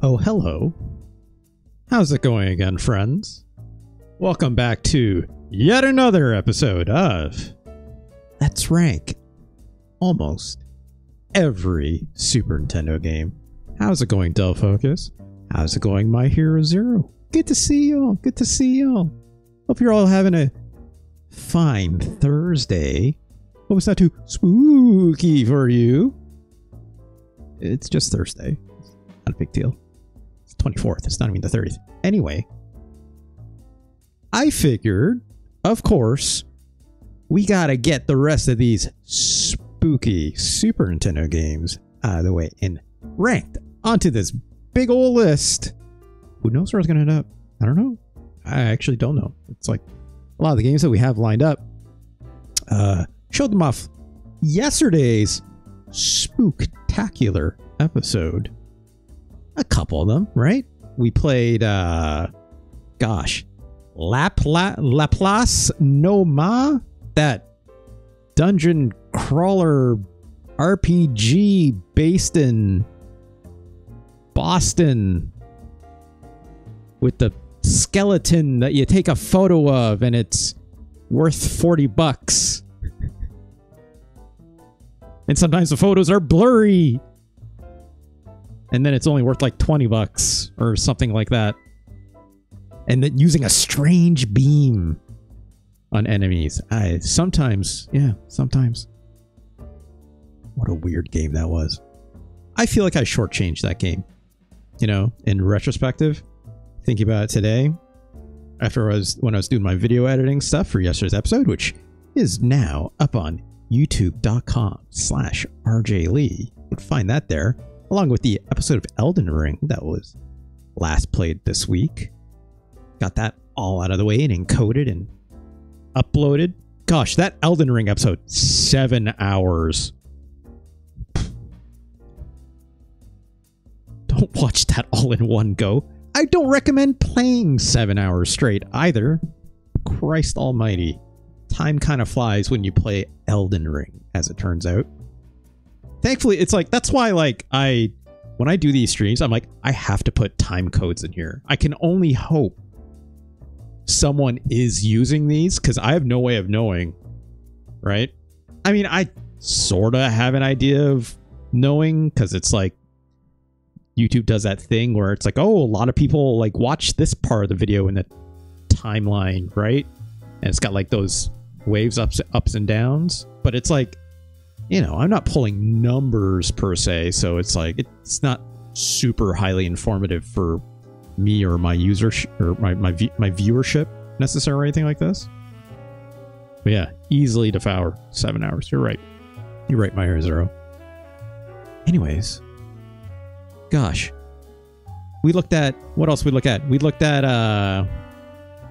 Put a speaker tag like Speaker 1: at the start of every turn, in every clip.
Speaker 1: Oh, hello. How's it going again, friends? Welcome back to yet another episode of Let's Rank almost every Super Nintendo game. How's it going, Del Focus? How's it going, My Hero Zero? Good to see y'all. Good to see y'all. Hope you're all having a fine Thursday. Hope it's not too spooky for you. It's just Thursday. It's not a big deal. It's the 24th. It's not even the 30th. Anyway, I figured, of course, we gotta get the rest of these spooky Super Nintendo games out of the way and ranked onto this big old list. Who knows where it's gonna end up? I don't know. I actually don't know. It's like a lot of the games that we have lined up. Showed them off yesterday's spooktacular episode. A couple of them, right? We played, gosh, Laplace No Ma, that dungeon crawler RPG based in Boston with the skeleton that you take a photo of and it's worth $40. And sometimes the photos are blurry. And then it's only worth like $20 or something like that. And then using a strange beam on enemies. Sometimes. What a weird game that was. I feel like I shortchanged that game. You know, in retrospective, thinking about it today, when I was doing my video editing stuff for yesterday's episode, which is now up on youtube.com/RJLee. You can find that there, along with the episode of Elden Ring that was last played this week. Got that all out of the way and encoded and uploaded. Gosh, that Elden Ring episode, 7 hours. Don't watch that all in one go. I don't recommend playing 7 hours straight either. Christ almighty. Time kind of flies when you play Elden Ring, as it turns out. Thankfully, it's like, that's why, like, when I do these streams, I'm like, I have to put time codes in here. I can only hope someone is using these, because I have no way of knowing, right? I mean, I sort of have an idea of knowing, because it's like, YouTube does that thing where it's like, oh, a lot of people like watch this part of the video in the timeline, right? And it's got like those waves ups and downs, but it's like, you know, I'm not pulling numbers per se, so it's like it's not super highly informative for me or my user or my viewership necessarily or anything like this. But yeah, easily devour 7 hours. You're right, My Hero Zero. Anyways, gosh, we looked at what else we looked at. We looked at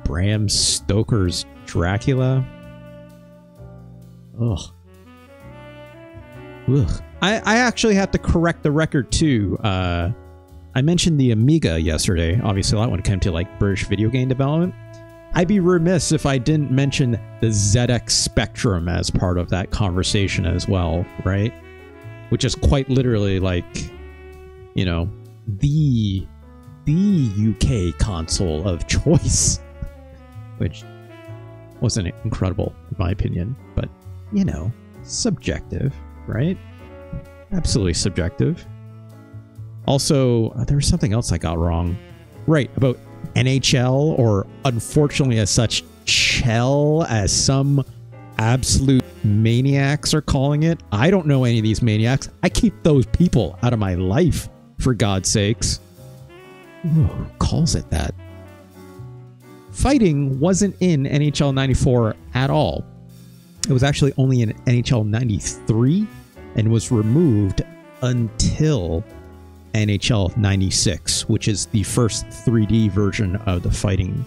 Speaker 1: Bram Stoker's Dracula. Ugh. I actually have to correct the record too. I mentioned the Amiga yesterday. Obviously, that one came to like British video game development. I'd be remiss if I didn't mention the ZX Spectrum as part of that conversation as well, right? Which is quite literally like, you know, the UK console of choice, which wasn't incredible in my opinion, but you know, subjective, right? Absolutely subjective. Also, there was something else I got wrong, right, about NHL, or unfortunately as such, Chell, as some absolute maniacs are calling it. I don't know any of these maniacs. I keep those people out of my life, for God's sakes. Ooh, who calls it that? Fighting wasn't in NHL 94 at all. It was actually only in NHL 93 and was removed until NHL 96, which is the first 3D version of the fighting,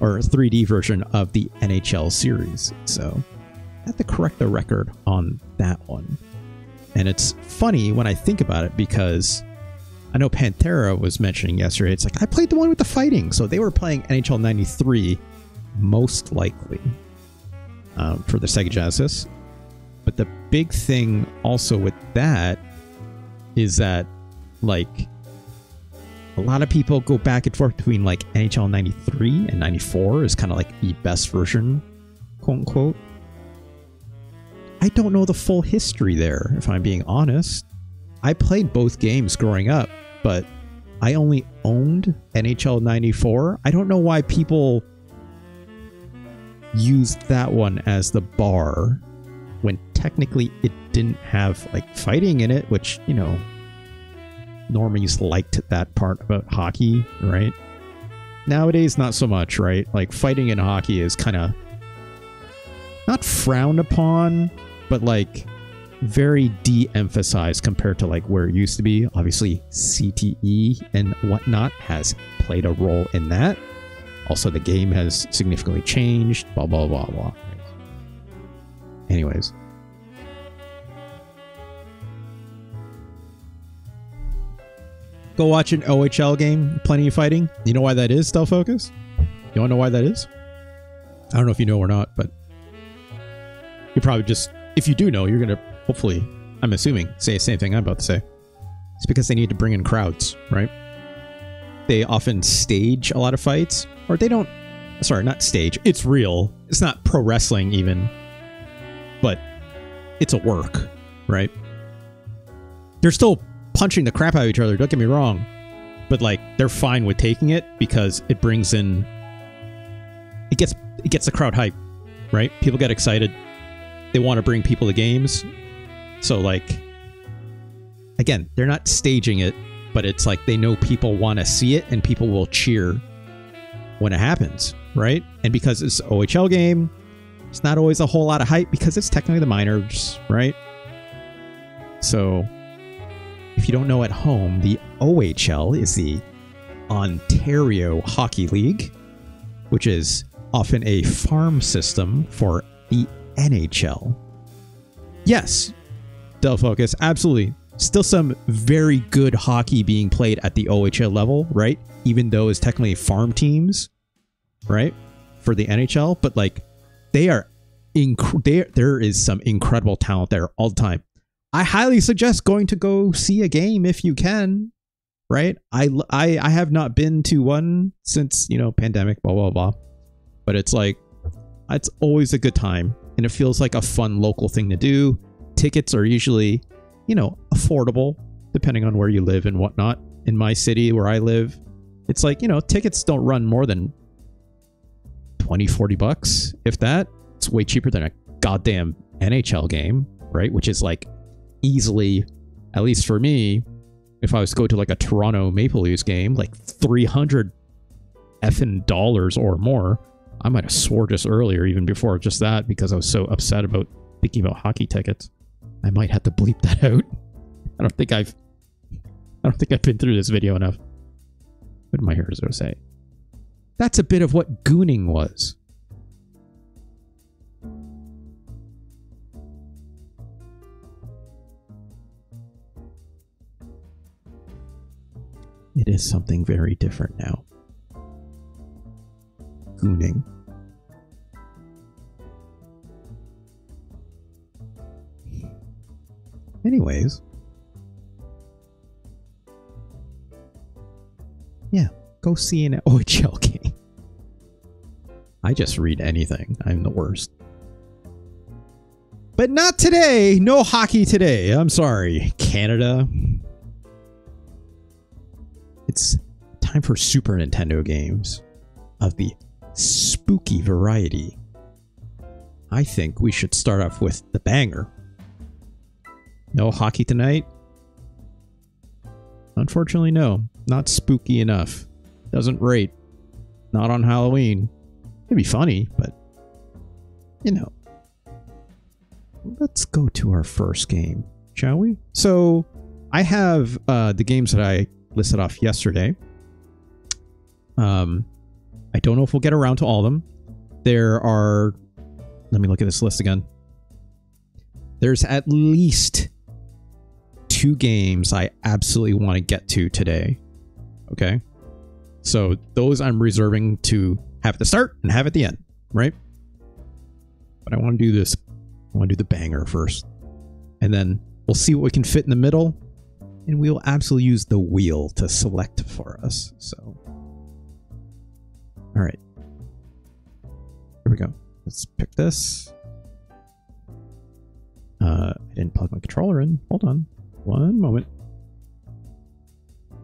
Speaker 1: or 3D version of the NHL series. So I have to correct the record on that one. And it's funny when I think about it, because I know Panthera was mentioning yesterday, it's like, I played the one with the fighting. So they were playing NHL 93, most likely, for the Sega Genesis. But the big thing also with that is that, like, A lot of people go back and forth between like NHL 93 and 94 is kind of like the best version, quote unquote. I don't know the full history there, if I'm being honest. I played both games growing up, but I only owned NHL 94. I don't know why people used that one as the bar when technically it didn't have like fighting in it, which, you know, normies liked that part about hockey, right? Nowadays, not so much, right? Like fighting in hockey is kind of not frowned upon, but like very de-emphasized compared to like where it used to be. Obviously, CTE and whatnot has played a role in that. Also, the game has significantly changed, blah, blah, blah, blah. Anyways. Go watch an OHL game, plenty of fighting. You know why that is, Stealth Focus? You want to know why that is? I don't know if you know or not, but you probably just, if you do know, you're going to hopefully, I'm assuming, say the same thing I'm about to say. It's because they need to bring in crowds, right? They often stage a lot of fights, or they don't, sorry, not stage. It's real. It's not pro wrestling even, but it's a work, right? They're still punching the crap out of each other, don't get me wrong, but like they're fine with taking it because it brings in, it gets the crowd hype, right? People get excited. They want to bring people to games. So like, again, they're not staging it, but it's like they know people want to see it and people will cheer when it happens, right? And because it's an OHL game, it's not always a whole lot of hype because it's technically the minors, right? So if you don't know at home, the OHL is the Ontario Hockey League, which is often a farm system for the NHL. Yes, Del Focus, absolutely. Still some very good hockey being played at the OHL level, right? Even though it's technically farm teams, right? For the NHL, but like they are, there is some incredible talent there all the time. I highly suggest going to go see a game if you can, right? I have not been to one since, you know, pandemic, blah, blah, blah. But it's like, it's always a good time. And it feels like a fun local thing to do. Tickets are usually, you know, affordable, depending on where you live and whatnot. In my city where I live, it's like, you know, tickets don't run more than 20, 40 bucks. If that, it's way cheaper than a goddamn NHL game, right? Which is like easily, at least for me, if I was to go to like a Toronto Maple Leafs game, like $300 effing dollars or more. I might have swore just earlier, even before just that, because I was so upset about thinking about hockey tickets. I might have to bleep that out. I don't think I've been through this video enough. What did my heroes say? That's a bit of what gooning was. It is something very different now. Gooning. Anyways. Yeah, go see an OHL game. I just read anything. I'm the worst. But not today. No hockey today. I'm sorry, Canada. It's time for Super Nintendo games of the spooky variety. I think we should start off with the banger. No hockey tonight? Unfortunately, no. Not spooky enough. Doesn't rate. Not on Halloween. It'd be funny, but you know. Let's go to our first game, shall we? So I have the games that I listed off yesterday. I don't know if we'll get around to all of them. There are, let me look at this list again. There's at least 2 games I absolutely want to get to today. Okay. So those I'm reserving to have at the start and have at the end, right? But I want to do this. I want to do the banger first. And then we'll see what we can fit in the middle. And we'll absolutely use the wheel to select for us. So, all right. Here we go. Let's pick this. I didn't plug my controller in. Hold on. One moment.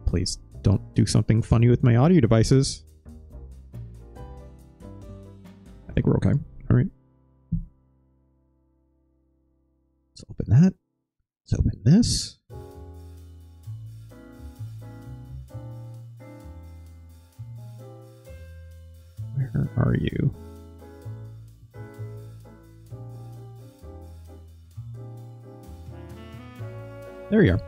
Speaker 1: Please don't do something funny with my audio devices. I think we're okay. All right. Let's open that. Let's open this. Where are you? There you are.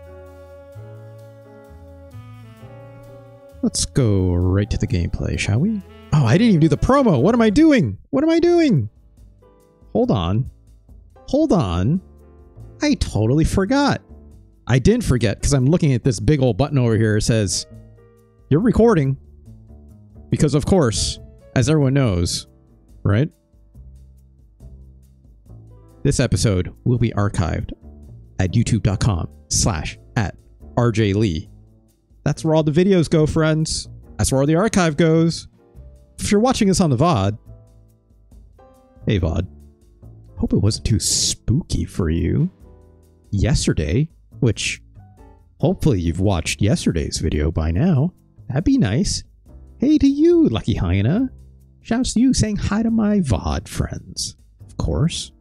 Speaker 1: Let's go right to the gameplay, shall we? Oh, I didn't even do the promo. What am I doing? What am I doing? Hold on. Hold on. I totally forgot. I didn't forget because I'm looking at this big old button over here. It says, you're recording. Because of course, as everyone knows, right? This episode will be archived at youtube.com/@RJLee. That's where all the videos go, friends. That's where all the archive goes. If you're watching this on the VOD, hey VOD, hope it wasn't too spooky for you yesterday, which hopefully you've watched yesterday's video by now. That'd be nice. Hey to you, Lucky Hyena. Shouts to you saying hi to my VOD friends, of course.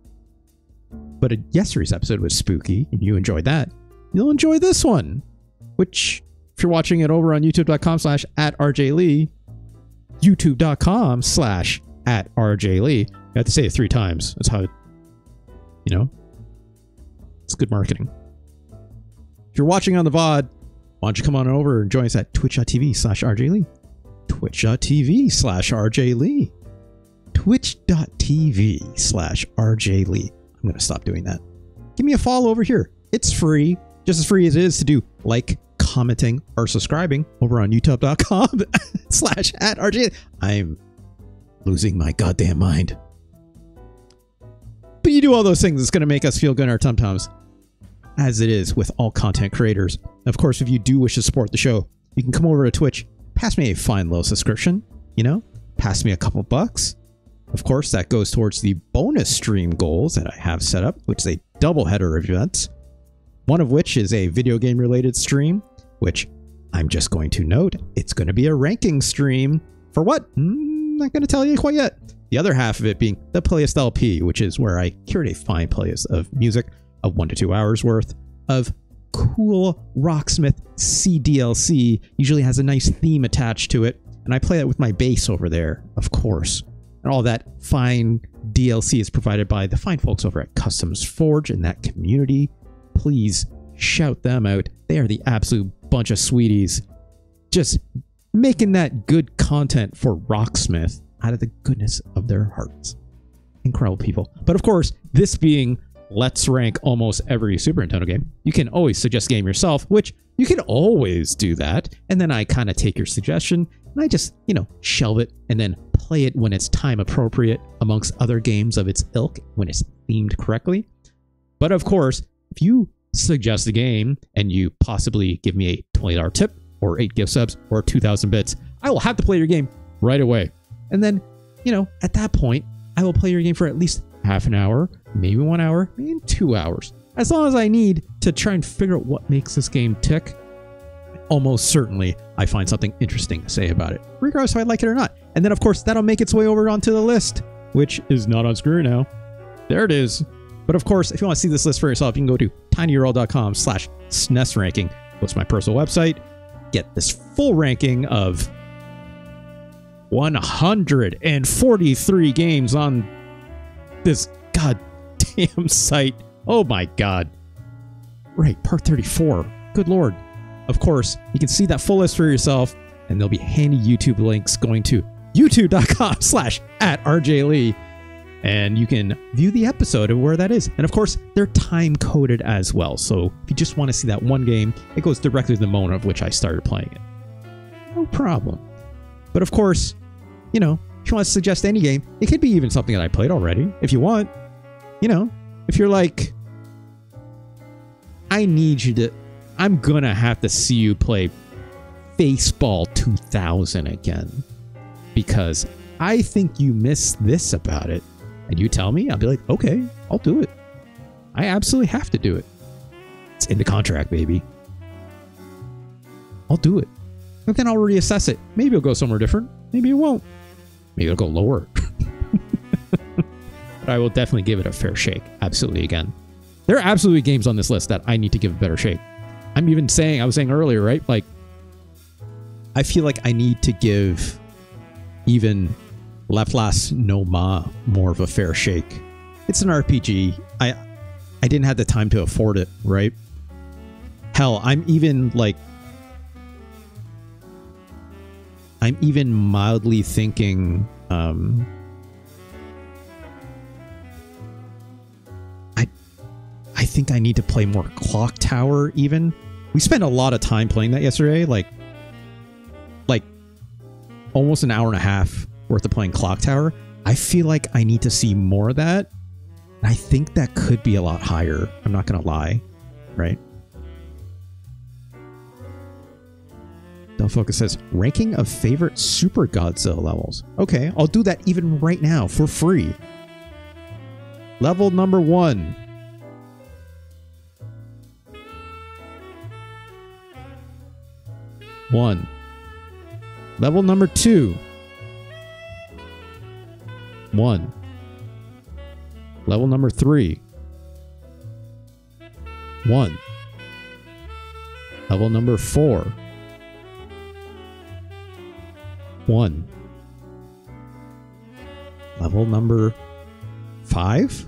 Speaker 1: But yesterday's episode was spooky, and you enjoyed that. You'll enjoy this one, which, if you're watching it over on youtube.com/@RJLee, youtube.com/@RJLee, you have to say it 3 times. That's how, you know, it's good marketing. If you're watching on the VOD, why don't you come on over and join us at twitch.tv/RJLee. Twitch.tv/RJLee. Twitch.tv/RJLee. I'm going to stop doing that. Give me a follow over here. It's free. Just as free as it is to do like, commenting, or subscribing over on youtube.com/@RJLee. I'm losing my goddamn mind. But you do all those things, it's going to make us feel good in our tum-tums. As it is with all content creators. Of course, if you do wish to support the show, you can come over to Twitch, pass me a fine little subscription, you know, pass me a couple bucks. Of course, that goes towards the bonus stream goals that I have set up, which is a double header of events. One of which is a video game related stream, which I'm just going to note, it's going to be a ranking stream. For what? Not going to tell you quite yet. The other half of it being the playlist LP, which is where I curate a fine playlist of music of 1 to 2 hours worth of cool Rocksmith CDLC. Usually has a nice theme attached to it. And I play it with my bass over there, of course. And all that fine DLC is provided by the fine folks over at Customs Forge in that community. Please shout them out. They are the absolute bunch of sweeties. Just making that good content for Rocksmith out of the goodness of their hearts. Incredible people. But of course, this being Let's Rank almost every Super Nintendo game, you can always suggest a game yourself, which you can always do that. And then I kind of take your suggestion and I just, you know, shelve it and then play it when it's time appropriate amongst other games of its ilk when it's themed correctly. But of course, if you suggest a game and you possibly give me a $20 tip or 8 gift subs or 2,000 bits, I will have to play your game right away. And then, you know, at that point, I will play your game for at least half an hour, maybe 1 hour, maybe 2 hours. As long as I need to try and figure out what makes this game tick, almost certainly I find something interesting to say about it, regardless if I like it or not. And then, of course, that'll make its way over onto the list, which is not on screen now. There it is. But of course, if you want to see this list for yourself, you can go to tinyurl.com/SNES ranking. Go to my personal website, get this full ranking of 143 games on this goddamn site. Oh my god. Right, part 34. Good lord. Of course, you can see that full list for yourself, and there'll be handy YouTube links going to youtube.com/@RJLee. And you can view the episode of where that is. And of course, they're time coded as well. So if you just want to see that one game, it goes directly to the moment of which I started playing it. No problem. But of course, you know, if you want to suggest any game, it could be even something that I played already. If you want, you know, if you're like, I need you to, I'm gonna have to see you play Baseball 2000 again, because I think you missed this about it. And you tell me, I'll be like, okay, I'll do it. I absolutely have to do it. It's in the contract, baby. I'll do it. But then I'll reassess it. Maybe it'll go somewhere different. Maybe it won't. Maybe it'll go lower. But I will definitely give it a fair shake. Absolutely again. There are absolutely games on this list that I need to give a better shake. I'm even saying, I was saying earlier, right? Like, I feel like I need to give even Laplace No Ma more of a fair shake. It's an RPG. I didn't have the time to afford it, right? Hell, I'm even mildly thinking I think I need to play more Clock Tower even. We spent a lot of time playing that yesterday, like almost an hour and a half worth of playing Clock Tower. I feel like I need to see more of that. I think that could be a lot higher. I'm not going to lie, right? Don't Focus says, ranking of favorite Super Godzilla levels. Okay, I'll do that even right now for free. Level number 1. Level number 2. 1. Level number 3. 1. Level number 4. 1. Level number 5.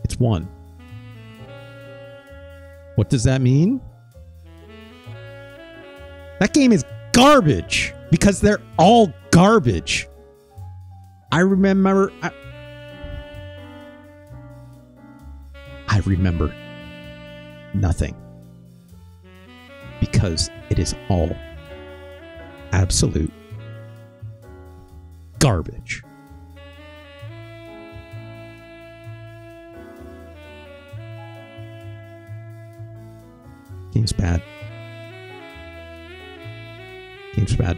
Speaker 1: It's 1. What does that mean? That game is garbage because they're all garbage. I remember nothing because it is all absolute garbage. Game's bad. Game's bad.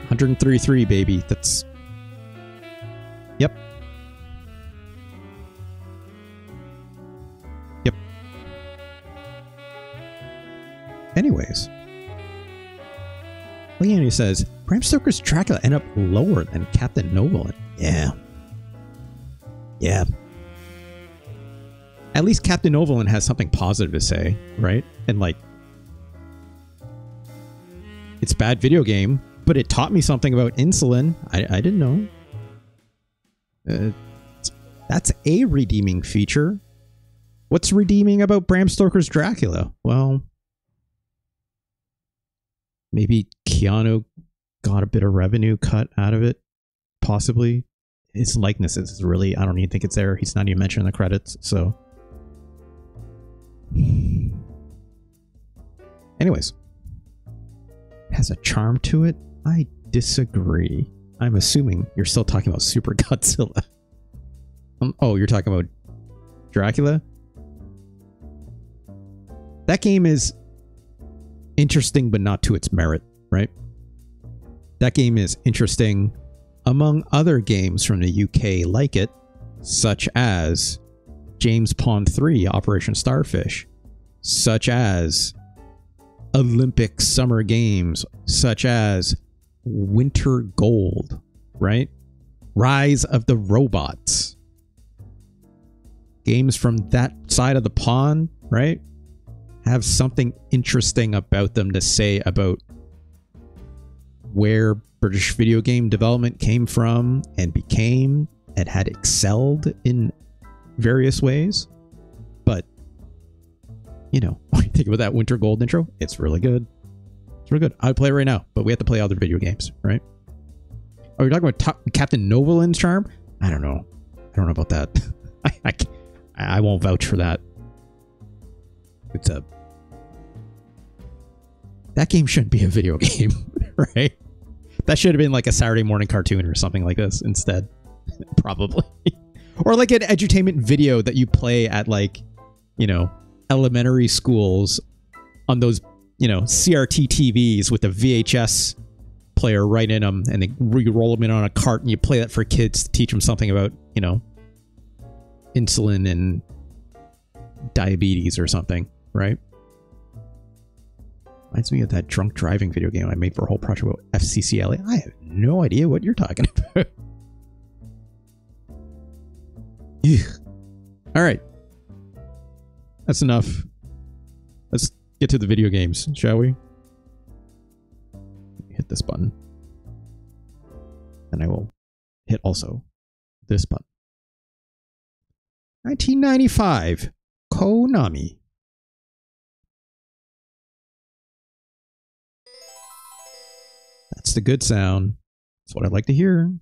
Speaker 1: 133, baby. That's... Yep. Yep. Anyways. Leonie says, Bram Stoker's Dracula end up lower than Captain Novolin. Yeah. Yeah. At least Captain Novolin has something positive to say, right? And like, it's a bad video game, but it taught me something about insulin. I didn't know. That's a redeeming feature. What's redeeming about Bram Stoker's Dracula? Well, maybe Keanu got a bit of revenue cut out of it. Possibly. His likeness is really, I don't even think it's there. He's not even mentioned in the credits, so... Anyways, it has a charm to it. I disagree. I'm assuming you're still talking about Super Godzilla. Oh, you're talking about Dracula? That game is interesting, but not to its merit, right? That game is interesting among other games from the UK like it, such as James Pond 3, Operation Starfish, such as Olympic Summer Games, such as Winter Gold, right? Rise of the Robots. Games from that side of the pond, right? Have something interesting about them to say about where British video game development came from and became and had excelled in various ways. But, you know, when you think about that Winter Gold intro, it's really good. It's really good. I'd play it right now, but we have to play other video games, right? Oh, you're talking about Captain Novolin's charm? I don't know. I don't know about that. I won't vouch for that. It's a... That game shouldn't be a video game, right? That should have been like a Saturday morning cartoon or something like this instead. Probably. Or like an edutainment video that you play at like, you know, elementary schools on those, you know, CRT TVs with a VHS player right in them, and they re-roll them in on a cart, and you play that for kids to teach them something about, you know, insulin and diabetes or something, right? Reminds me of that drunk driving video game I made for a whole project about FCCLA. I have no idea what you're talking about. All right. That's enough. Let's get to the video games, shall we? Hit this button. And I will hit also this button. 1995. Konami. That's the good sound. That's what I'd like to hear.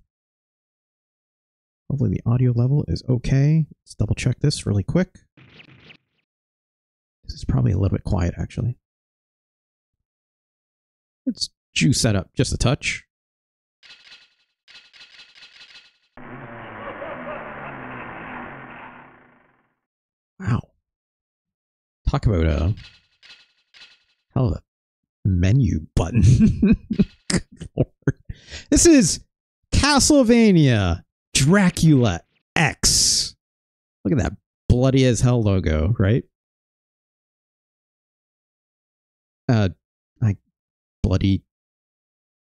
Speaker 1: Hopefully the audio level is okay. Let's double check this really quick. This is probably a little bit quiet, actually. Let's juice that up just a touch. Wow. Talk about a hell of a menu button. Good Lord. This is Castlevania Dracula X. Look at that bloody as hell logo, right? Like bloody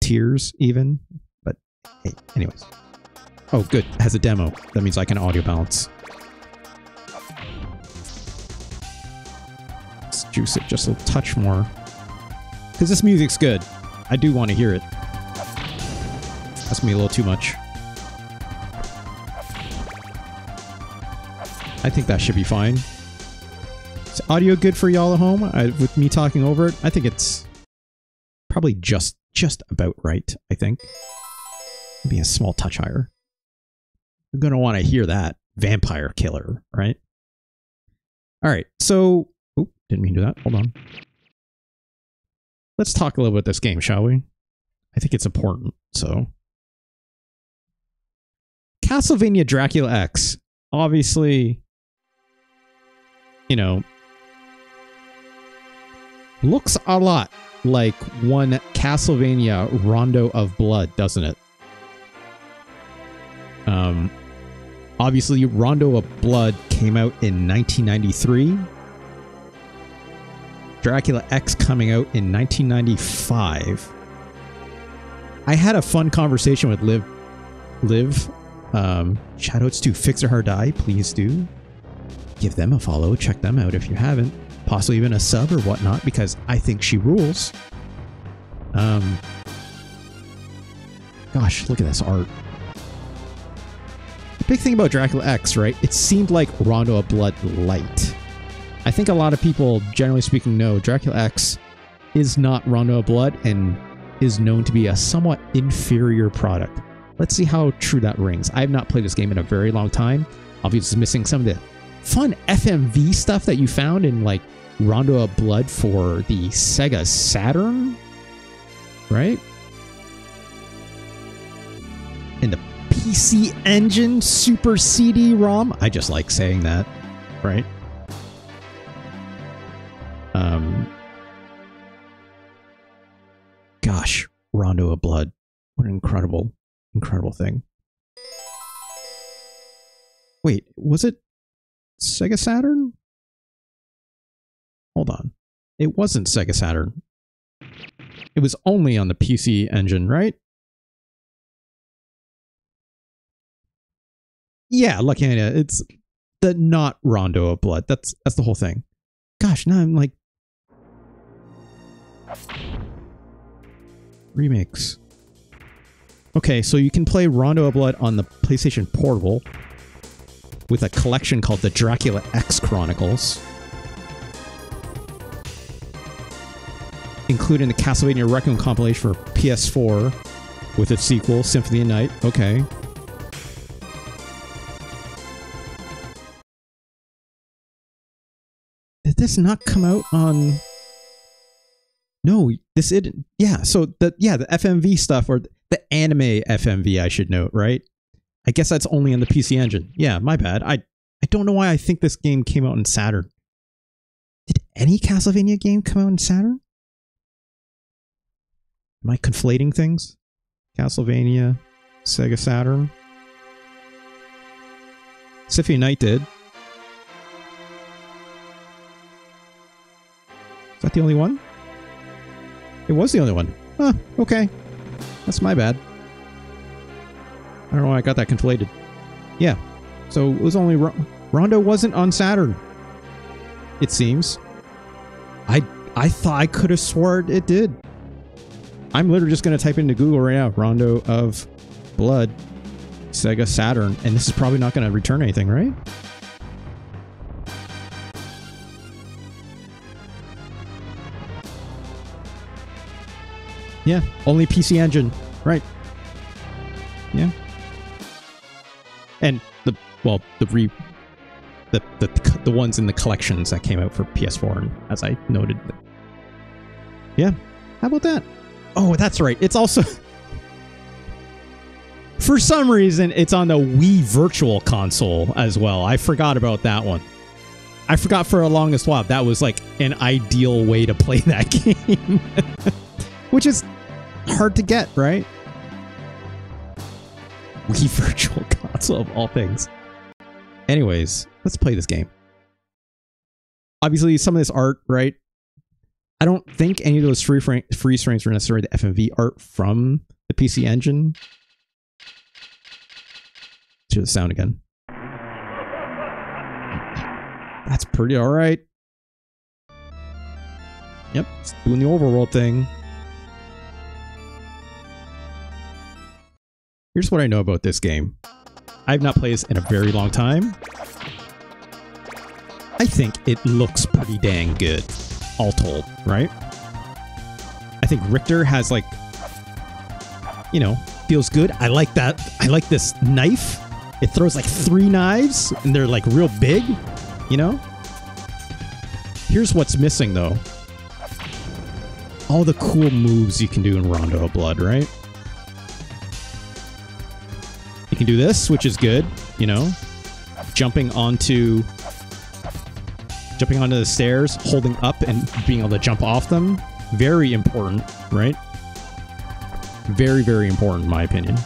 Speaker 1: tears even, but hey, anyways. Oh, good. It has a demo. That means I can audio balance. Let's juice it just a touch more. Because this music's good. I do want to hear it. That's me a little too much. I think that should be fine. Is audio good for y'all at home? With me talking over it, I think it's probably just about right, I think. Maybe a small touch higher. You're going to want to hear that. Vampire killer, right? Alright, so... Oop, didn't mean to do that. Hold on. Let's talk a little about this game, shall we? I think it's important, so... Castlevania Dracula X. Obviously... You know, looks a lot like one Castlevania Rondo of Blood, doesn't it? Obviously, Rondo of Blood came out in 1993. Dracula X coming out in 1995. I had a fun conversation with Liv. Shoutouts to Fixer Her Die, please do. Give them a follow, check them out if you haven't. Possibly even a sub or whatnot, because I think she rules. Gosh, look at this art. The big thing about Dracula X, right? It seemed like Rondo of Blood light. I think a lot of people, generally speaking, know Dracula X is not Rondo of Blood and is known to be a somewhat inferior product. Let's see how true that rings. I have not played this game in a very long time. Obviously missing some of the fun FMV stuff that you found in like Rondo of Blood for the Sega Saturn, right? And the PC Engine Super CD-ROM. I just like saying that, right? Gosh, Rondo of Blood. What an incredible thing. Wait, was it Sega Saturn? Hold on. It wasn't Sega Saturn. It was only on the PC Engine, right? Yeah, looking at it, it's the not Rondo of Blood. That's the whole thing. Gosh, now I'm like... Remakes. Okay, so you can play Rondo of Blood on the PlayStation Portable with a collection called the Dracula X Chronicles, including the Castlevania Requiem compilation for PS4 with its sequel, Symphony of Night. Okay. Did this not come out on... No, this didn't. Yeah, so the FMV stuff, or The anime FMV, I should note, right? I guess that's only on the PC Engine. Yeah, my bad. I don't know why I think this game came out in Saturn. Did any Castlevania game come out in Saturn? Am I conflating things? Castlevania, Sega Saturn. Symphony of Night did. Is that the only one? It was the only one. Huh, okay. That's my bad. I don't know why I got that conflated. Yeah. So it was only... Rondo wasn't on Saturn. It seems. I thought I could have sworn it did. I'm literally just going to type into Google right now. Rondo of Blood. Sega Saturn. And this is probably not going to return anything, right? Yeah. Only PC Engine. Right. Yeah. And the ones in the collections that came out for PS4, and as I noted. Yeah. How about that? Oh, that's right. It's also... For some reason, it's on the Wii Virtual Console as well. I forgot about that one. I forgot for the longest while. That was like an ideal way to play that game. Which is hard to get, right? Wii Virtual Console of all things. Anyways, let's play this game. Obviously, some of this art, right? I don't think any of those freeze frames were necessarily the FMV art from the PC Engine. Let's hear the sound again. That's pretty alright. Yep, it's doing the overworld thing. Here's what I know about this game. I've not played this in a very long time. I think it looks pretty dang good, all told, right? I think Richter has, like, you know, feels good. I like that. I like this knife. It throws like 3 knives, and they're like real big, you know? Here's what's missing, though. All the cool moves you can do in Rondo of Blood, right? You can do this, which is good, you know? Jumping onto the stairs, holding up and being able to jump off them. Very important, right? Very, very important, in my opinion.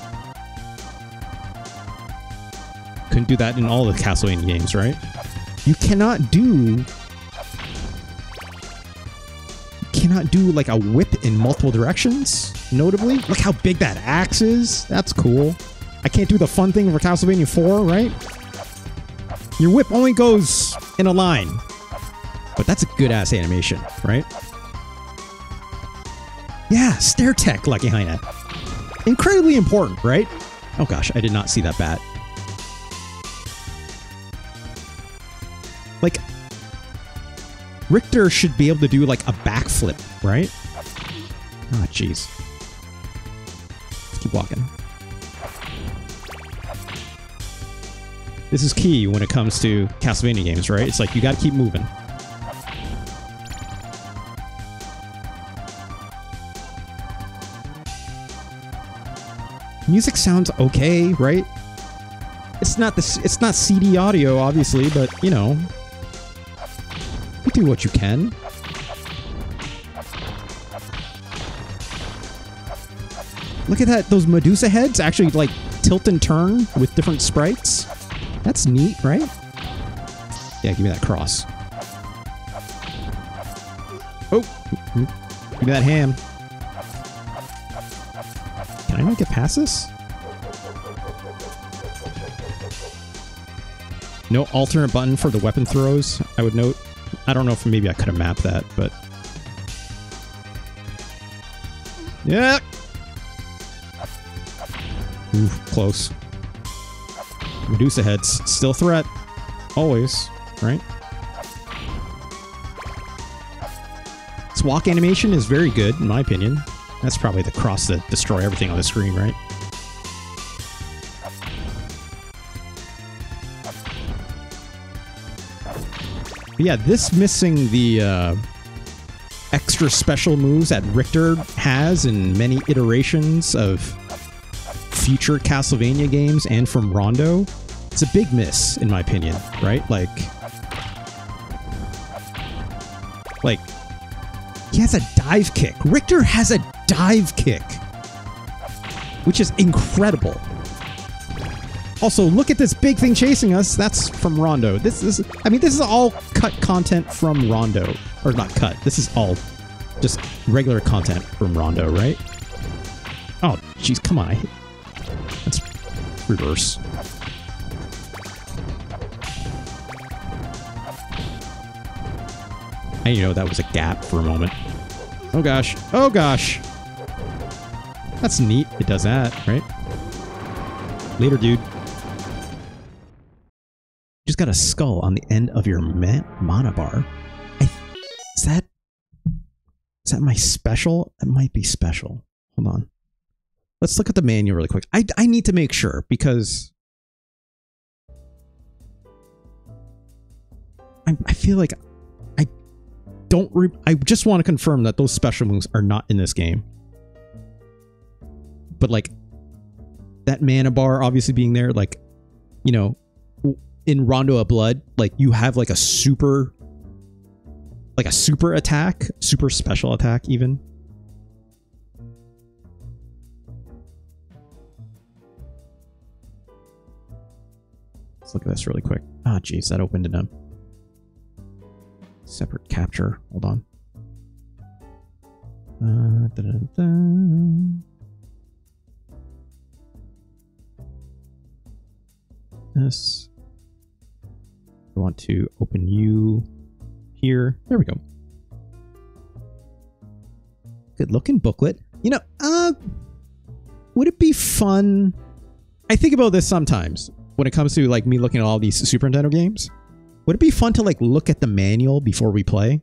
Speaker 1: Couldn't do that in all the Castlevania games, right? You cannot do like a whip in multiple directions, notably. Look how big that axe is. That's cool. I can't do the fun thing for Castlevania 4, right? Your whip only goes in a line. But that's a good-ass animation, right? Yeah, stair tech, Lucky Heine. Incredibly important, right? Oh gosh, I did not see that bat. Like, Richter should be able to do like a backflip, right? Ah, jeez. Let's keep walking. This is key when it comes to Castlevania games, right? It's like you gotta keep moving. Music sounds okay, right? It's not CD audio, obviously, but you know, you do what you can. Look at that! Those Medusa heads actually like tilt and turn with different sprites. That's neat, right? Yeah, give me that cross. Oh, give me that ham. Can I not get past this? No alternate button for the weapon throws, I would note. I don't know if maybe I could have mapped that, but... Yeah! Ooh, close. Medusa heads, still a threat. Always, right? This walk animation is very good, in my opinion. That's probably the cross that destroy everything on the screen, right? But yeah, this missing the extra special moves that Richter has in many iterations of future Castlevania games and from Rondo, it's a big miss, in my opinion, right? Like, he has a dive kick. Richter has a dive kick, which is incredible. Also, look at this big thing chasing us. That's from Rondo. This is all cut content from Rondo. Or not cut. This is all just regular content from Rondo, right? Oh, jeez, come on. Let's reverse. I didn't know that was a gap for a moment. Oh gosh. Oh gosh. That's neat. It does that, right? Later, dude. Just got a skull on the end of your mana bar. Is that my special? It might be special. Hold on. Let's look at the manual really quick. I need to make sure because I feel like I just want to confirm that those special moves are not in this game. But like that mana bar obviously being there, like, you know, in Rondo of Blood, like you have like a super attack, super special attack even. Let's look at this really quick. Ah, geez, that opened it up. Separate capture. Hold on. This. I want to open you here. There we go. Good looking booklet. You know, would it be fun? I think about this sometimes when it comes to like me looking at all these Super Nintendo games. Would it be fun to like look at the manual before we play?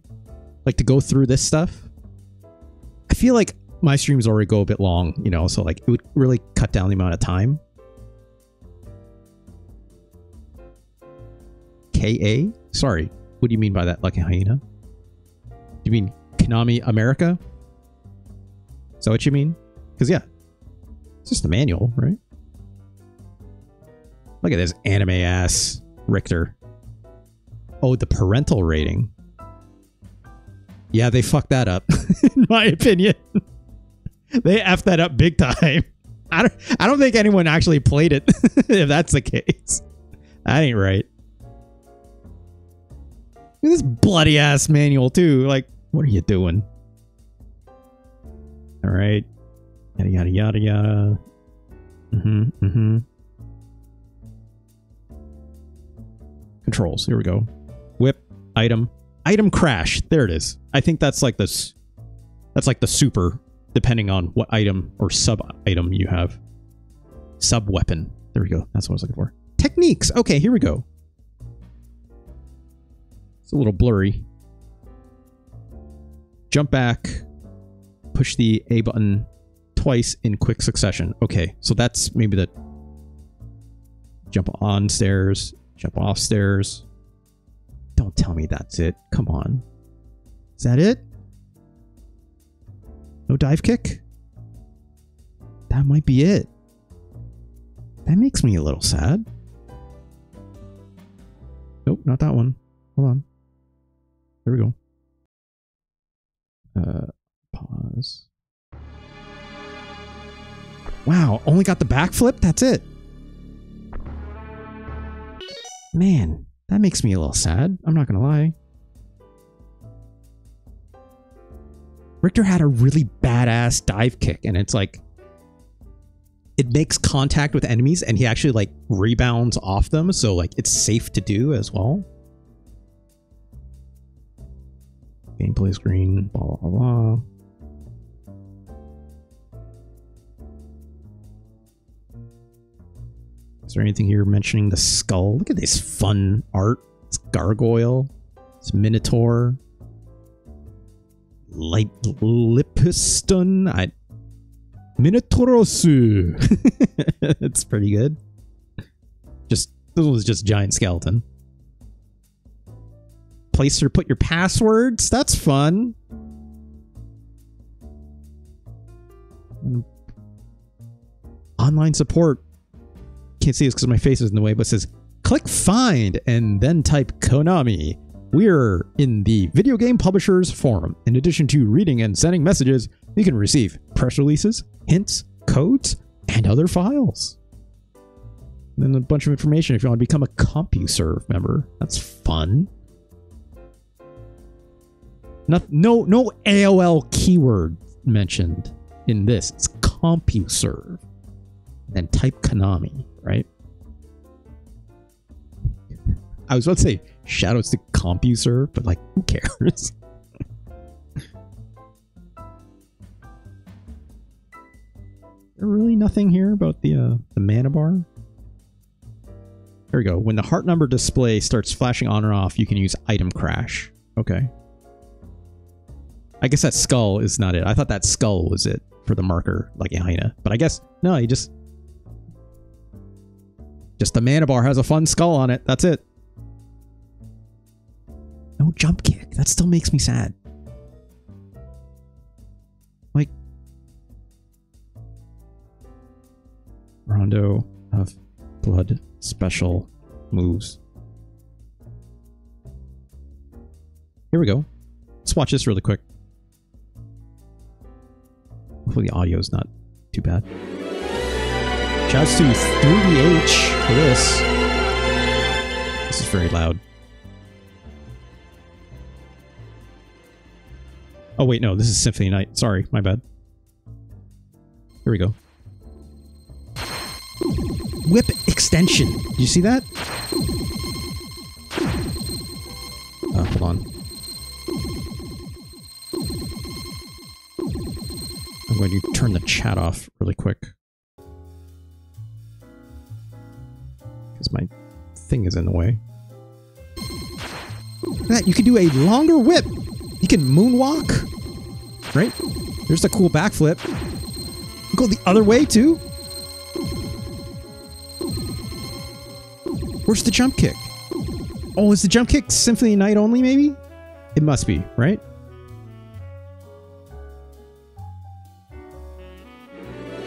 Speaker 1: Like to go through this stuff? I feel like my streams already go a bit long, you know, so like it would really cut down the amount of time. KA? Sorry, what do you mean by that, Lucky Hyena? Do you mean Konami America? Is that what you mean? Because yeah, it's just the manual, right? Look at this anime-ass Richter. Oh, the parental rating. Yeah, they fucked that up, in my opinion. They effed that up big time. I don't think anyone actually played it, if that's the case. That ain't right. Look at this bloody ass manual too. Like, what are you doing? All right. Yada yada yada yada. Controls. Here we go. Whip. Item. Item crash. There it is. I think that's like this. That's like the super, depending on what item or sub item you have. Sub weapon. There we go. That's what I was looking for. Techniques. Okay, here we go. It's a little blurry. Jump back. Push the A button twice in quick succession. Okay, so that's maybe the jump on stairs, jump off stairs. Don't tell me that's it. Come on. Is that it? No dive kick? That might be it. That makes me a little sad. Nope, not that one. Hold on. There we go. Pause. Wow, only got the backflip? That's it. Man, that makes me a little sad. I'm not gonna lie. Richter had a really badass dive kick, and it's like it makes contact with enemies and he actually like rebounds off them, so like it's safe to do as well. Gameplay screen, blah blah blah. Is there anything here mentioning the skull? Look at this fun art. It's gargoyle. It's minotaur. Light Lipiston. Minotaurosu. It's pretty good. This was just giant skeleton. Place to put your passwords. That's fun. online support. Can't see this because my face is in the way, but it says, click find and then type Konami. We're in the video game publishers forum. In addition to reading and sending messages, you can receive press releases, hints, codes, and other files. And then a bunch of information if you want to become a CompuServe member. That's fun. No AOL keyword mentioned in this. It's CompuServe. Then type Konami, right? I was about to say shoutouts to CompuServe, but like, who cares? There really nothing here about the mana bar? Here we go. When the heart number display starts flashing on or off, you can use item crash. Okay. I guess that skull is not it. I thought that skull was it for the marker, like in Heine. But I guess, no, you just the mana bar has a fun skull on it. That's it. No jump kick. That still makes me sad. Like, Rondo of Blood special moves. Here we go. Let's watch this really quick. Hopefully the audio is not too bad. Shouts to 3DH for this. This is very loud. Oh wait, no, this is Symphony Night. Sorry, my bad. Here we go. Whip extension. Did you see that? Hold on. I'm going to turn the chat off really quick. Because my thing is in the way. Look at that, you can do a longer whip. You can moonwalk. Right? There's a cool backflip. You go the other way too. Where's the jump kick? Oh, is the jump kick Symphony Night only, maybe? It must be, right?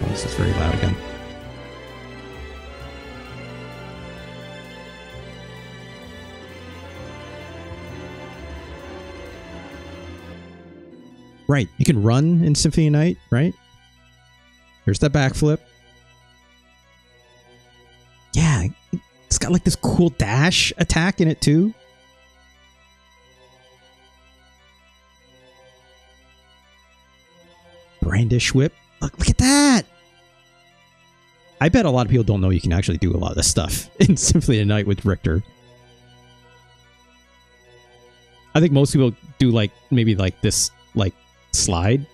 Speaker 1: Oh, this is very loud again. Right, you can run in Symphony Night, right? Here's that backflip. Yeah, it's got like this cool dash attack in it too. Brandish whip. Look at that! I bet a lot of people don't know you can actually do a lot of this stuff in Symphony of Night with Richter. I think most people do like, maybe like this, like, slide.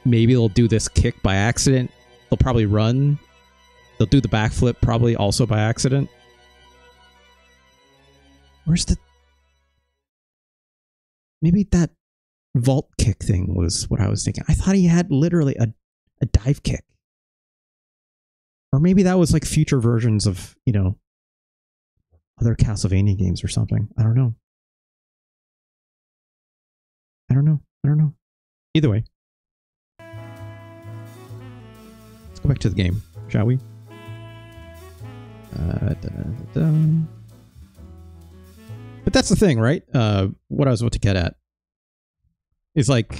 Speaker 1: Maybe they'll do this kick by accident. They'll probably run. They'll do the backflip probably also by accident. Where's the... Maybe that vault kick thing was what I was thinking. I thought he had literally a dive kick. Or maybe that was like future versions of, you know, other Castlevania games or something. I don't know. I don't know. Either way. Let's go back to the game, shall we? But that's the thing, right? What I was about to get at is like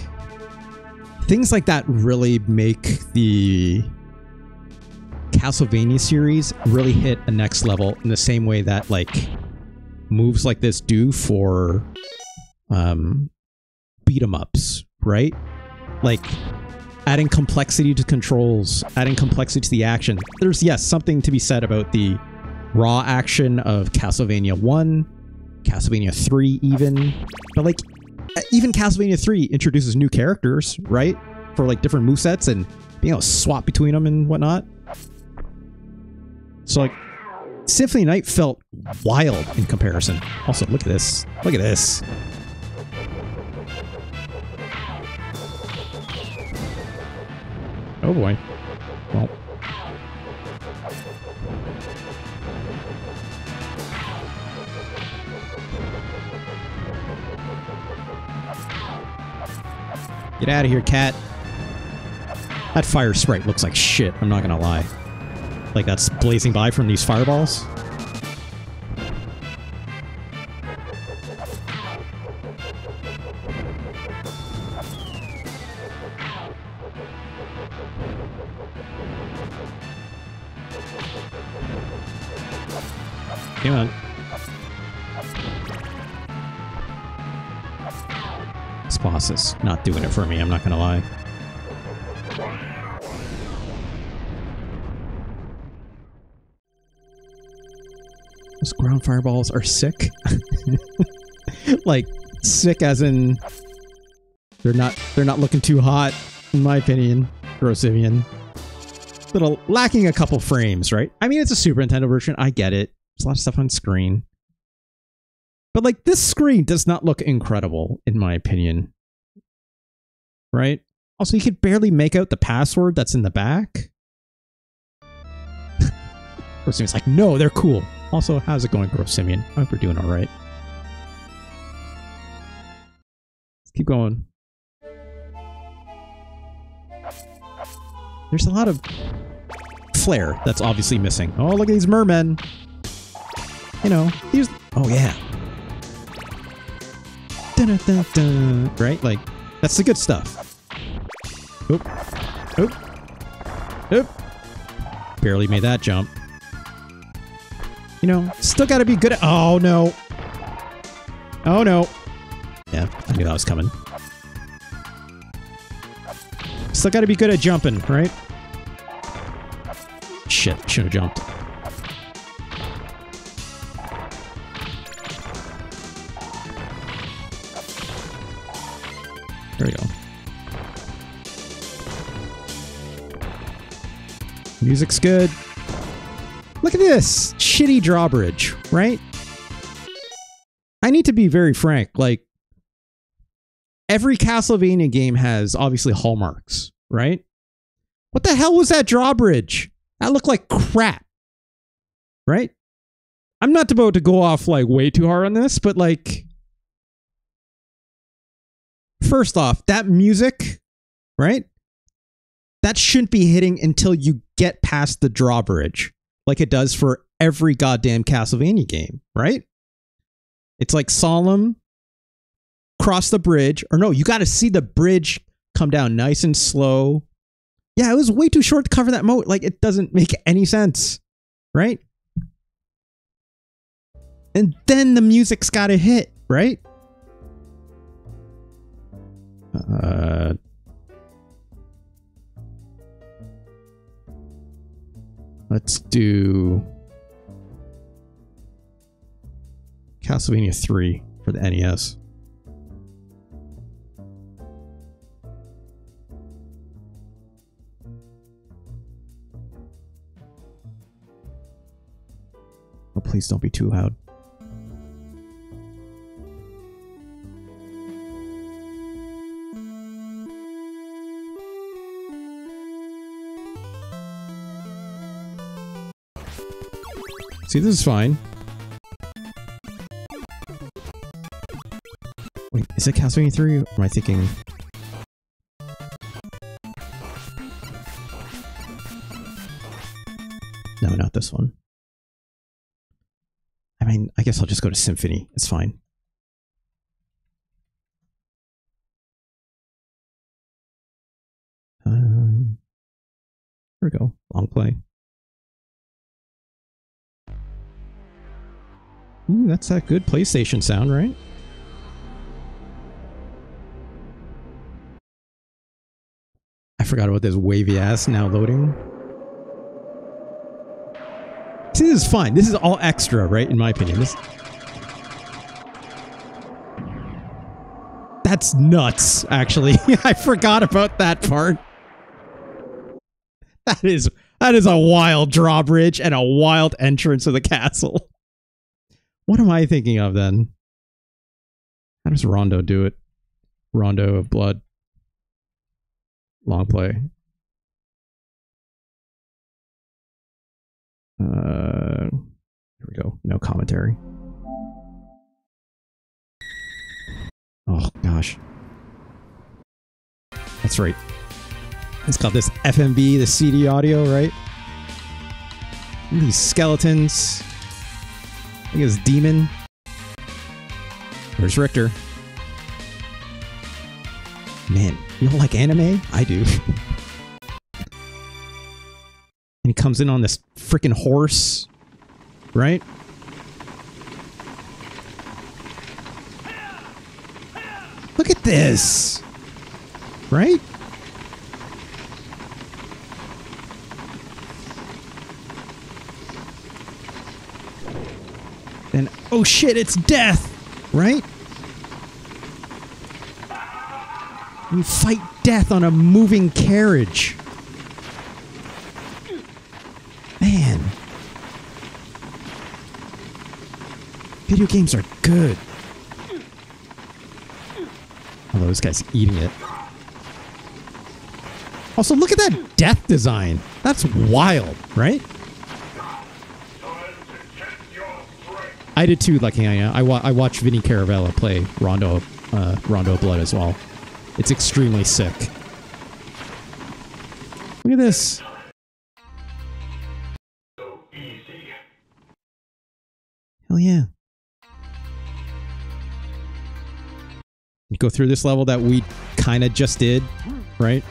Speaker 1: things like that really make the Castlevania series really hit a next level in the same way that like moves like this do for beat 'em ups, right? Like adding complexity to controls, adding complexity to the action. There's, yes, something to be said about the raw action of Castlevania 1, Castlevania 3 even. But like, even Castlevania 3 introduces new characters, right? For like different movesets and being able to swap between them and whatnot. So like, Symphony of Night felt wild in comparison. Also, look at this. Look at this. Oh boy. Well. Get out of here, cat. That fire sprite looks like shit, I'm not gonna lie. Like that's blazing by from these fireballs. Come on. This boss is not doing it for me, I'm not gonna lie. Those ground fireballs are sick. Like, sick as in they're not looking too hot, in my opinion. Grossivian. Little lacking a couple frames, right? I mean, it's a Super Nintendo version, I get it. There's a lot of stuff on screen. But like, this screen does not look incredible, in my opinion. Right? Also, you could barely make out the password that's in the back. Grossivian's like, no, they're cool. Also, how's it going, Grossivian? I hope we're doing alright. Let's keep going. There's a lot of flair that's obviously missing. Oh, look at these mermen. You know, these... Oh, yeah. Dun, dun, dun, right? Like, that's the good stuff. Oop. Oop. Oop. Barely made that jump. You know, still gotta be good at... Oh, no. Oh, no. Yeah, I knew that was coming. Still gotta be good at jumping, right? Shit, should have jumped. There we go. Music's good. Look at this! Shitty drawbridge, right? I need to be very frank, like, every Castlevania game has, obviously, hallmarks, right? What the hell was that drawbridge? That looked like crap, right? I'm not about to go off, like, way too hard on this, but, like... First off, that music, right? That shouldn't be hitting until you get past the drawbridge. Like it does for every goddamn Castlevania game, right? It's like solemn, cross the bridge, or no, you got to see the bridge come down nice and slow. Yeah, it was way too short to cover that moat. Like, it doesn't make any sense, right? And then the music's got to hit, right? Let's do Castlevania 3 for the NES. Oh, please don't be too loud. See, this is fine. Wait, is it Castlevania 3 or am I thinking... No, not this one. I mean, I guess I'll just go to Symphony. It's fine. Here we go. Long play. Ooh, that's that good PlayStation sound, right? I forgot about this wavy ass now loading. See, this is fine. This is all extra, right? In my opinion. That's nuts, actually. I forgot about that part. That is a wild drawbridge and a wild entrance to the castle. What am I thinking of then? How does Rondo do it? Rondo of Blood. Long play. Here we go. No commentary. Oh, gosh. That's right. It's called this FMV, the CD audio, right? These skeletons. I think it's Demon. Where's Richter? Man, you don't like anime? I do. And he comes in on this freaking horse, right? Look at this, right? Then, oh shit, it's death, right? You fight death on a moving carriage. Man. Video games are good. Although this guy's eating it. Also, look at that death design. That's wild, right? I did too, Lucky. I watched Vinny Caravella play Rondo of Blood as well. It's extremely sick. Look at this. Hell yeah. You go through this level that we kind of just did, right?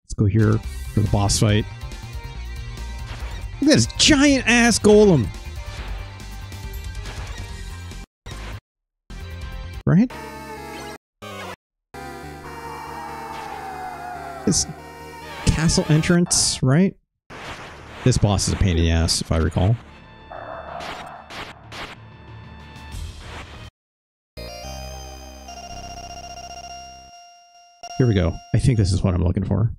Speaker 1: Let's go here for the boss fight. Look at this giant ass golem. Right? This castle entrance, right? This boss is a pain in the ass, if I recall. Here we go. I think this is what I'm looking for.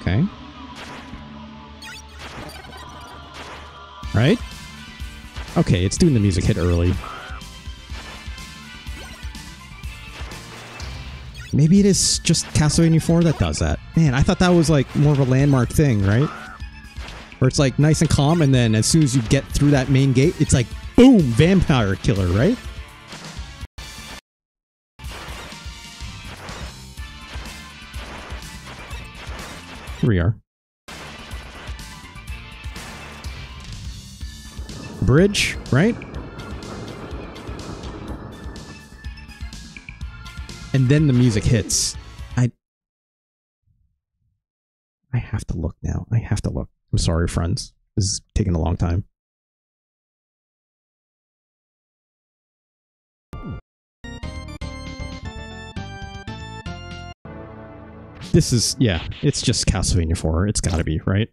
Speaker 1: Okay. Right? Okay, it's doing the music hit early. Maybe it is just Castlevania 4 that does that. Man, I thought that was like more of a landmark thing, right? Where it's like nice and calm, and then as soon as you get through that main gate, it's like, boom, vampire killer, right? Here we are. Bridge, right? And then the music hits. I have to look now. I have to look. I'm sorry, friends. This is taking a long time. This is, yeah, it's just Castlevania 4. It's gotta be, right?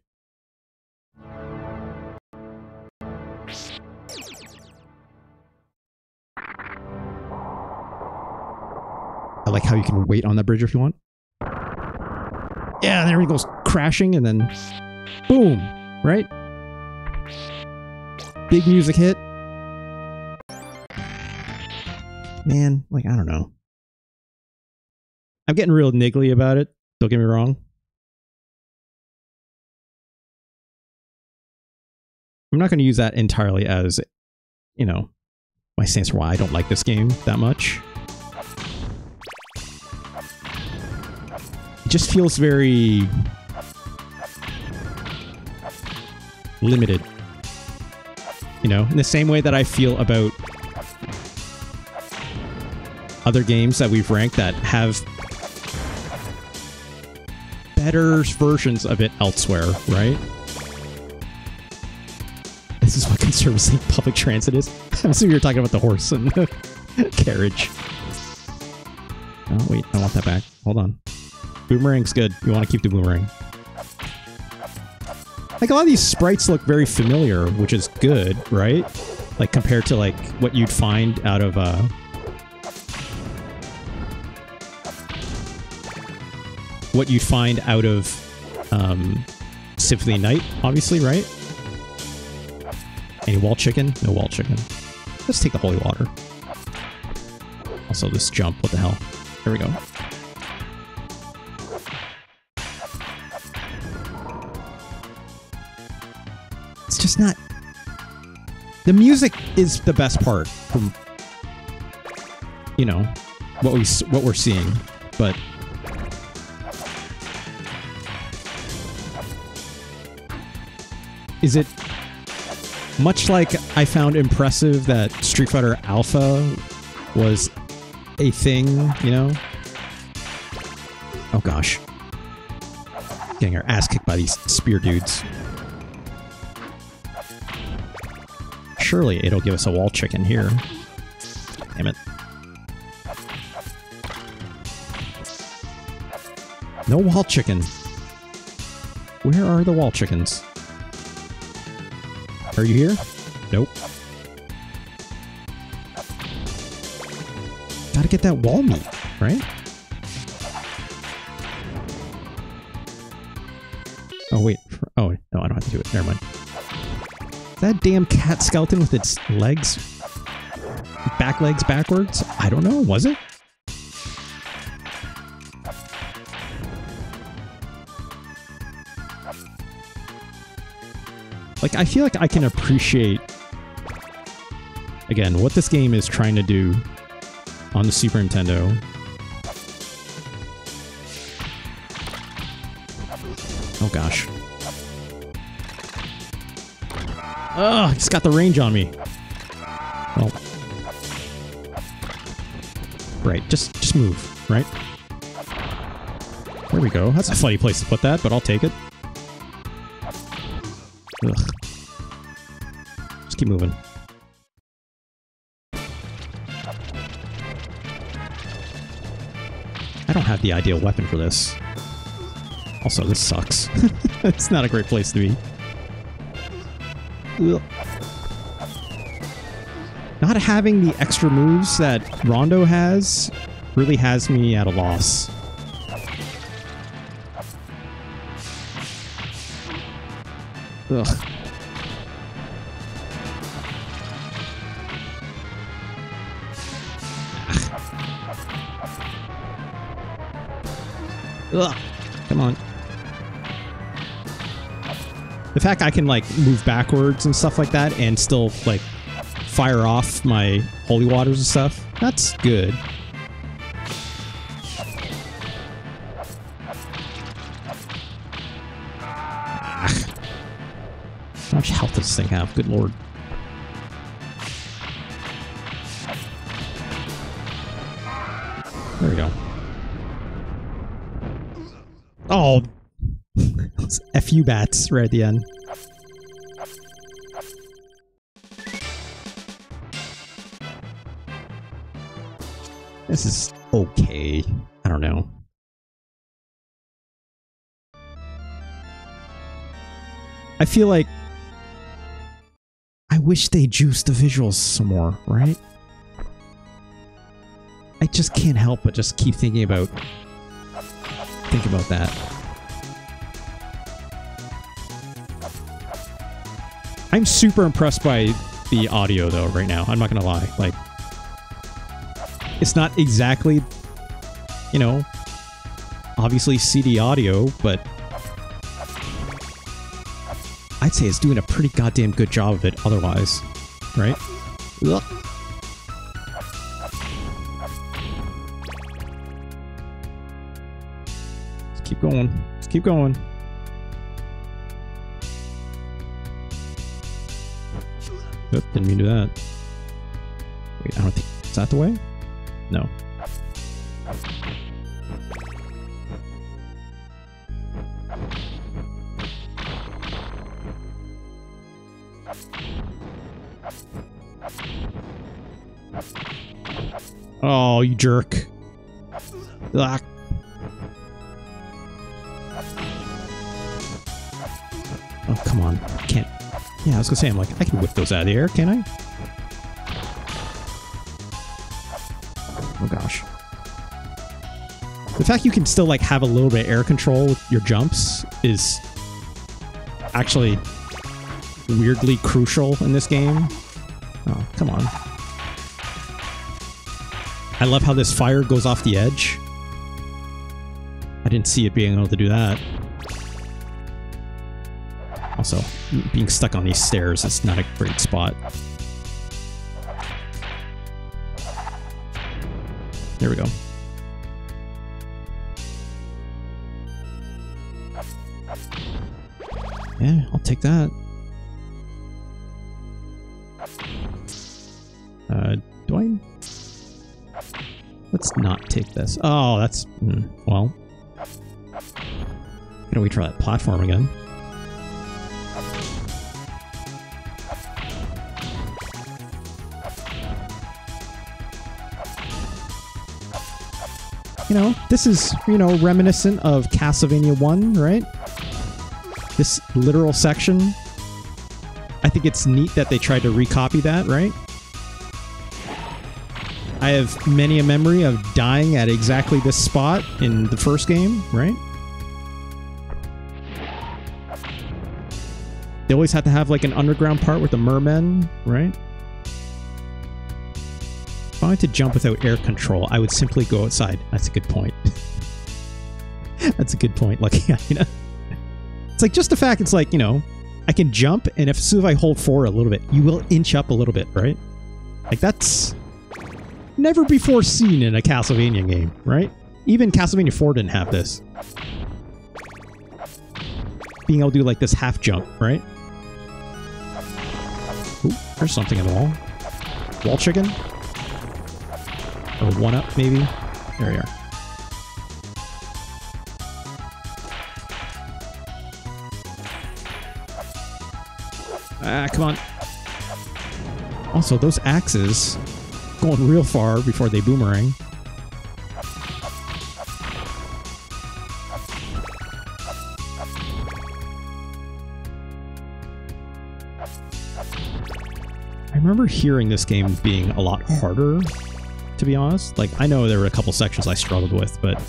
Speaker 1: I like how you can wait on that bridge if you want. Yeah, there he goes crashing and then boom, right? Big music hit. Man, like, I don't know. I'm getting real niggly about it. Don't get me wrong. I'm not going to use that entirely as, you know, my stance for why I don't like this game that much. It just feels very limited. You know, in the same way that I feel about other games that we've ranked that have better versions of it elsewhere, right? This is what conservatives think public transit is. I'm assuming you're talking about the horse and the carriage. Oh, wait, I want that back. Hold on. Boomerang's good. You want to keep the boomerang. Like, a lot of these sprites look very familiar, which is good, right? Like, compared to, like, what you'd find out of, Symphony Night, obviously, right? Any wall chicken? No wall chicken. Let's take the holy water. Also, this jump. What the hell? Here we go. It's just not... The music is the best part from, you know, what we're seeing, but is it much like I found impressive that Street Fighter Alpha was a thing, you know? Oh gosh. Getting our ass kicked by these spear dudes. Surely it'll give us a wall chicken here. Damn it. No wall chicken. Where are the wall chickens? Are you here? Nope. Gotta get that wall meat, right? Oh, wait. Oh, no, I don't have to do it. Never mind. Is that damn cat skeleton with its legs? Back legs backwards? I don't know. Was it? Like, I feel like I can appreciate, again, what this game is trying to do on the Super Nintendo. Oh gosh. Ugh, it's got the range on me. Well. Right, just move, right? There we go. That's a funny place to put that, but I'll take it. Ugh. Just keep moving. I don't have the ideal weapon for this. Also, this sucks. It's not a great place to be. Ugh. Not having the extra moves that Rondo has really has me at a loss. Ugh. Ugh. Come on. The fact I can, like, move backwards and stuff like that and still, like, fire off my holy waters and stuff, that's good. How much health does this thing have? Good lord. There we go. Oh! Those FU bats right at the end. This is okay. I don't know. I feel like I wish they juiced the visuals some more, right? I just can't help but just keep thinking about that. I'm super impressed by the audio though right now. I'm not gonna lie. Like, it's not exactly, you know, obviously CD audio, but I'd say it's doing a pretty goddamn good job of it otherwise, right? Ugh. Let's keep going. Let's keep going. Oop, didn't mean to do that. Wait, I don't think... Is that the way? No. Oh, you jerk. Ugh. Oh, come on. I can't... Yeah, I was gonna say, I'm like, I can whip those out of the air, can't I? Oh gosh. The fact you can still, like, have a little bit of air control with your jumps is actually weirdly crucial in this game. Oh, come on. I love how this fire goes off the edge. I didn't see it being able to do that. Also, being stuck on these stairs is not a great spot. There we go. Yeah, I'll take that. Do I? Let's not take this. Oh, that's... well. Can we try that platform again? You know, this is, you know, reminiscent of Castlevania 1, right? This literal section. I think it's neat that they tried to recopy that, right? I have many a memory of dying at exactly this spot in the first game, right? They always had to have like an underground part with the mermen, right? If I wanted to jump without air control, I would simply go outside. That's a good point. That's a good point. Like, yeah, you know, it's like just the fact it's like, you know, I can jump, and as soon as I hold forward a little bit, you will inch up a little bit, right? Like that's never before seen in a Castlevania game, right? Even Castlevania 4 didn't have this. Being able to do like this half jump, right? Ooh, there's something in the wall. Wall chicken? Or one up, maybe? There we are. Ah, come on. Also, those axes going real far before they boomerang. I remember hearing this game being a lot harder, to be honest. Like, I know there were a couple sections I struggled with, but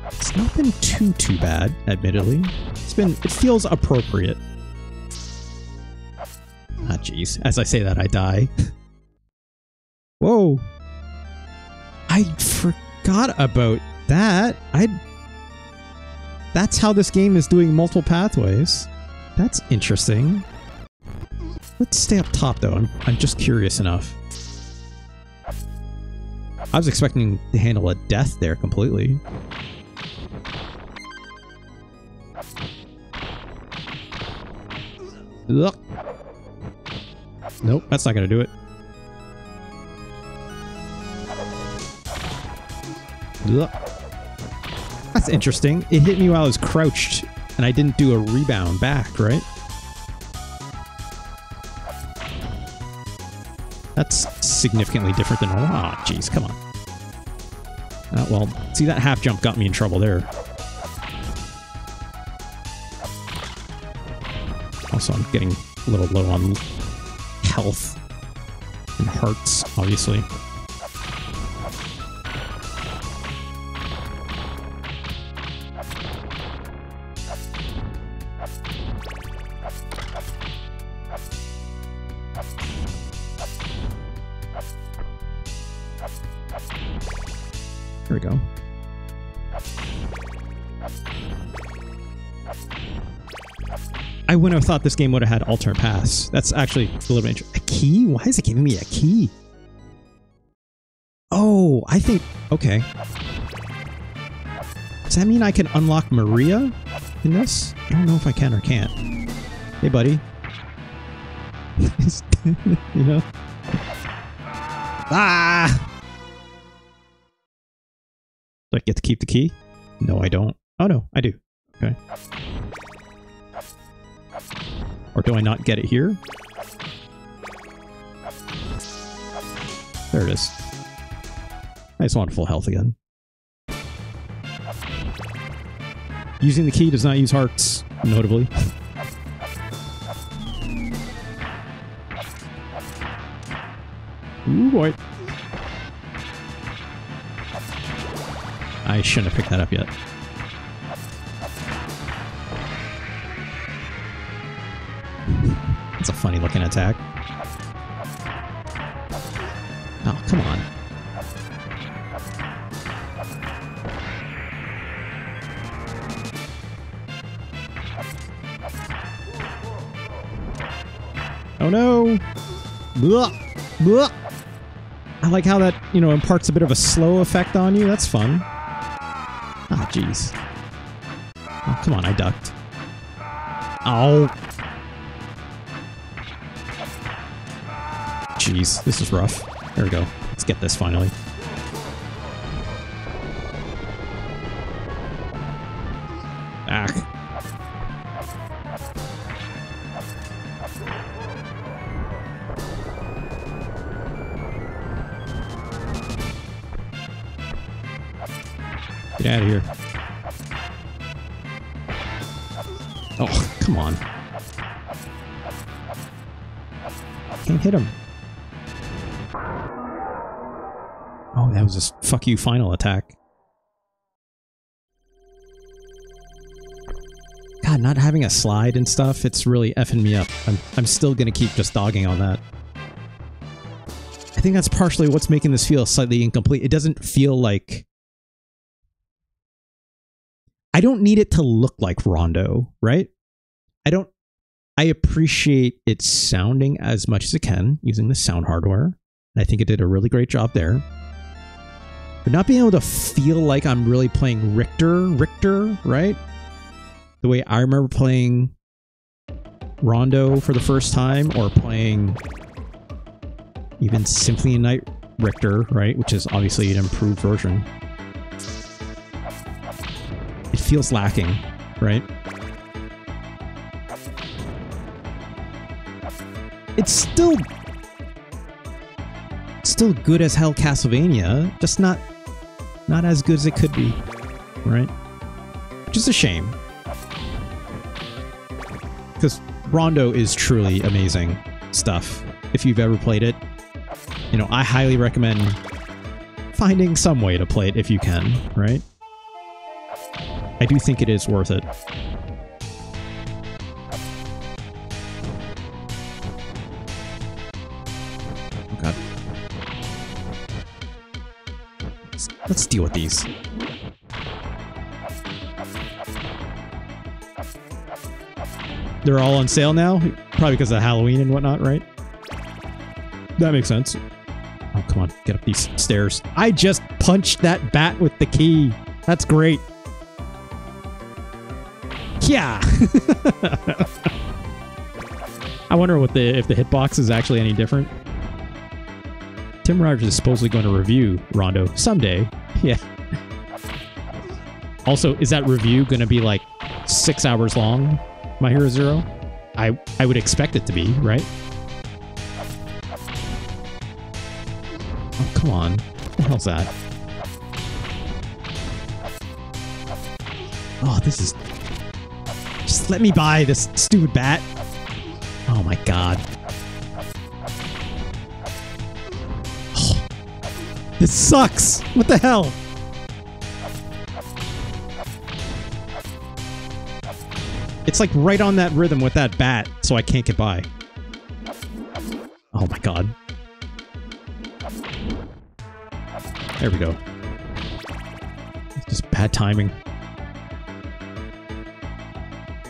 Speaker 1: it's not been too bad, admittedly. It feels appropriate. Ah, jeez. As I say that, I die. Whoa. I forgot about that. That's how this game is doing multiple pathways. That's interesting. Let's stay up top, though. I'm just curious enough. I was expecting to handle a death there completely. Ugh. Nope, that's not gonna do it. Ugh. That's interesting. It hit me while I was crouched, and I didn't do a rebound back, right? That's significantly different than... Ah, oh, jeez, come on. Well, see, that half jump got me in trouble there. Also, I'm getting a little low on health and hearts, obviously. There we go. I wouldn't have thought this game would have had alternate paths. That's actually a little bit interesting. A key? Why is it giving me a key? Oh, I think... Okay. Does that mean I can unlock Maria in this? I don't know if I can or can't. Hey, buddy. You know? Ah! Do I get to keep the key? No, I don't. Oh, no, I do. Okay. Or do I not get it here? There it is. I just want full health again. Using the key does not use hearts, notably. Ooh, boy. I shouldn't have picked that up yet. That's a funny looking attack. Oh, come on. Oh no! Blah! Blah! I like how that, you know, imparts a bit of a slow effect on you. That's fun. Ah, jeez. Oh, come on, I ducked. Ow. Jeez, this is rough. There we go. Let's get this finally. Back. Get out of here. Oh, come on. Can't hit him. Oh, that was a fuck you final attack. God, not having a slide and stuff, it's really effing me up. I'm still gonna keep just dogging on that. I think that's partially what's making this feel slightly incomplete. It doesn't feel like... I don't need it to look like Rondo, right? I appreciate it sounding as much as it can using the sound hardware. And I think it did a really great job there. But not being able to feel like I'm really playing Richter, right? The way I remember playing Rondo for the first time, or playing even Symphony of Night Richter, right? Which is obviously an improved version. It feels lacking, right? It's still good as hell Castlevania, just not as good as it could be, right? Which is a shame. Because Rondo is truly amazing stuff. If you've ever played it, you know, I highly recommend finding some way to play it if you can, right? I do think it is worth it. Oh god. Let's deal with these. They're all on sale now? Probably because of Halloween and whatnot, right? That makes sense. Oh, come on. Get up these stairs. I just punched that bat with the key. That's great. Yeah. I wonder what if the hitbox is actually any different. Tim Rogers is supposedly going to review Rondo someday. Yeah. Also, is that review going to be like 6 hours long? My Hero Zero? I would expect it to be, right? Oh, come on. What the hell's that? Oh, this is... Just let me buy this stupid bat. Oh my god. Oh, this sucks! What the hell? It's like right on that rhythm with that bat, so I can't get by. Oh my god. There we go. Just bad timing.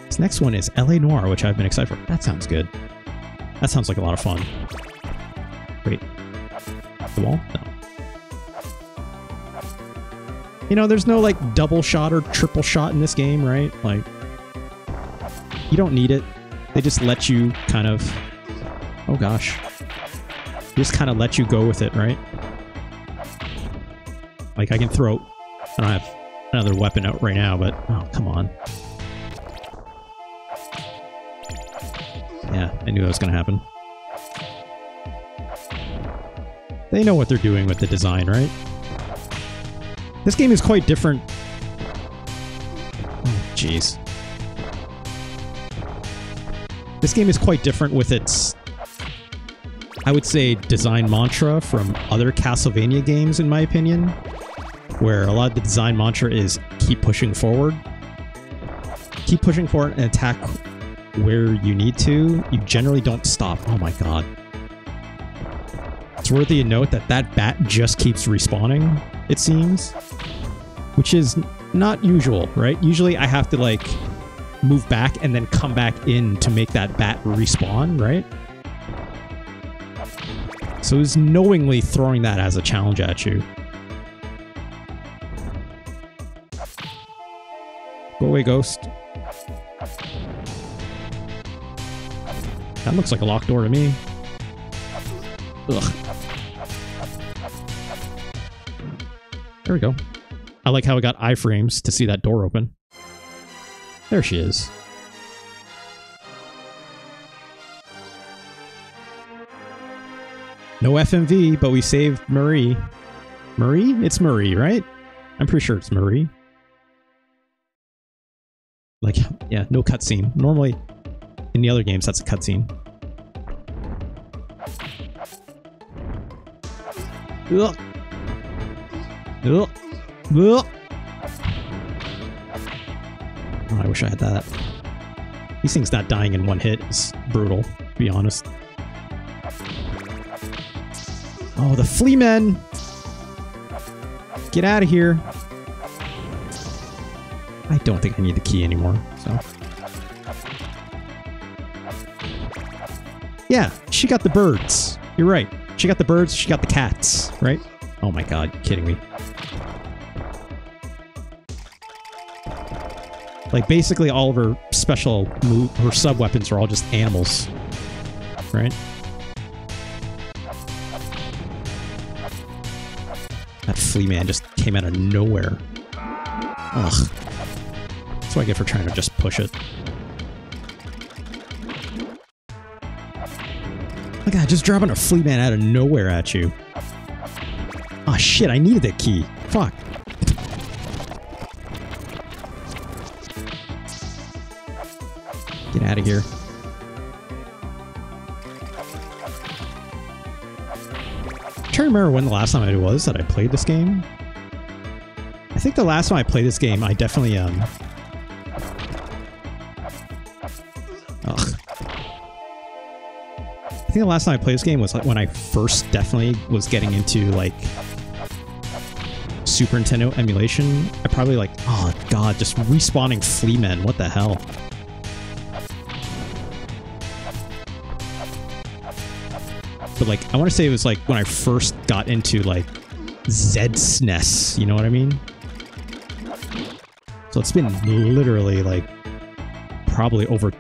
Speaker 1: This next one is LA Noire, which I've been excited for. That sounds good. That sounds like a lot of fun. Wait. The wall? No. You know, there's no like double shot or triple shot in this game, right? Like, you don't need it. They just let you kind of... Oh gosh. They just kind of let you go with it, right? Like, I can throw... I don't have another weapon out right now, but... Oh, come on. Yeah, I knew that was going to happen. They know what they're doing with the design, right? This game is quite different. Oh, jeez. This game is quite different with its, I would say, design mantra from other Castlevania games, in my opinion, where a lot of the design mantra is keep pushing forward. Keep pushing forward and attack where you need to. You generally don't stop. Oh my god. It's worthy to note that that bat just keeps respawning, it seems, which is not usual, right? Usually I have to, like, move back and then come back in to make that bat respawn, right? So he's knowingly throwing that as a challenge at you. Go away, ghost. That looks like a locked door to me. Ugh. There we go. I like how it got iframes to see that door open. There she is. No FMV, but we saved Marie. Marie? It's Marie, right? I'm pretty sure it's Marie. Like, yeah, no cutscene. Normally, in the other games, that's a cutscene. Ugh. Ugh. Ugh. Oh, I wish I had that. These things not dying in one hit is brutal, to be honest. Oh, the flea men! Get out of here. I don't think I need the key anymore, so. Yeah, she got the birds. You're right. She got the birds, she got the cats, right? Oh my god, you're kidding me. Like, basically all of her special her sub-weapons are all just animals, right? That flea man just came out of nowhere. Ugh. That's what I get for trying to just push it. Oh my god, just dropping a flea man out of nowhere at you. Oh shit, I needed that key. Fuck. Get out of here. I'm trying to remember when the last time it was that I played this game. I think the last time I played this game, I definitely, Ugh. I think the last time I played this game was like when I first definitely was getting into, like, Super Nintendo emulation. I probably, like, oh god, just respawning flea men, what the hell? But, like, I want to say it was, like, when I first got into, like, SNES, you know what I mean? So it's been literally, like, probably over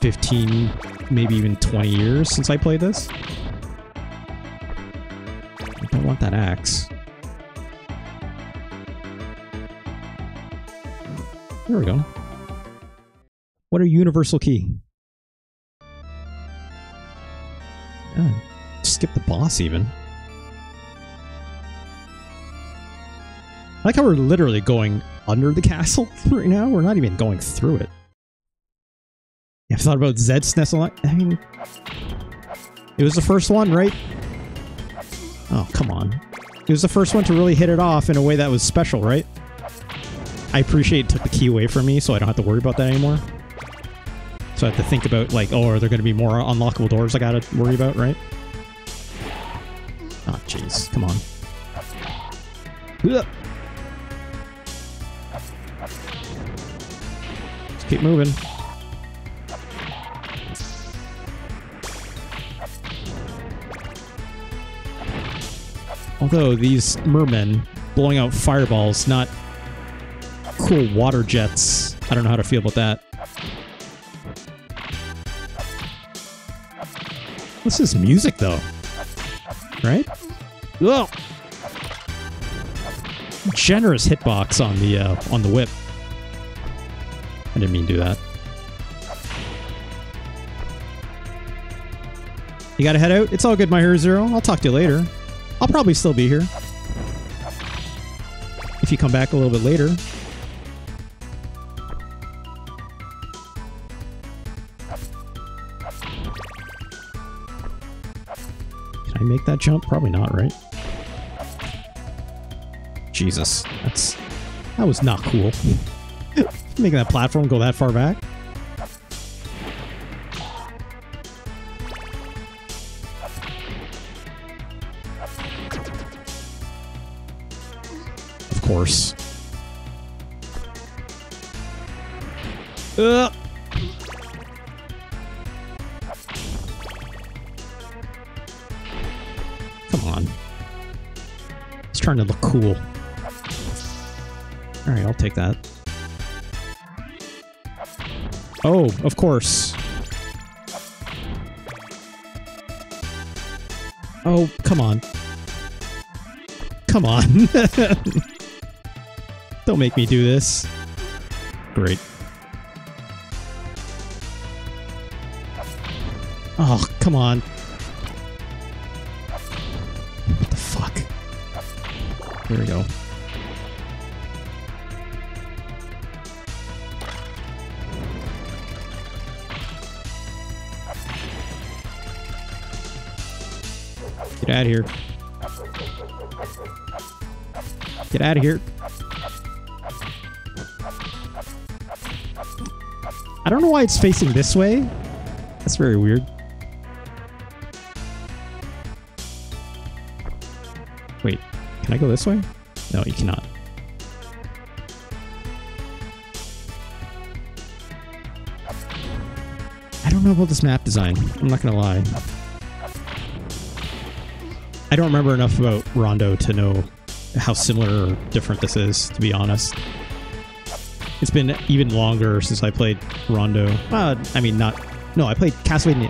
Speaker 1: 15, maybe even 20 years since I played this. I don't want that axe. There we go. What a universal key. Yeah. Skip the boss, even. I like how we're literally going under the castle right now. We're not even going through it. I've thought about SNES a lot. I mean, it was the first one, right? Oh, come on. It was the first one to really hit it off in a way that was special, right? I appreciate it took the key away from me, so I don't have to worry about that anymore. So I have to think about, like, oh, are there going to be more unlockable doors I gotta worry about, right? Oh, jeez. Come on. Ugh. Let's keep moving. Although these mermen blowing out fireballs, not cool water jets. I don't know how to feel about that. This is music, though. Right? Whoa! Generous hitbox on the whip. I didn't mean to do that. You gotta head out? It's all good, my Hero Zero. I'll talk to you later. I'll probably still be here. If you come back a little bit later. Can I make that jump? Probably not, right? Jesus. That was not cool. Making that platform go that far back. Of course. trying to look cool. Alright, I'll take that. Oh, of course. Oh, come on. Come on. Don't make me do this. Great. Oh, come on. What the fuck? There we go. Get out of here. Get out of here. I don't know why it's facing this way. That's very weird. Wait, can I go this way? No, you cannot. I don't know about this map design. I'm not gonna lie. I don't remember enough about Rondo to know how similar or different this is, to be honest. It's been even longer since I played Rondo. I mean, not... No, I played Castlevania.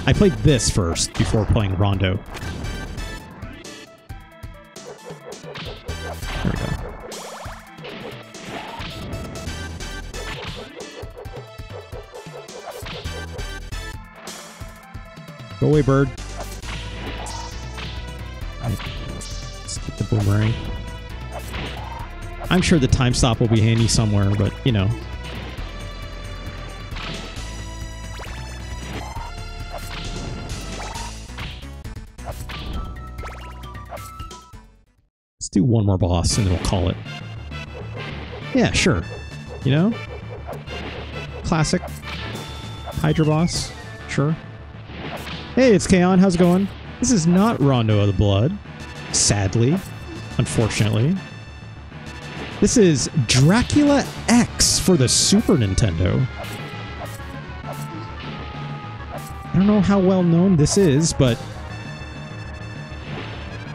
Speaker 1: I played this first before playing Rondo. There we go. Go away, bird. Let's keep the boomerang. I'm sure the time stop will be handy somewhere, but, you know. Let's do one more boss and then we'll call it. Yeah, sure. You know? Classic. Hydra boss. Sure. Hey, it's Kaon. How's it going? This is not Rondo of Blood. Sadly. Unfortunately. This is Dracula X for the Super Nintendo. I don't know how well known this is, but...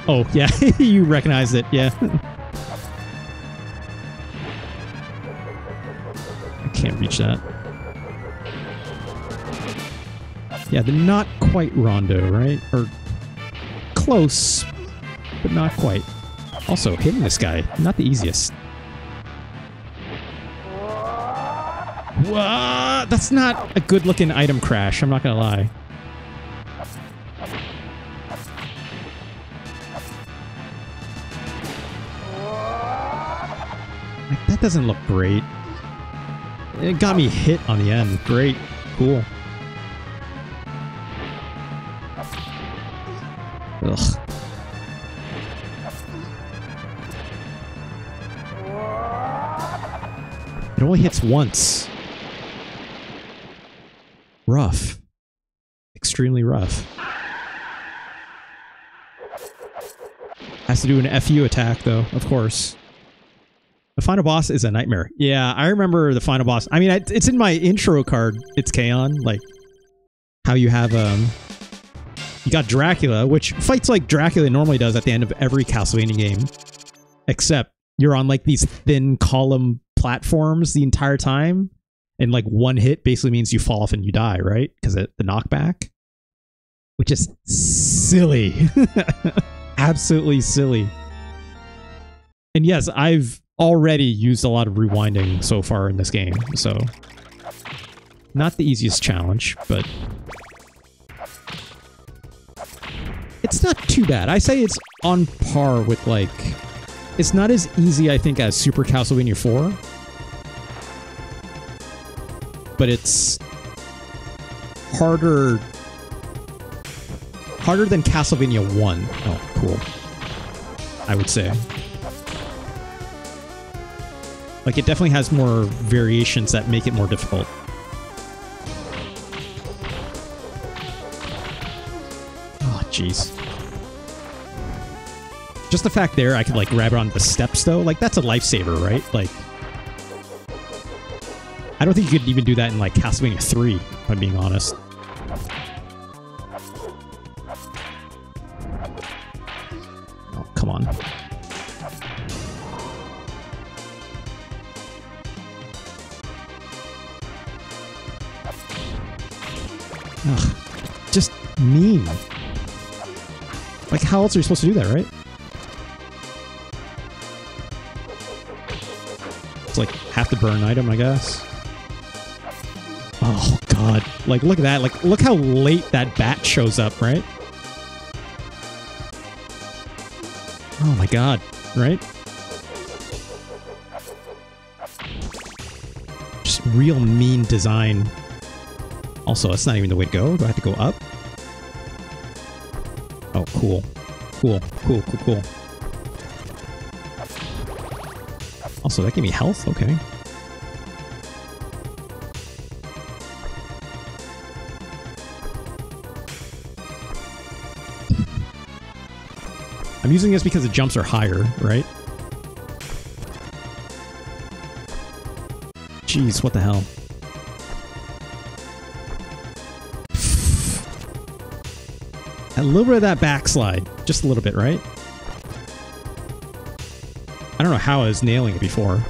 Speaker 1: Oh, yeah, you recognized it, yeah. I can't reach that. Yeah, they're not quite Rondo, right? Or close, but not quite. Also, hitting this guy, not the easiest. What? That's not a good-looking item crash, I'm not gonna lie. Like, that doesn't look great. It got me hit on the end. Great. Cool. Ugh. It only hits once. Rough. Extremely rough. Has to do an FU attack, though, of course. The final boss is a nightmare. Yeah, I remember the final boss. I mean, it's in my intro card. It's Kaon. Like, how you have, you got Dracula, which fights like Dracula normally does at the end of every Castlevania game. Except you're on, like, these thin column platforms the entire time. And, like, one hit basically means you fall off and you die, right? Because of the knockback. Which is silly. Absolutely silly. And yes, I've already used a lot of rewinding so far in this game, so... Not the easiest challenge, but... It's not too bad. I say it's on par with, like... It's not as easy, I think, as Super Castlevania 4. But it's... harder than Castlevania 1. Oh, cool. I would say. Like, it definitely has more variations that make it more difficult. Oh, jeez. Just the fact there, I could, like, grab it on the steps, though. Like, that's a lifesaver, right? Like... I don't think you could even do that in, like, Castlevania 3, if I'm being honest. Oh, come on. Ugh, just mean. Like, how else are you supposed to do that, right? It's like half the burn item, I guess. Oh, God. Like, look at that. Like, look how late that bat shows up, right? Oh, my God. Right? Just real mean design. Also, that's not even the way to go. Do I have to go up? Oh, cool. Cool, cool, cool, cool. Also, that gave me health? Okay. I'm using this because the jumps are higher, right? Jeez, what the hell? A little bit of that backslide. Just a little bit, right? I don't know how I was nailing it before.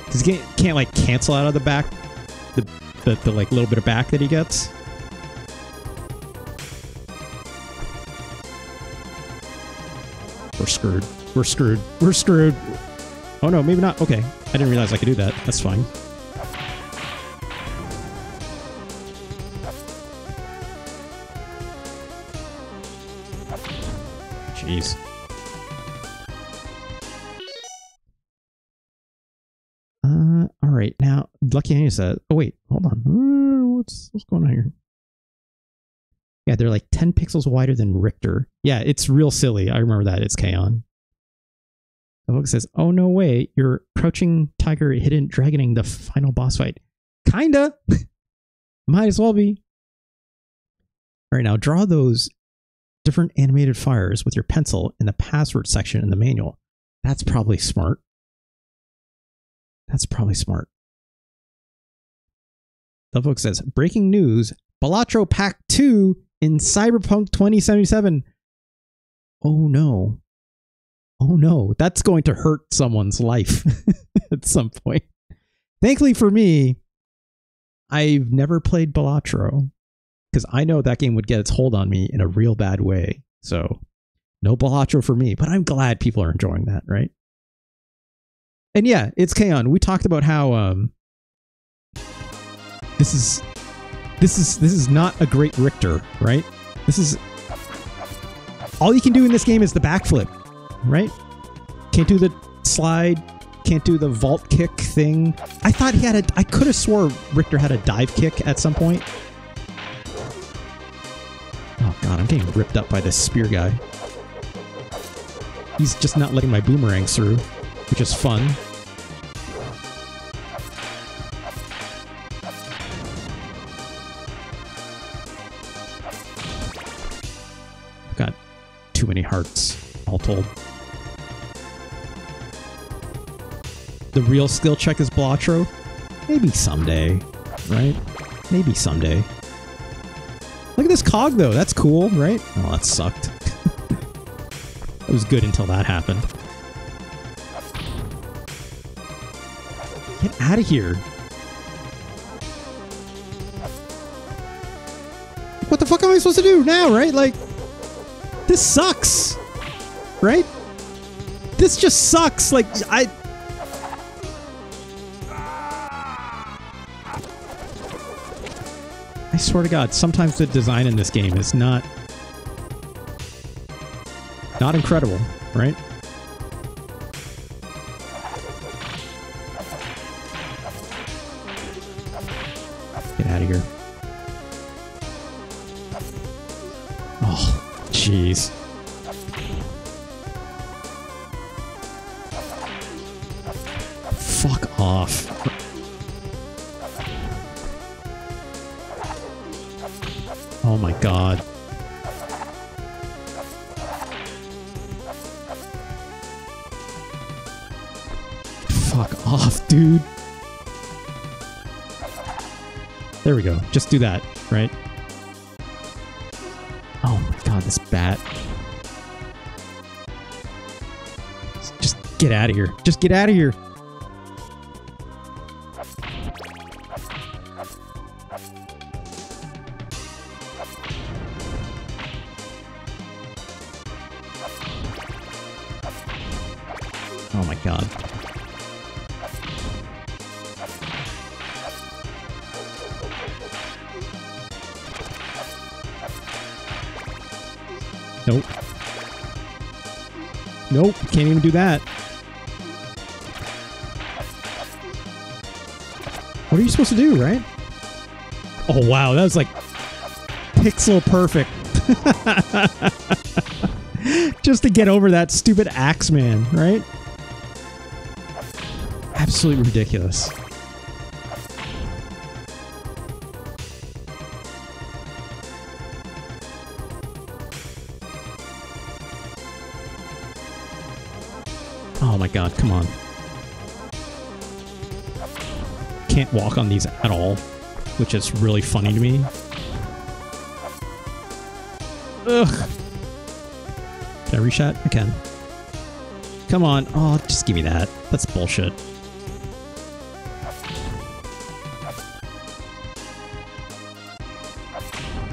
Speaker 1: Because he can't like cancel out of the back, the like little bit of back that he gets. We're screwed. We're screwed. We're screwed. Oh no, maybe not. Okay. I didn't realize I could do that. That's fine. Jeez. Alright, now, Lucky Anya said, oh wait, hold on. What's going on here? Yeah, they're like 10 pixels wider than Richter. Yeah, it's real silly. I remember that. It's Kaon. The book says, oh no way, you're crouching tiger hidden dragoning the final boss fight. Kinda! Might as well be. Alright, now draw those different animated fires with your pencil in the password section in the manual. That's probably smart. That's probably smart. The book says, breaking news, Balatro Pack 2 in Cyberpunk 2077. Oh no. Oh no, that's going to hurt someone's life at some point. Thankfully for me, I've never played Balatro because I know that game would get its hold on me in a real bad way. So no Balatro for me, but I'm glad people are enjoying that, right? And yeah, it's Kaon. We talked about how this is not a great Richter, right? This is all you can do in this game is the backflip, right? Can't do the slide, can't do the vault kick thing. I thought he had I could have swore Richter had a dive kick at some point. Oh god, I'm getting ripped up by this spear guy. He's just not letting my boomerangs through, which is fun. I've got too many hearts, all told. The real skill check is Balatro? Maybe someday, right? Maybe someday. Look at this cog, though. That's cool, right? Oh, that sucked. It was good until that happened. Get out of here. What the fuck am I supposed to do now, right? Like, this sucks. Right? This just sucks. Like, I swear to God, sometimes the design in this game is not incredible, right? Get out of here. Oh, jeez. Fuck off. Oh my god. Fuck off, dude. There we go. Just do that, right? Oh my god, this bat. Just get out of here. Just get out of here. Oh my god. Nope. Nope, can't even do that. What are you supposed to do, right? Oh wow, that was like pixel perfect. Just to get over that stupid axe man, right? Absolutely ridiculous. Oh my god, come on. Can't walk on these at all, which is really funny to me. Ugh. Can I reshot? I can. Come on. Oh, just give me that. That's bullshit.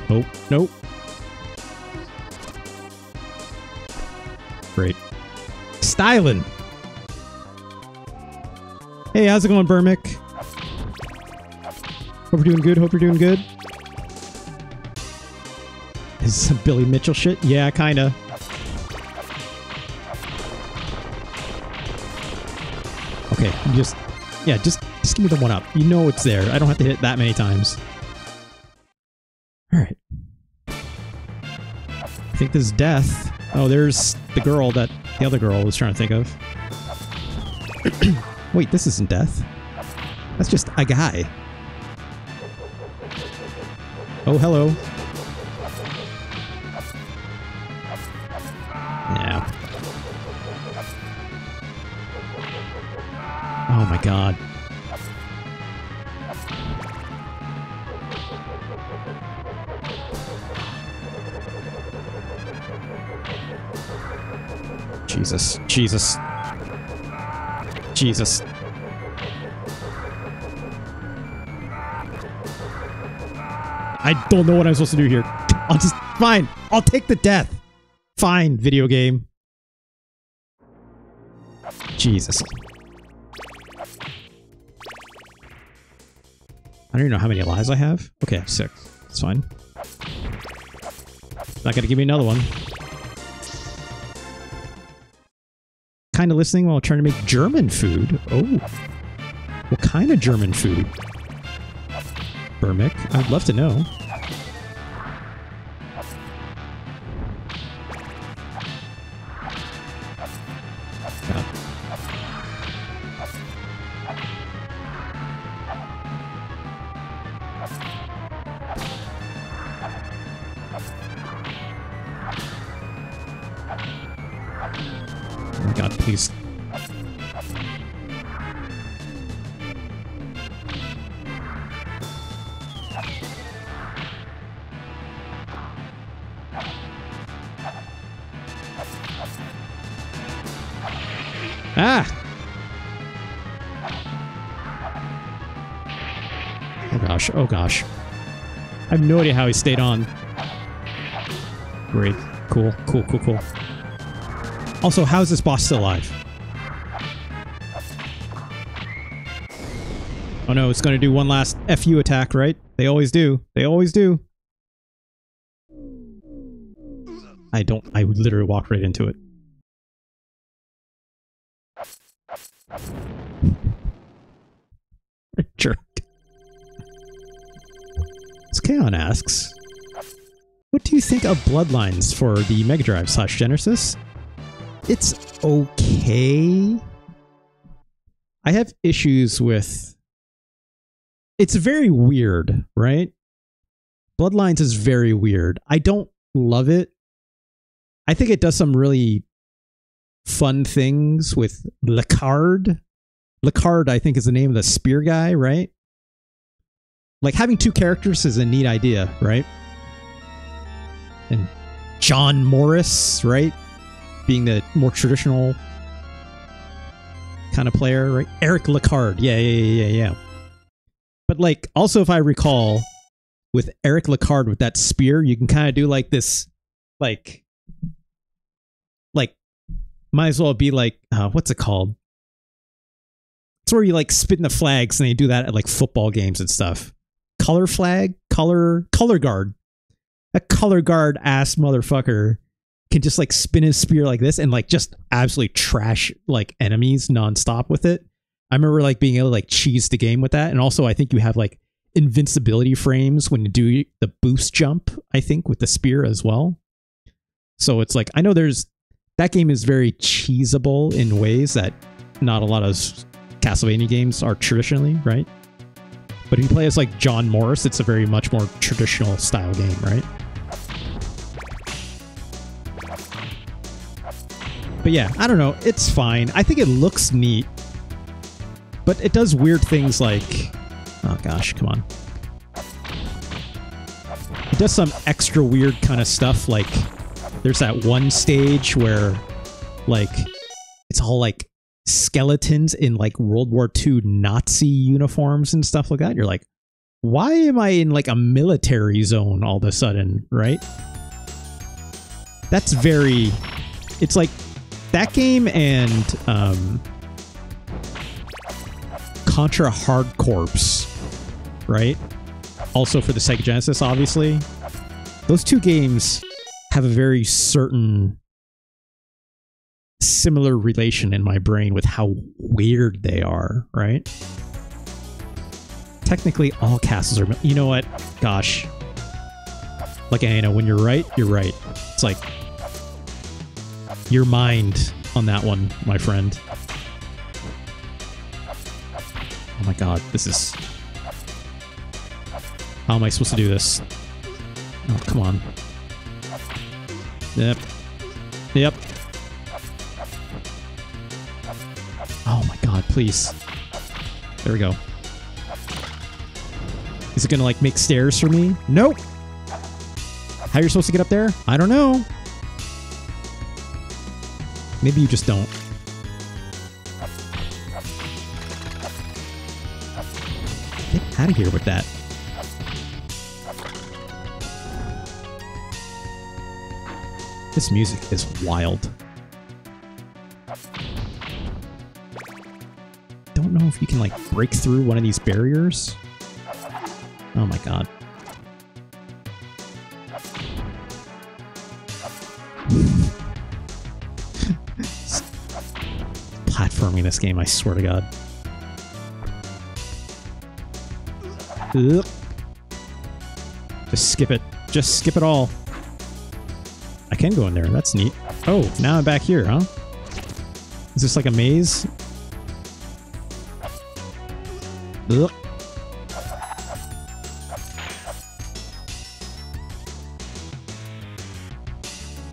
Speaker 1: Nope. Nope. Great. Styling. Hey, how's it going, Burmick? Hope you're doing good. Hope you're doing good. Is this some Billy Mitchell shit? Yeah, kinda. Okay, just give me the one up. You know it's there. I don't have to hit it that many times. Alright. I think this is death. Oh, there's the girl that the other girl was trying to think of. Wait, this isn't death. That's just a guy. Oh, hello. Yeah. Oh my god. Jesus. Jesus. Jesus. I don't know what I'm supposed to do here. I'll just... Fine. I'll take the death. Fine, video game. Jesus. I don't even know how many lives I have. Okay, 6. It's fine. Not gonna give me another one. Kind of listening while trying to make German food. Oh. What kind of German food? Burmick? I'd love to know. God. Oh my god, please. Ah! Oh gosh, oh gosh. I have no idea how he stayed on. Great. Cool, cool, cool, cool. Also, how is this boss still alive? Oh no, it's gonna do one last FU attack, right? They always do. They always do. I would literally walk right into it. Jerk. Skaon asks, what do you think of Bloodlines for the Mega Drive / Genesis? It's okay. I have issues with... It's very weird, right? Bloodlines is very weird. I don't love it. I think it does some really fun things with Lecard. Lecard, I think, is the name of the spear guy, right? Like, having 2 characters is a neat idea, right? And John Morris, right? Being the more traditional kind of player, right? Eric Lecard. Yeah. But, like, also, if I recall, with Eric Lecard with that spear, you can kind of do, like, this, like Might as well be like, what's it called? It's where you like spin the flags and they do that at like football games and stuff. Color flag? Color guard. A color guard ass motherfucker can just like spin his spear like this and like just absolutely trash like enemies nonstop with it. I remember like being able to like cheese the game with that. And also I think you have like invincibility frames when you do the boost jump, I think, with the spear as well. So it's like, I know that game is very cheesable in ways that not a lot of Castlevania games are traditionally, right? But if you play as like John Morris, it's a very much more traditional style game, right? But yeah, I don't know. It's fine. I think it looks neat. But it does weird things like... Oh gosh, come on. It does some extra weird kind of stuff, like there's that one stage where like it's all like skeletons in like World War II Nazi uniforms and stuff like that. You're like, why am I in like a military zone all of a sudden, right? That's very... It's like that game and Contra Hard Corps, right? Also for the Sega Genesis, obviously. Those two games have a very certain similar relation in my brain with how weird they are, right? Technically, all castles are... You know what? Gosh. Like, you know, when you're right, you're right. It's like... your mind on that one, my friend. Oh my god, this is... How am I supposed to do this? Oh, come on. Yep. Yep. Oh my god, please. There we go. Is it gonna, like, make stairs for me? Nope! How you're supposed to get up there? I don't know. Maybe you just don't. Get out of here with that. This music is wild. Don't know if you can, like, break through one of these barriers. Oh my god. Platforming this game, I swear to god. Ugh. Just skip it. Just skip it all. I can go in there. That's neat. Oh, now I'm back here, huh? Is this like a maze? Ugh.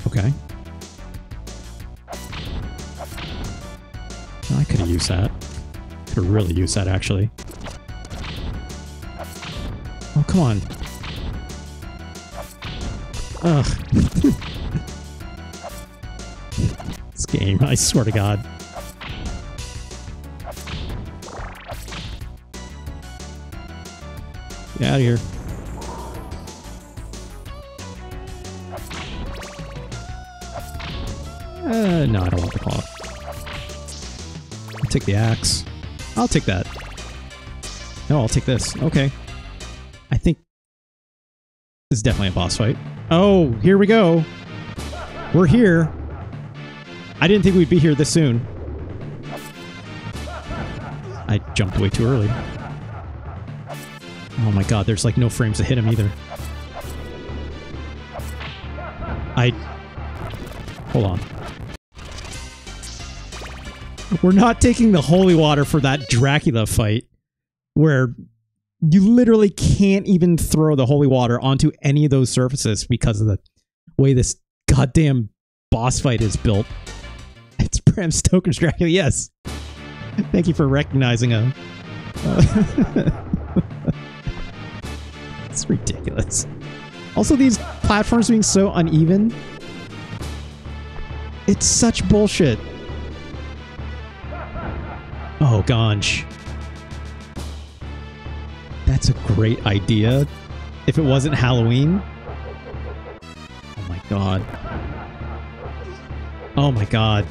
Speaker 1: Okay. I could have used that. Could have really used that, actually. Oh, come on. Ugh. This game, I swear to god. Get out of here. No, I don't want the claw. I'll take the axe. I'll take that. No, I'll take this. Okay. I think this is definitely a boss fight. Oh, here we go. We're here. I didn't think we'd be here this soon. I jumped way too early. Oh my god, there's like no frames to hit him either. Hold on. We're not taking the holy water for that Dracula fight where you literally can't even throw the holy water onto any of those surfaces because of the way this goddamn boss fight is built. It's Bram Stoker's Dracula, yes. Thank you for recognizing a... It's ridiculous. Also, these platforms being so uneven. It's such bullshit. Oh, gosh. That's a great idea. If it wasn't Halloween. Oh my god. Oh my god.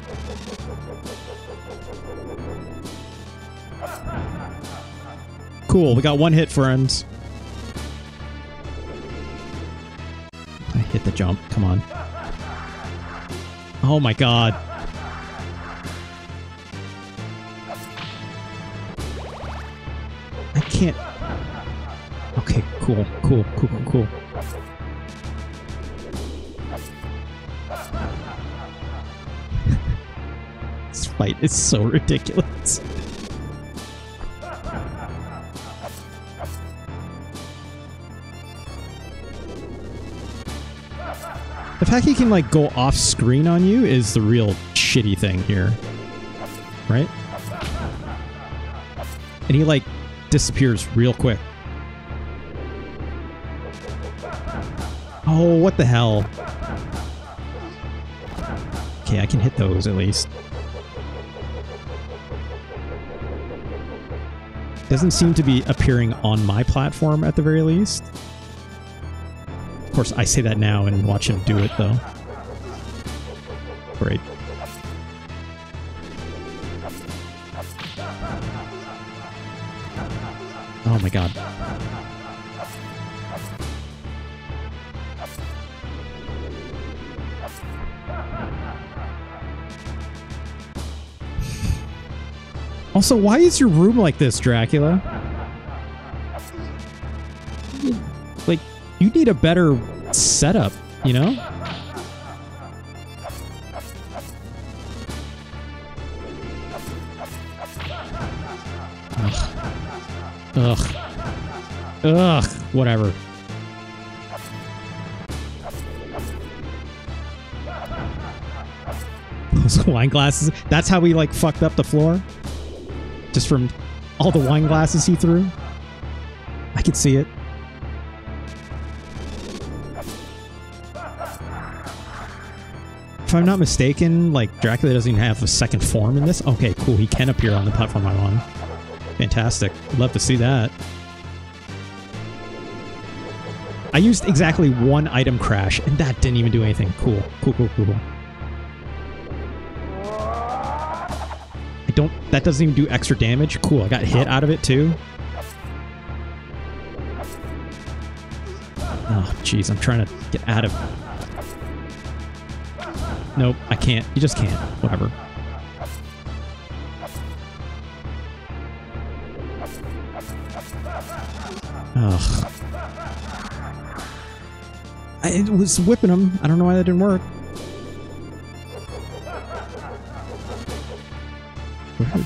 Speaker 1: Cool, we got one hit, friends. I hit the jump. Come on. Oh my god. I can't... Okay, cool. This fight is so ridiculous. The fact he can, like, go off screen on you is the real shitty thing here. Right? And he, like, disappears real quick. Oh, what the hell? Okay, I can hit those at least. Doesn't seem to be appearing on my platform at the very least. Of course, I say that now and watch him do it, though. Great. Oh my god. Also, why is your room like this, Dracula? Like, you need a better setup, you know? Ugh. Whatever. Those wine glasses. That's how he, like, fucked up the floor? Just from all the wine glasses he threw? I could see it. If I'm not mistaken, like, Dracula doesn't even have a second form in this. Okay, cool. He can appear on the platform I'm on. Fantastic. Love to see that. I used exactly one item crash, and that didn't even do anything. Cool. Cool. That doesn't even do extra damage. Cool, I got hit out of it too. Oh, jeez, I'm trying to get out of... Nope, I can't. You just can't. Whatever. Ugh. I was whipping him. I don't know why that didn't work.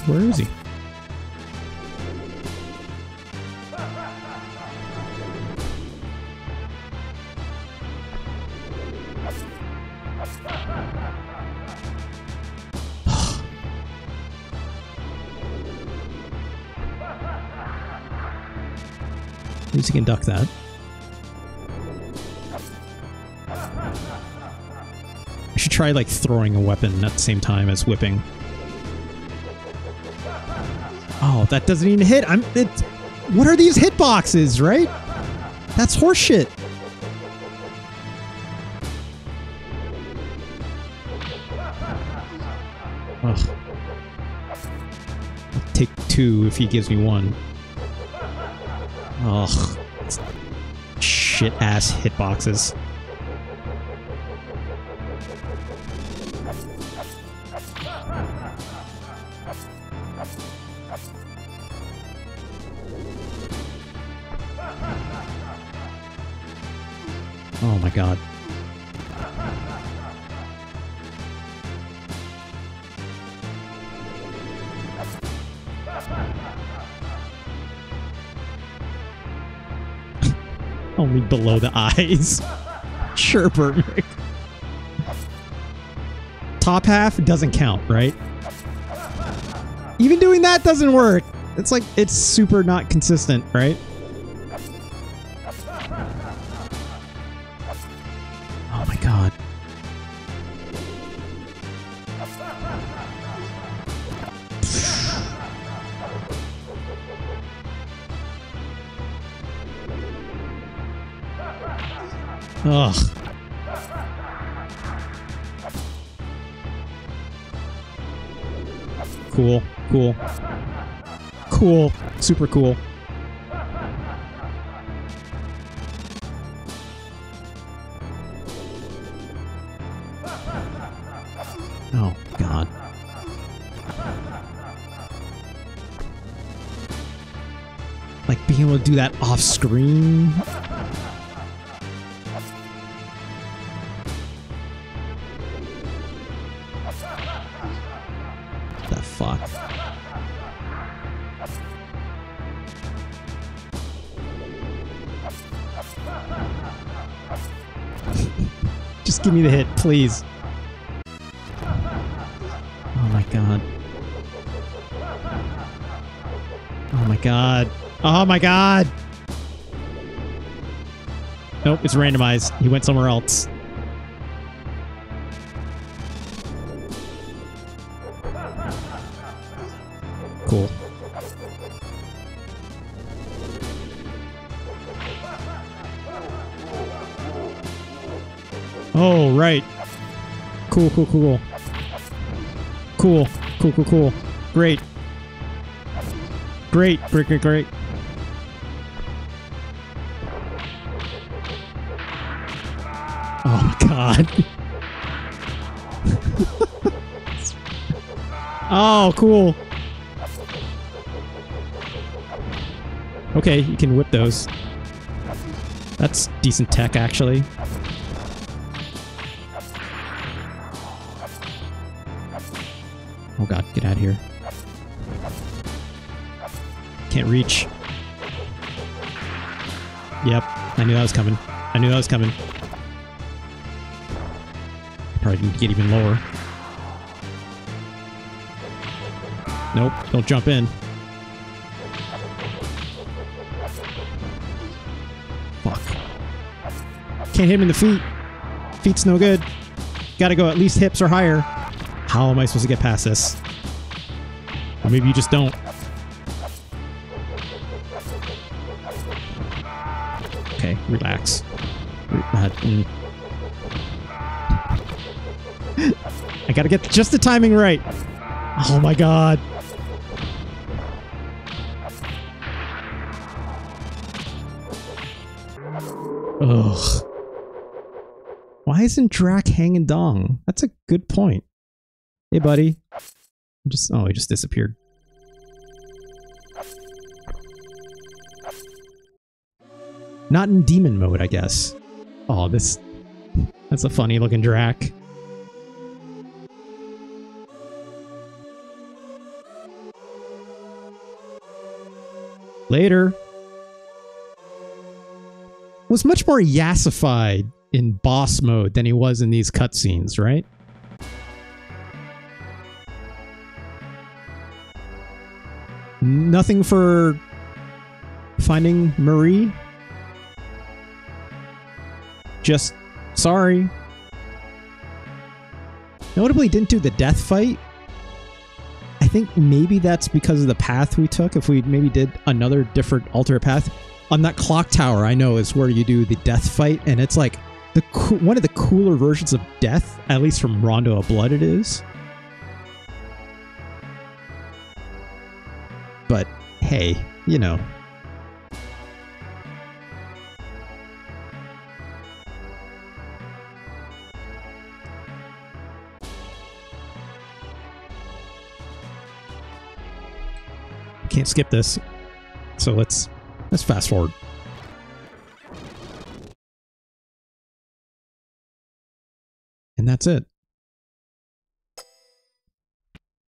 Speaker 1: Where is he? At least he can duck that. I should try, like, throwing a weapon at the same time as whipping. Oh, that doesn't even hit. What are these hitboxes, right? That's horseshit. Ugh. I'll take 2 if he gives me 1. Ugh. Shit ass hitboxes. Oh my god. Only below the eyes. Sure, Burmick. Top half doesn't count, right? Even doing that doesn't work. It's like, it's super not consistent, right? Oh my god. Ugh. Cool, cool. Cool. Super cool. Oh, God. Like, being able to do that off-screen? The fuck? Just give me the hit, please. Oh my god. Oh my god. Oh my god! Nope, it's randomized. He went somewhere else. Cool. Oh, right. Cool, cool, cool. Cool, cool, cool, cool. Great. Great, great, great, great. Oh my god. Oh, cool. Okay, you can whip those. That's decent tech, actually. Oh god, get out of here. Can't reach. Yep, I knew that was coming. I knew that was coming. Probably need to get even lower. Nope, don't jump in. Fuck. Can't hit him in the feet. Feet's no good. Gotta go at least hips or higher. How am I supposed to get past this? Or maybe you just don't. Okay, relax. I gotta get just the timing right. Oh my god. Ugh. Why isn't Drac hanging dong? That's a good point. Hey, buddy. Oh, he just disappeared. Not in demon mode, I guess. Oh, that's a funny looking Drac. Later. Was much more yassified in boss mode than he was in these cutscenes, right? Nothing for finding Marie? Just sorry. Notably didn't do the death fight. I think maybe that's because of the path we took. If we maybe did another different alternate path. On that clock tower, I know, is where you do the death fight, and it's like one of the cooler versions of death, at least from Rondo of Blood it is. But hey, you know. Can't skip this. So let's fast forward. And that's it.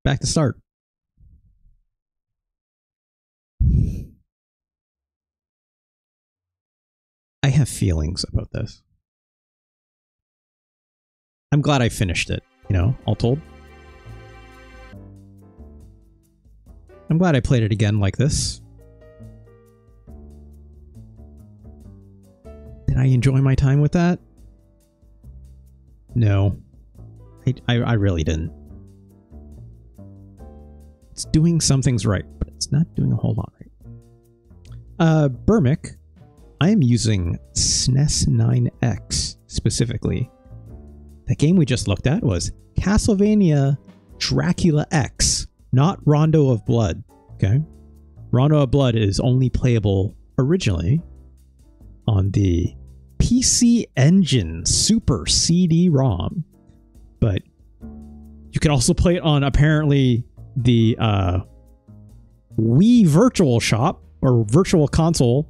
Speaker 1: Back to start. I have feelings about this. I'm glad I finished it, you know, all told. I'm glad I played it again like this. Did I enjoy my time with that? No. I really didn't. It's doing some things right, but it's not doing a whole lot right. Burmick, I am using SNES 9X specifically. The game we just looked at was Castlevania Dracula X, not Rondo of Blood, okay? Rondo of Blood is only playable originally on the PC Engine Super CD-ROM, but you You can also play it on apparently the Wii Virtual Shop or Virtual Console.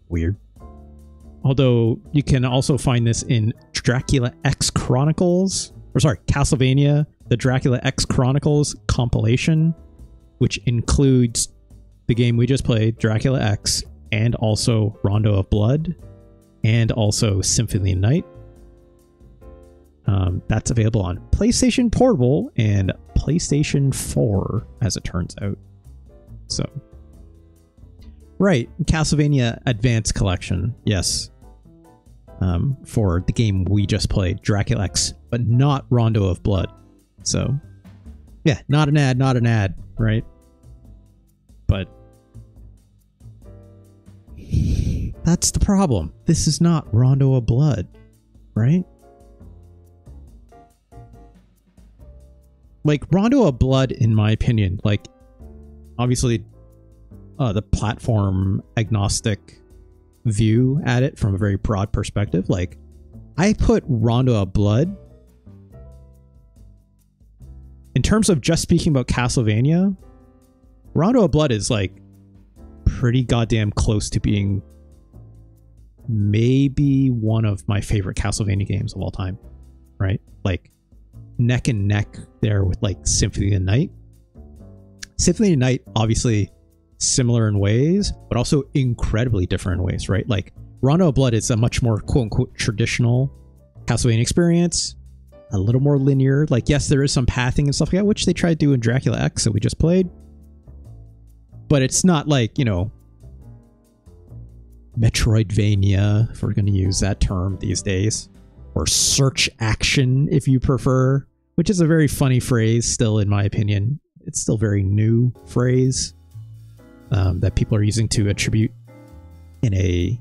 Speaker 1: Weird. Although you can also find this in Dracula X Chronicles, or sorry, Castlevania, the Dracula X Chronicles compilation, which includes the game we just played, Dracula X, and also Rondo of Blood, and also Symphony of the Night. That's available on PlayStation Portable and PlayStation 4, as it turns out. So, right, Castlevania Advance Collection, yes. For the game we just played, Dracula X, but not Rondo of Blood. So, yeah, not an ad, right? But that's the problem. This is not Rondo of Blood, right? Like, Rondo of Blood, in my opinion, like, obviously, the platform agnostic view at it from a very broad perspective. Like, I put Rondo of Blood, in terms of just speaking about Castlevania, Rondo of Blood is, like, pretty goddamn close to being maybe one of my favorite Castlevania games of all time, right? Like, neck and neck there with, like, Symphony of the Night. Symphony of the Night, obviously similar in ways, but also incredibly different in ways, right? Like, Rondo of Blood is a much more quote-unquote traditional Castlevania experience, a little more linear. Like, yes, there is some pathing and stuff like that, which they tried to do in Dracula X that we just played, but it's not like, you know, Metroidvania, if we're going to use that term these days, or search action, if you prefer, which is a very funny phrase still, in my opinion. It's still a very new phrase that people are using to attribute in a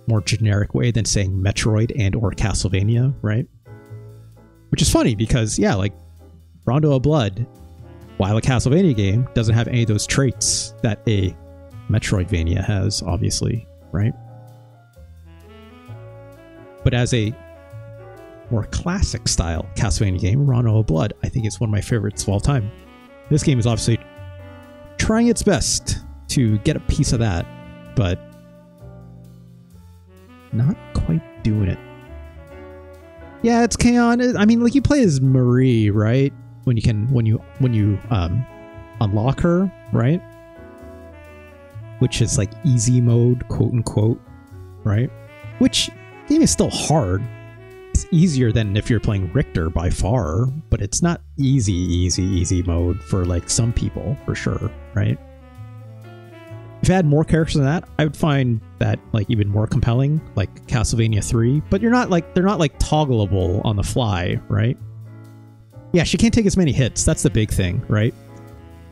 Speaker 1: more generic way than saying Metroid and or Castlevania, right? Which is funny because, yeah, like, Rondo of Blood, while a Castlevania game, doesn't have any of those traits that a Metroidvania has, obviously, right? But as a more classic style Castlevania game, Rondo of Blood, I think it's one of my favorites of all time. This game is obviously trying its best to get a piece of that, but not quite doing it. Yeah, it's Kaon. I mean, like, you play as Marie, right? When you unlock her, right? Which is like easy mode, quote unquote, right? Which game is still hard. It's easier than if you're playing Richter by far, but it's not easy mode for, like, some people, for sure, right? If I had more characters than that, I would find that, like, even more compelling, like Castlevania 3, but they're not like toggleable on the fly, right? Yeah, she can't take as many hits. That's the big thing, right?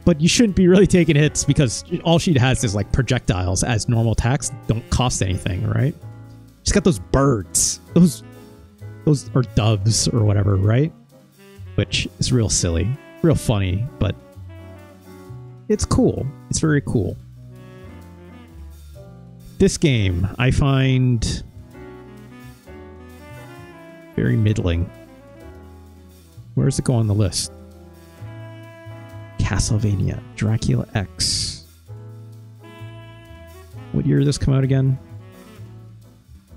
Speaker 1: But you shouldn't be really taking hits because all she has is, like, projectiles as normal attacks don't cost anything, right? She's got those birds. Those are doves or whatever, right? Which is real silly, real funny, but it's cool. It's very cool. This game, I find very middling. Where does it go on the list? Castlevania, Dracula X. What year did this come out again?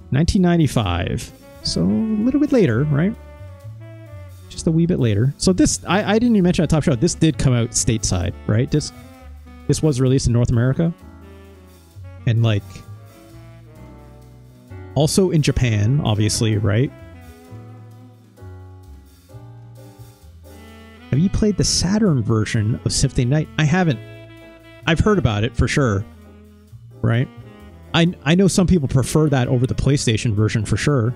Speaker 1: 1995. So a little bit later, right? Just a wee bit later. So this, I didn't even mention at Top Show, this did come out stateside, right? This was released in North America. And, like, also in Japan, obviously, right? Have you played the Saturn version of Symphony of the Night? I haven't. I've heard about it for sure, right? I know some people prefer that over the PlayStation version for sure.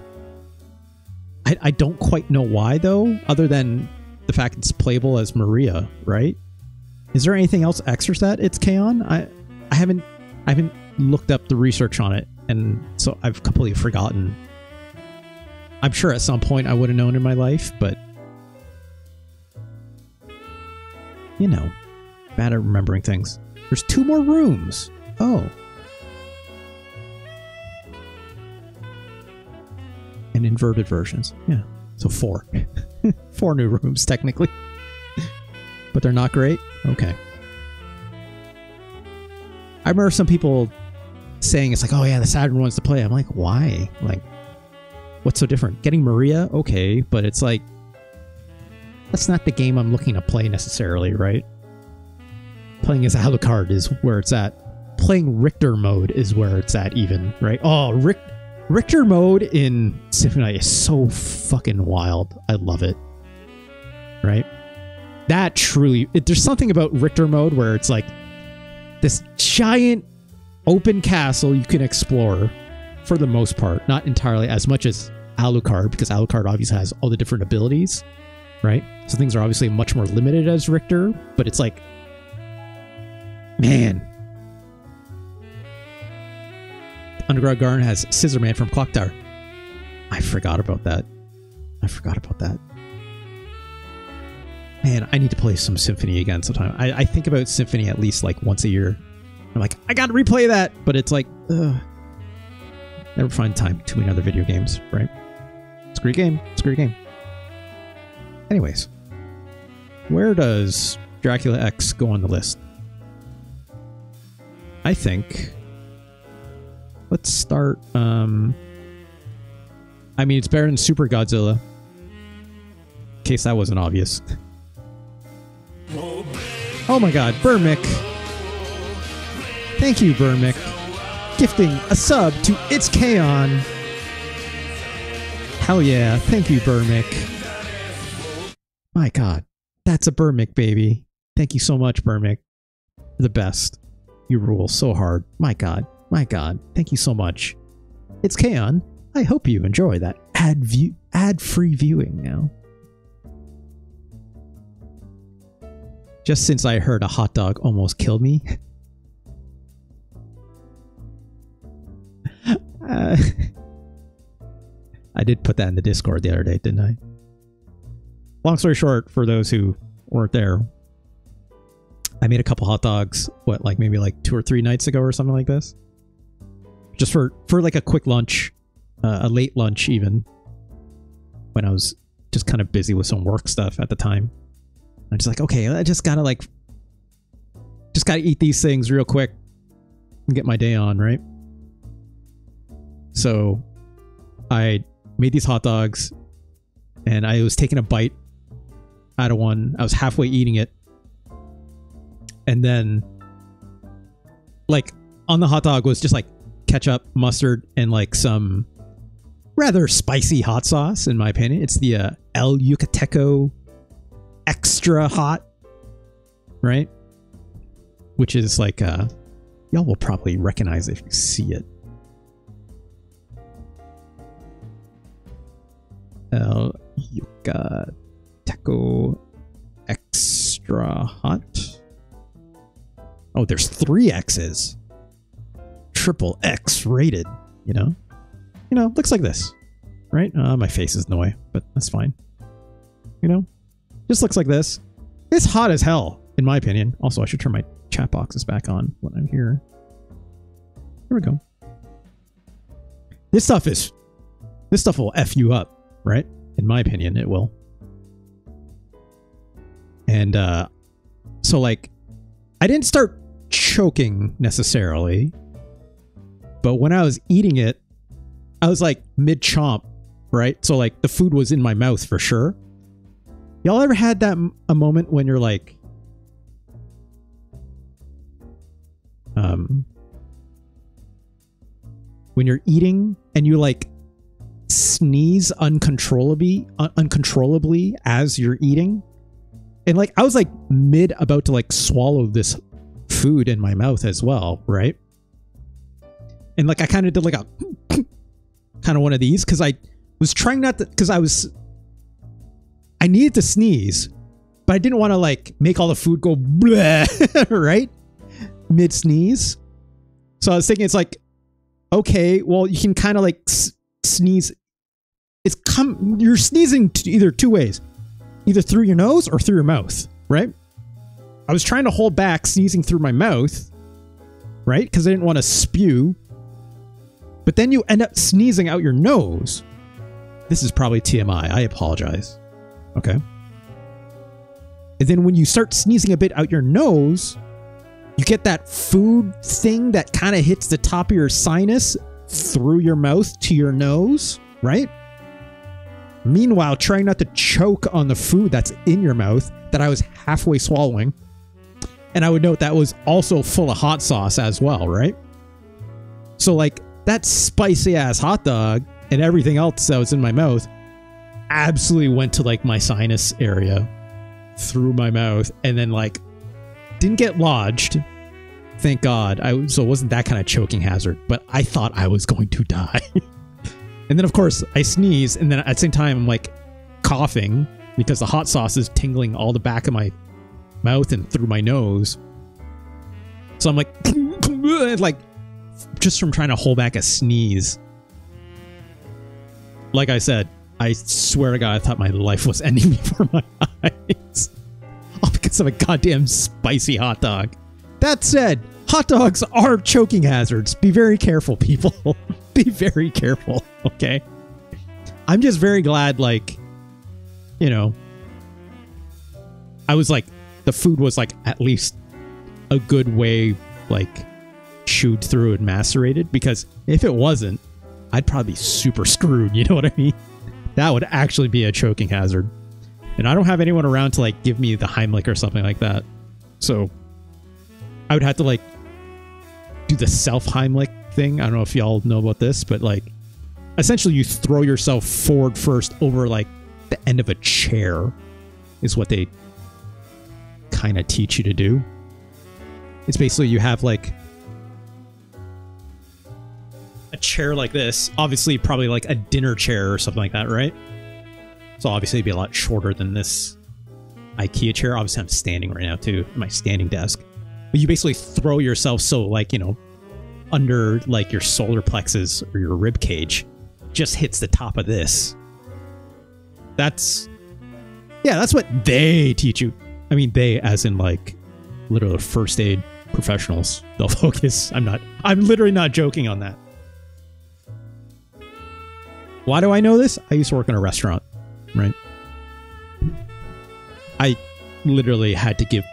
Speaker 1: I don't quite know why, though, other than the fact it's playable as Maria, right? Is there anything else extra that it's Kaon? I haven't looked up the research on it, and so I've completely forgotten. I'm sure at some point I would have known in my life, but, you know, bad at remembering things. There's 2 more rooms. Oh. And inverted versions. Yeah. So 4. 4 new rooms, technically. But they're not great? Okay. I remember some people saying it's like, oh yeah, the Saturn one's to play. I'm like, why? Like, what's so different? Getting Maria? Okay, but it's like, that's not the game I'm looking to play necessarily, right? Playing as Alucard is where it's at. Playing Richter mode is where it's at even, right? Oh, Richter mode in Symphony is so fucking wild. I love it. Right? That truly... there's something about Richter mode where it's like this giant open castle you can explore for the most part. Not entirely as much as Alucard, because Alucard obviously has all the different abilities, right? So things are obviously much more limited as Richter, but it's like... man... Underground Garden has Scissor Man from Clock Tower. I forgot about that. Man, I need to play some Symphony again sometime. I think about Symphony at least like once a year. I'm like, I gotta replay that! But it's like, ugh. Never find time. Too many other video games, right? It's a great game. Anyways. Where does Dracula X go on the list? I think... let's start, I mean, it's better than Super Godzilla. In case that wasn't obvious. Oh my god, Burmick! Thank you, Burmick. Gifting a sub to It's Kaon. Hell yeah, thank you, Burmick. My god, that's a Burmick, baby. Thank you so much, Burmick. You're the best. You rule so hard. My god. My god, thank you so much. It's Kaon. I hope you enjoy that ad-free viewing now. Just since I heard a hot dog almost killed me. I did put that in the Discord the other day, didn't I? Long story short, for those who weren't there, I made a couple hot dogs, like maybe like 2 or 3 nights ago or something like this. Just for like a quick lunch, a late lunch even, when I was just kind of busy with some work stuff at the time. I'm just like, okay, I just gotta eat these things real quick and get my day on, right? So I made these hot dogs and I was taking a bite out of one. I was halfway eating it. And then like on the hot dog was just like ketchup, mustard, and like some rather spicy hot sauce, in my opinion. It's the El Yucateco Extra Hot, right? Which is like, y'all will probably recognize it if you see it. El Yucateco Extra Hot. Oh, there's 3 X's. Triple X rated, you know, looks like this, right? My face is in the way, but that's fine. You know, just looks like this. It's hot as hell, in my opinion. Also, I should turn my chat boxes back on when I'm here. Here we go. This stuff will F you up, right? In my opinion, it will. And, so like, I didn't start choking necessarily, but when I was eating it, I was like mid-chomp, right? So like the food was in my mouth for sure. Y'all ever had that a moment when you're like, when you're eating and you like sneeze uncontrollably as you're eating? And like I was like about to like swallow this food in my mouth as well, right? And like I kind of did like a kind of one of these because I was trying not to, because I needed to sneeze, but I didn't want to like make all the food go bleh, right? Mid sneeze. So I was thinking it's like, okay, well you can kind of like sneeze. You're sneezing either 2 ways, either through your nose or through your mouth, right? I was trying to hold back sneezing through my mouth, right? Because I didn't want to spew. But then you end up sneezing out your nose. This is probably TMI. I apologize. Okay. And then when you start sneezing a bit out your nose, you get that food thing that kind of hits the top of your sinus through your mouth to your nose, right? Meanwhile, trying not to choke on the food that's in your mouth that I was halfway swallowing. And I would note that was also full of hot sauce as well, right? So like that spicy ass hot dog and everything else that was in my mouth absolutely went to like my sinus area through my mouth and then like didn't get lodged. Thank God. So it wasn't that kind of choking hazard, but I thought I was going to die. And then of course I sneeze and then at the same time I'm like coughing because the hot sauce is tingling all the back of my mouth and through my nose. So I'm like, like just from trying to hold back a sneeze. Like I said, I swear to God, I thought my life was ending before my eyes. All because of a goddamn spicy hot dog. That said, hot dogs are choking hazards. Be very careful, people. Be very careful, okay? I'm just very glad, like, you know, I was like, the food was like at least a good way, like, chewed through and macerated, because if it wasn't, I'd probably be super screwed, you know what I mean? That would actually be a choking hazard. And I don't have anyone around to like give me the Heimlich or something like that. So I would have to like do the self Heimlich thing. I don't know if y'all know about this, but like essentially you throw yourself forward first over like the end of a chair is what they kind of teach you to do. It's basically you have like a chair like this, obviously probably like a dinner chair or something like that, right? So obviously it'd be a lot shorter than this IKEA chair. Obviously I'm standing right now too, my standing desk. But you basically throw yourself so like, you know, under like your solar plexus or your rib cage just hits the top of this. That's, yeah, that's what they teach you. I mean, they as in like literally first aid professionals. They'll focus. I'm literally not joking on that. Why do I know this? I used to work in a restaurant, right? I literally had to give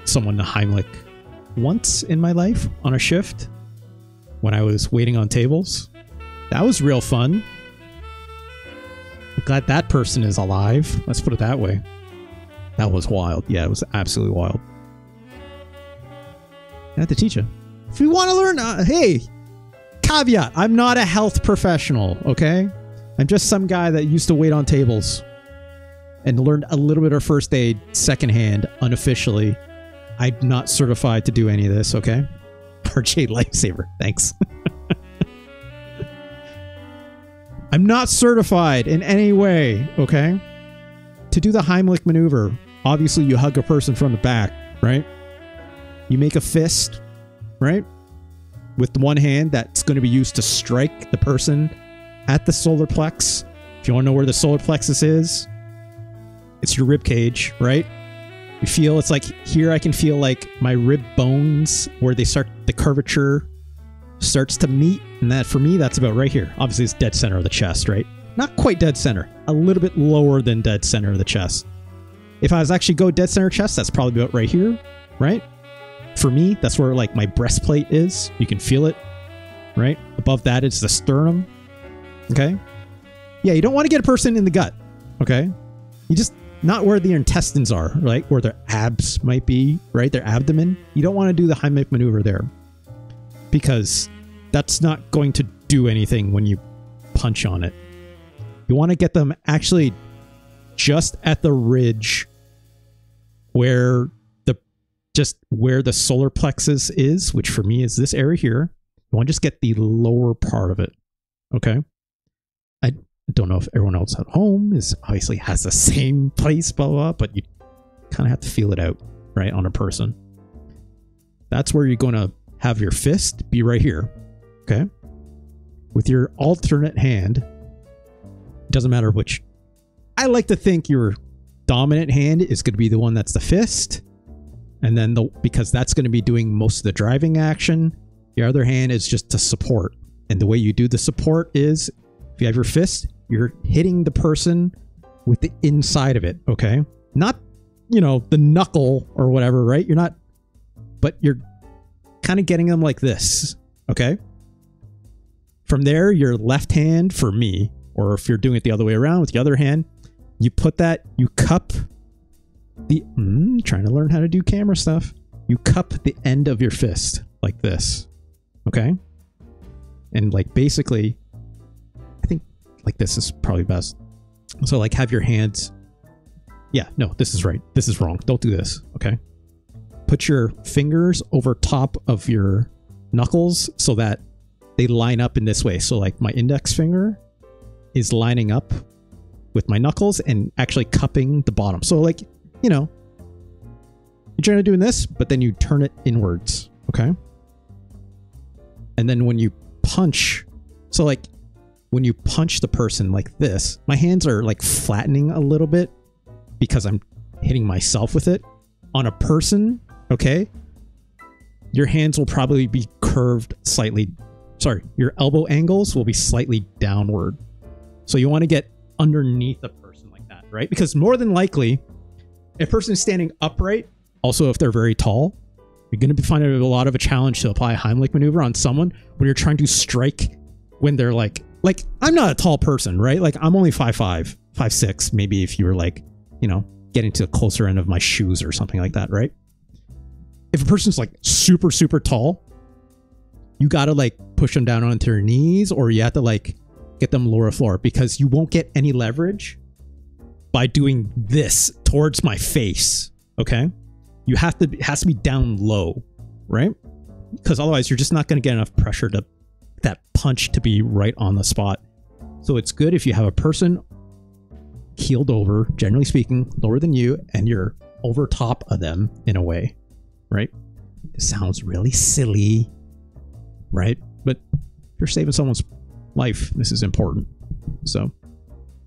Speaker 1: someone the Heimlich once in my life on a shift when I was waiting on tables. That was real fun. I'm glad that person is alive. Let's put it that way. That was wild. Yeah, it was absolutely wild. I had to teach you. If you want to learn, hey, caveat, I'm not a health professional, okay? I'm just some guy that used to wait on tables and learned a little bit of first aid secondhand, unofficially. I'm not certified to do any of this, okay? RJ Lifesaver, thanks. I'm not certified in any way, okay? To do the Heimlich maneuver, obviously you hug a person from the back, right? You make a fist, right? With one hand that's going to be used to strike the person at the solar plex. If you want to know where the solar plexus is, it's your rib cage, right? You feel, it's like here I can feel like my rib bones where they start, the curvature starts to meet. And that for me, that's about right here. Obviously it's dead center of the chest, right? Not quite dead center, a little bit lower than dead center of the chest. If I was actually go dead center chest, that's probably about right here, right? For me, that's where like my breastplate is. You can feel it, right? Above that is the sternum. Okay. Yeah, you don't want to get a person in the gut. Okay. You just, not where the intestines are, right? Where their abs might be, right? Their abdomen. You don't want to do the Heimlich maneuver there because that's not going to do anything when you punch on it. You want to get them actually just at the ridge where where the solar plexus is, which for me is this area here. You want to just get the lower part of it. Okay. I don't know if everyone else at home is obviously has the same place, blah, blah, blah, but you kind of have to feel it out, right, on a person. That's where you're going to have your fist be right here. Okay. With your alternate hand, doesn't matter which. I like to think your dominant hand is going to be the one that's the fist. And then because that's going to be doing most of the driving action, your other hand is just to support. And the way you do the support is if you have your fist, you're hitting the person with the inside of it, okay? Not, you know, the knuckle or whatever, right? You're not, but you're kind of getting them like this, okay? From there, your left hand, for me, or if you're doing it the other way around with the other hand, you put that, you cup the, trying to learn how to do camera stuff. You cup the end of your fist like this, okay? And like basically, I think like this is probably best. So like have your hands, yeah, no, this is right. This is wrong. Don't do this, okay? Put your fingers over top of your knuckles so that they line up in this way. So like my index finger is lining up with my knuckles and actually cupping the bottom. So like, you know, you're trying to do this, but then you turn it inwards, okay? And then when you punch, so like when you punch the person like this, my hands are like flattening a little bit because I'm hitting myself with it. On a person, okay, your hands will probably be curved slightly. Sorry, your elbow angles will be slightly downward. So you want to get underneath a person like that, right? Because more than likely, if a person is standing upright, also if they're very tall, you're going to be finding it a lot of a challenge to apply a Heimlich maneuver on someone when you're trying to strike when they're like I'm not a tall person, right? Like I'm only 5'5", 5'6", maybe if you were like, you know, getting to the closer end of my shoes or something like that, right? If a person's like super, super tall, you got to like push them down onto their knees, or you have to like get them lower floor, because you won't get any leverage by doing this towards my face, okay? You have to, it has to be down low, right? Because otherwise you're just not going to get enough pressure to that punch to be right on the spot. So it's good if you have a person keeled over, generally speaking, lower than you, and you're over top of them in a way, right? It sounds really silly, right? But if you're saving someone's life, this is important. So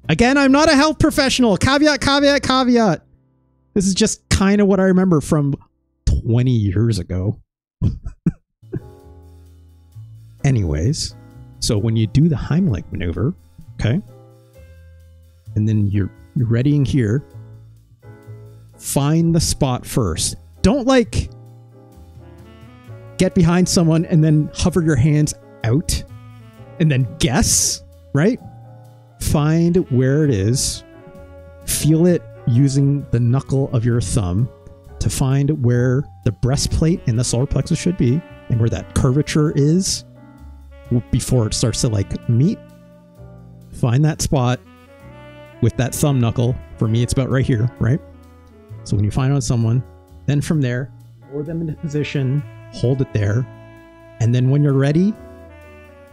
Speaker 1: again, I'm not a health professional. Caveat, caveat, caveat. This is just kind of what I remember from 20 years ago. Anyways, so when you do the Heimlich maneuver, okay, and then you're readying here, find the spot first. Don't like get behind someone and then hover your hands out and then guess, right? Find where it is, feel it using the knuckle of your thumb to find where the breastplate and the solar plexus should be and where that curvature is before it starts to like meet. Find that spot with that thumb knuckle. For me, it's about right here, right? So when you find on someone, then from there, lower them into position, hold it there, and then when you're ready,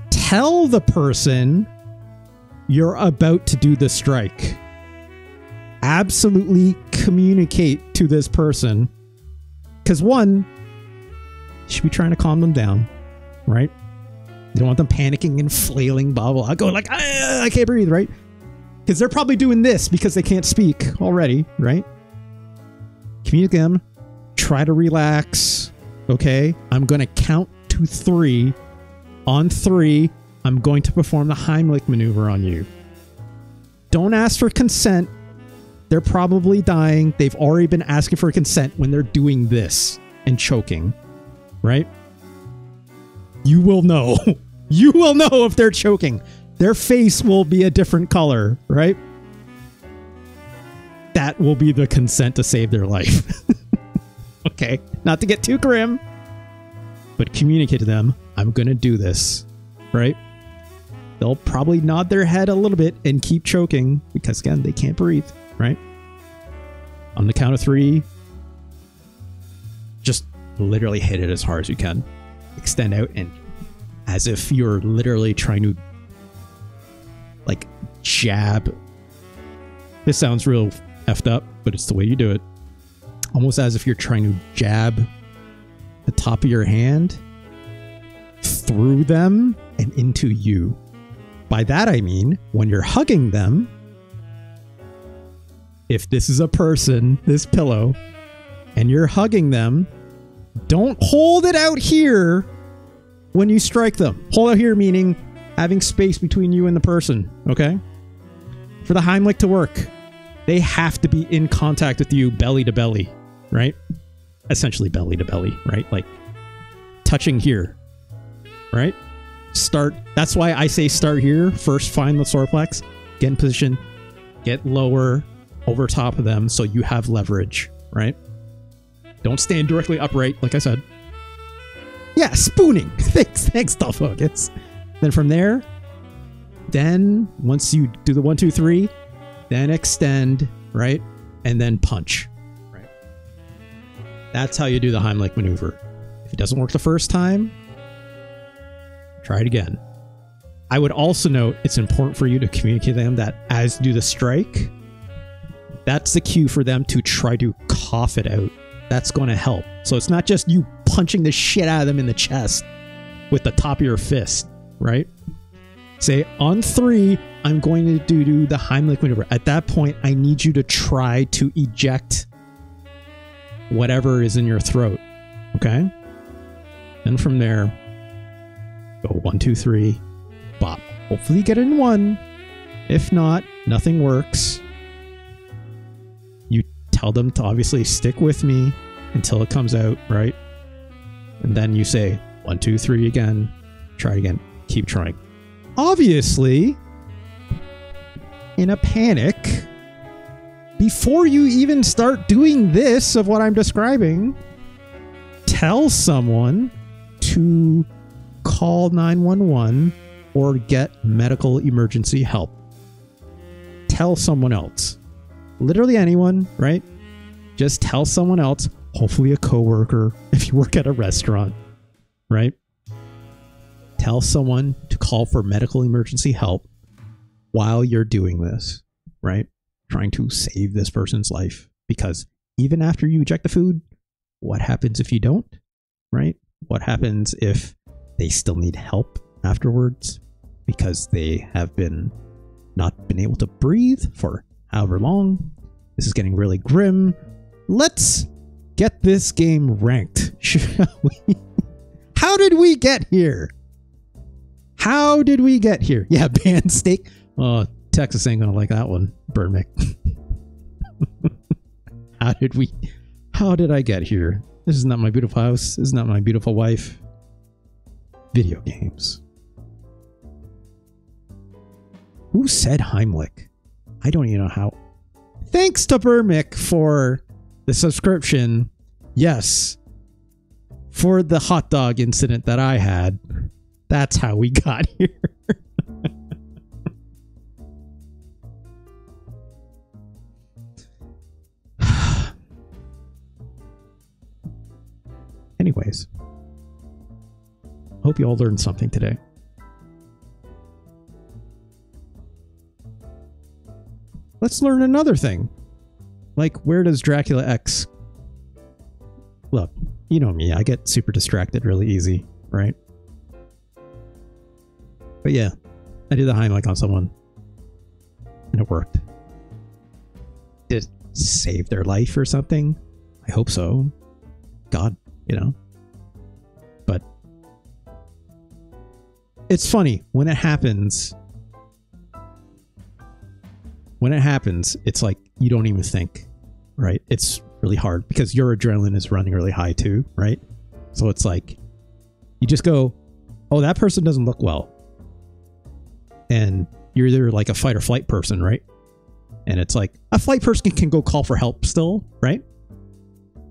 Speaker 1: tell the person you're about to do the strike. Absolutely communicate to this person, because one, you should be trying to calm them down, right? You don't want them panicking and flailing, blah, blah, blah, going like, I can't breathe, right? Because they're probably doing this because they can't speak already, right? Communicate them, try to relax, okay? I'm going to count to 3. On 3, I'm going to perform the Heimlich maneuver on you. Don't ask for consent. They're probably dying. They've already been asking for consent when they're doing this and choking, right? You will know. You will know if they're choking. Their face will be a different color, right? That will be the consent to save their life. Okay, not to get too grim, but communicate to them, I'm going to do this, right? They'll probably nod their head a little bit and keep choking because, again, they can't breathe, right? On the count of 3, just literally hit it as hard as you can. Extend out and as if you're literally trying to like jab. This sounds real effed up, but it's the way you do it. Almost as if you're trying to jab the top of your hand through them and into you. By that I mean, when you're hugging them, if this is a person, this pillow, and you're hugging them, don't hold it out here when you strike them. Hold out here meaning having space between you and the person, okay? For the Heimlich to work, They have to be in contact with you belly to belly, right? Essentially belly to belly, right? Like touching here, right? Start. That's why I say start here. First, find the Sorplex, get in position, get lower over top of them so you have leverage, right? Don't stand directly upright, like I said. Yeah, spooning. Thanks, Dull Focus. Then from there, then once you do the 1, 2, 3, then extend, right? And then punch, right? That's how you do the Heimlich maneuver. If it doesn't work the first time, try it again. I would also note it's important for you to communicate to them that as you do the strike, that's the cue for them to try to cough it out. That's going to help. So it's not just you punching the shit out of them in the chest with the top of your fist, right? Say, on 3, I'm going to do the Heimlich maneuver. At that point, I need you to try to eject whatever is in your throat, okay? And from there, go 1, 2, 3, bop. Hopefully you get it in 1. If not, nothing works. You tell them to obviously stick with me until it comes out, right? And then you say 1, 2, 3 again. Try again. Keep trying. Obviously, in a panic, before you even start doing this of what I'm describing, tell someone to call 911 or get medical emergency help. Tell someone else. Literally anyone, right? Just tell someone else, hopefully a coworker if you work at a restaurant, right? Tell someone to call for medical emergency help while you're doing this, right? Trying to save this person's life. Because even after you eject the food, what happens if you don't, right? What happens if they still need help afterwards because they have not been able to breathe for however long? This is getting really grim. Let's get this game ranked, shall we? How did we get here? How did we get here? Yeah, band steak. Oh, Texas ain't gonna like that one, Burmick. How did I get here? This is not my beautiful house. This is not my beautiful wife. Video games. Who said Heimlich? I don't even know how. Thanks to Burmick for the subscription. Yes. For the hot dog incident that I had. That's how we got here. Anyways, hope you all learned something today. Let's learn another thing. Like, where does Dracula X... Look, you know me, I get super distracted really easy, right? But yeah, I did the Heimlich on someone. And it worked. Did it save their life or something? I hope so. God, you know. But it's funny when it happens. When it happens, it's like you don't even think, right? It's really hard because your adrenaline is running really high too, right? So it's like you just go, oh, that person doesn't look well. And you're either like a fight or flight person, right? And it's like a flight person can go call for help still, right?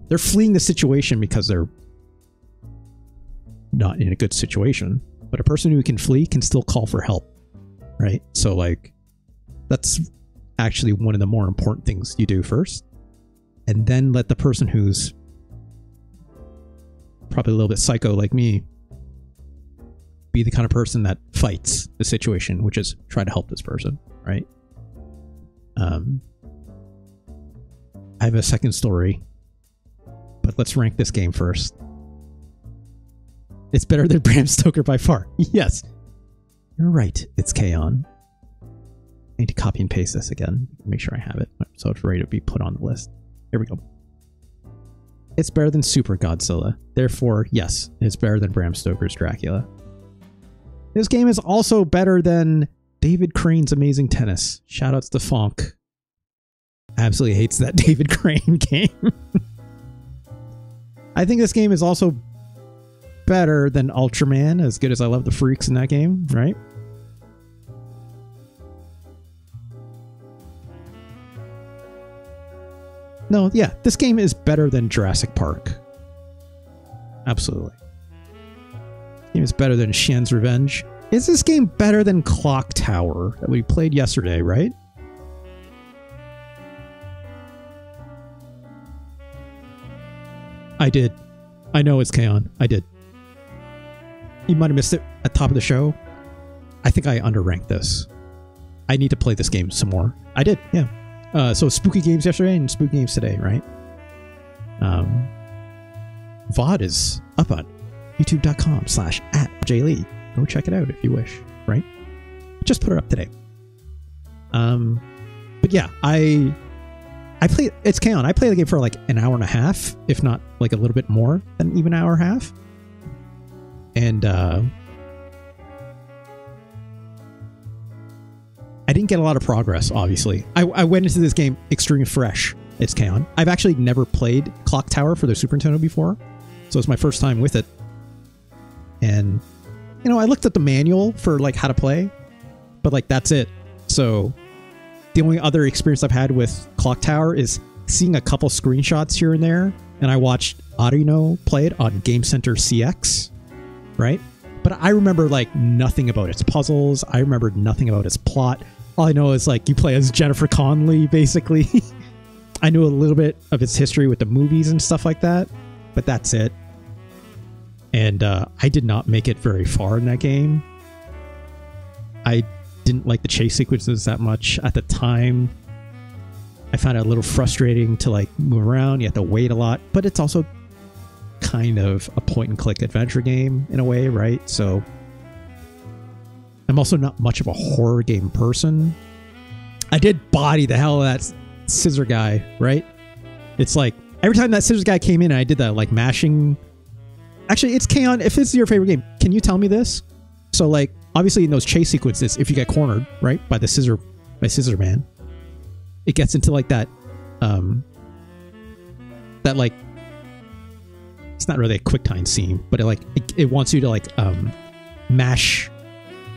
Speaker 1: They're fleeing the situation because they're not in a good situation. But a person who can flee can still call for help, right? So like, that's actually one of the more important things you do first. And then let the person who's probably a little bit psycho like me be the kind of person that fights the situation, which is try to help this person, right? I have a second story, but let's rank this game first. It's better than Bram Stoker by far. Yes, you're right. It's K-On! I need to copy and paste this again. Make sure I have it so it's ready to be put on the list. Here we go. It's better than Super Godzilla. Therefore, yes, it's better than Bram Stoker's Dracula. This game is also better than David Crane's Amazing Tennis. Shoutouts to Fonk. absolutely hates that David Crane game. I think this game is also better than Ultraman, as good as I love the freaks in that game, right? No, yeah, this game is better than Jurassic Park. Absolutely. This game is better than Shen's Revenge. Is this game better than Clock Tower that we played yesterday, right? I did. I know it's Kaon. I did. You might have missed it at the top of the show. I think I underranked this. I need to play this game some more. I did, yeah. So spooky games yesterday and spooky games today, right? VOD is up on youtube.com/@JLee. Go check it out if you wish, right? Just put it up today. But yeah, I play, it's Kaon. I play the game for like an hour and a half, if not like a little bit more than even an hour and a half. And I didn't get a lot of progress, obviously. I went into this game extremely fresh. It's Kaon. I've actually never played Clock Tower for the Super Nintendo before, so it's my first time with it. And, you know, I looked at the manual for like how to play, but like that's it. So the only other experience I've had with Clock Tower is seeing a couple screenshots here and there, and I watched Audino play it on Game Center CX, right? But I remember like nothing about its puzzles. I remember nothing about its plot. All I know is like you play as Jennifer Connelly, basically. I knew a little bit of its history with the movies and stuff like that, but that's it. And I did not make it very far in that game. I didn't like the chase sequences that much at the time. I found it a little frustrating to like move around. You have to wait a lot, but it's also kind of a point-and-click adventure game in a way, right? So I'm also not much of a horror game person. I did body the hell of that scissor guy, right? It's like every time that scissors guy came in and I did that like mashing. Actually, it's Kaon. If it's your favorite game, can you tell me this? So like obviously in those chase sequences, if you get cornered, right, by the scissor man, it gets into like that that like, it's not really a quick time scene, but it wants you to like mash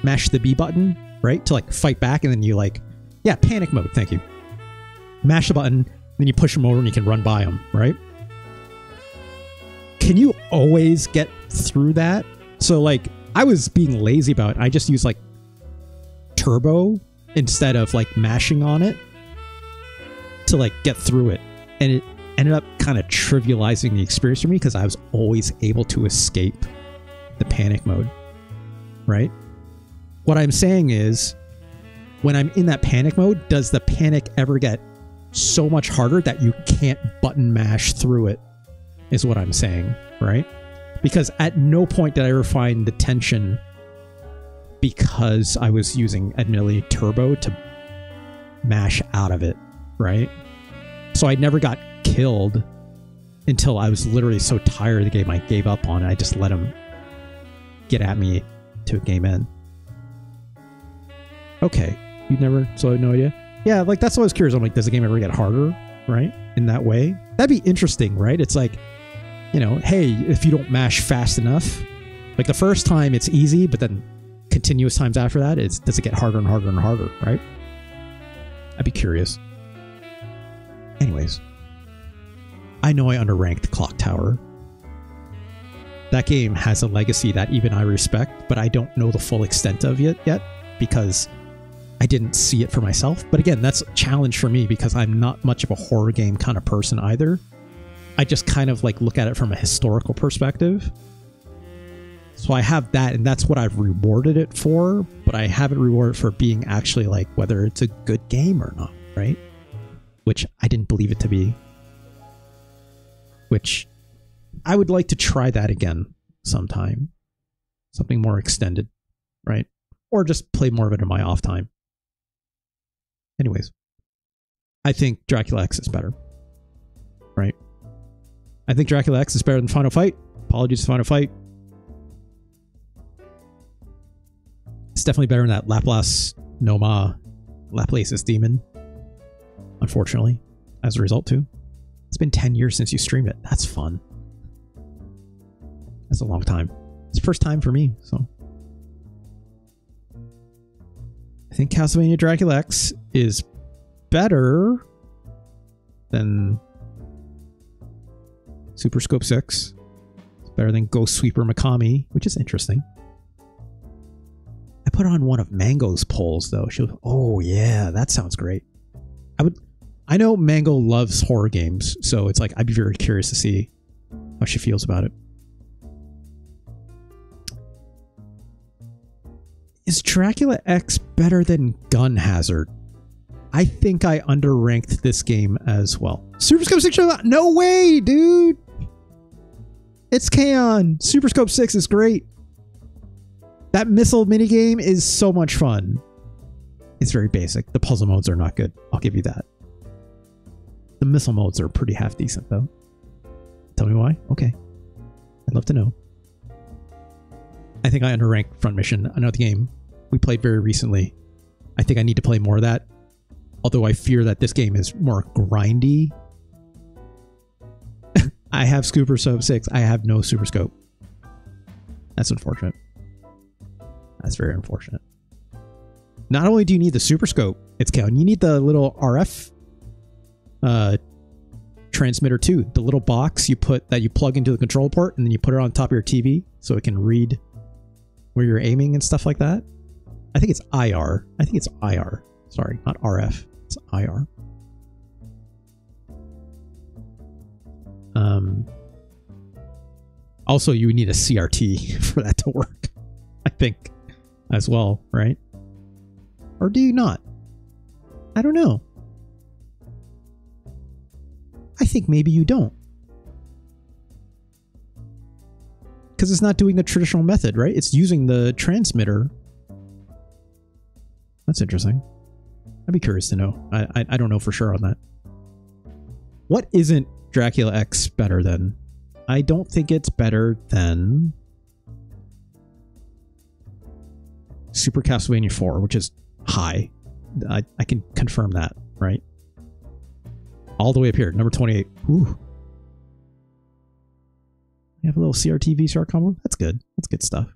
Speaker 1: the B button, right, to like fight back, and then you like, yeah, panic mode, thank you. Mash the button, then you push them over and you can run by them, right? Can you always get through that? So like I was being lazy about it. I just used like turbo instead of like mashing on it to like get through it, and it ended up kind of trivializing the experience for me because I was always able to escape the panic mode, right? What I'm saying is, when I'm in that panic mode, does the panic ever get so much harder that you can't button mash through it, is what I'm saying, right? Because at no point did I ever find the tension, because I was using admittedly turbo to mash out of it, right? So I never got killed until I was literally so tired of the game I gave up on it. I just let him get at me to a game end. Okay, you never, so I had no idea. Yeah, like that's what I was curious. I'm like, does the game ever get harder, right? In that way? That'd be interesting, right? It's like, you know, hey, if you don't mash fast enough, like the first time it's easy, but then continuous times after that, does it get harder and harder and harder, right? I'd be curious. Anyways, I know I underranked Clock Tower. That game has a legacy that even I respect, but I don't know the full extent of it yet because I didn't see it for myself. But again, that's a challenge for me because I'm not much of a horror game kind of person either. I just kind of like look at it from a historical perspective. So I have that, and that's what I've rewarded it for, but I haven't rewarded it for being actually like whether it's a good game or not, right? Which I didn't believe it to be. Which I would like to try that again sometime. Something more extended, right? Or just play more of it in my off time. Anyways, I think Dracula X is better, right? I think Dracula X is better than Final Fight. Apologies to Final Fight. It's definitely better than that Laplace's Demon, unfortunately. as a result too. It's been 10 years since you streamed it. That's fun. That's a long time. It's the first time for me, so. I think Castlevania Dracula X is better than Super Scope 6. It's better than Ghost Sweeper Mikami, which is interesting. I put on one of Mango's polls though. She'll, oh yeah, that sounds great. I know Mango loves horror games, so it's like I'd be very curious to see how she feels about it. Is Dracula X better than Gun Hazard? I think I underranked this game as well. Super Scope 6, no way, dude! It's K-On! Super Scope 6 is great. That missile minigame is so much fun. It's very basic. The puzzle modes are not good. I'll give you that. The missile modes are pretty half decent though. Tell me why? Okay. I'd love to know. I think I underranked Front Mission, another game we played very recently. I think I need to play more of that. Although I fear that this game is more grindy. I have Super Scope 6. I have no Super Scope. That's unfortunate. That's very unfortunate. Not only do you need the Super Scope, it's count. You need the little RF transmitter too. The little box you put that you plug into the control port, and then you put it on top of your TV so it can read where you're aiming and stuff like that. I think it's IR. I think it's IR. Sorry, not RF. It's IR. Also, you would need a CRT for that to work, I think, as well, right? Or do you not? I don't know. I think maybe you don't. Because it's not doing the traditional method, right? It's using the transmitter. That's interesting. I'd be curious to know. I don't know for sure on that. What isn't Dracula X better than? I don't think it's better than Super Castlevania 4, which is high. I can confirm that, right? All the way up here, number 28. Ooh. You have a little CRT VCR combo? That's good. That's good stuff.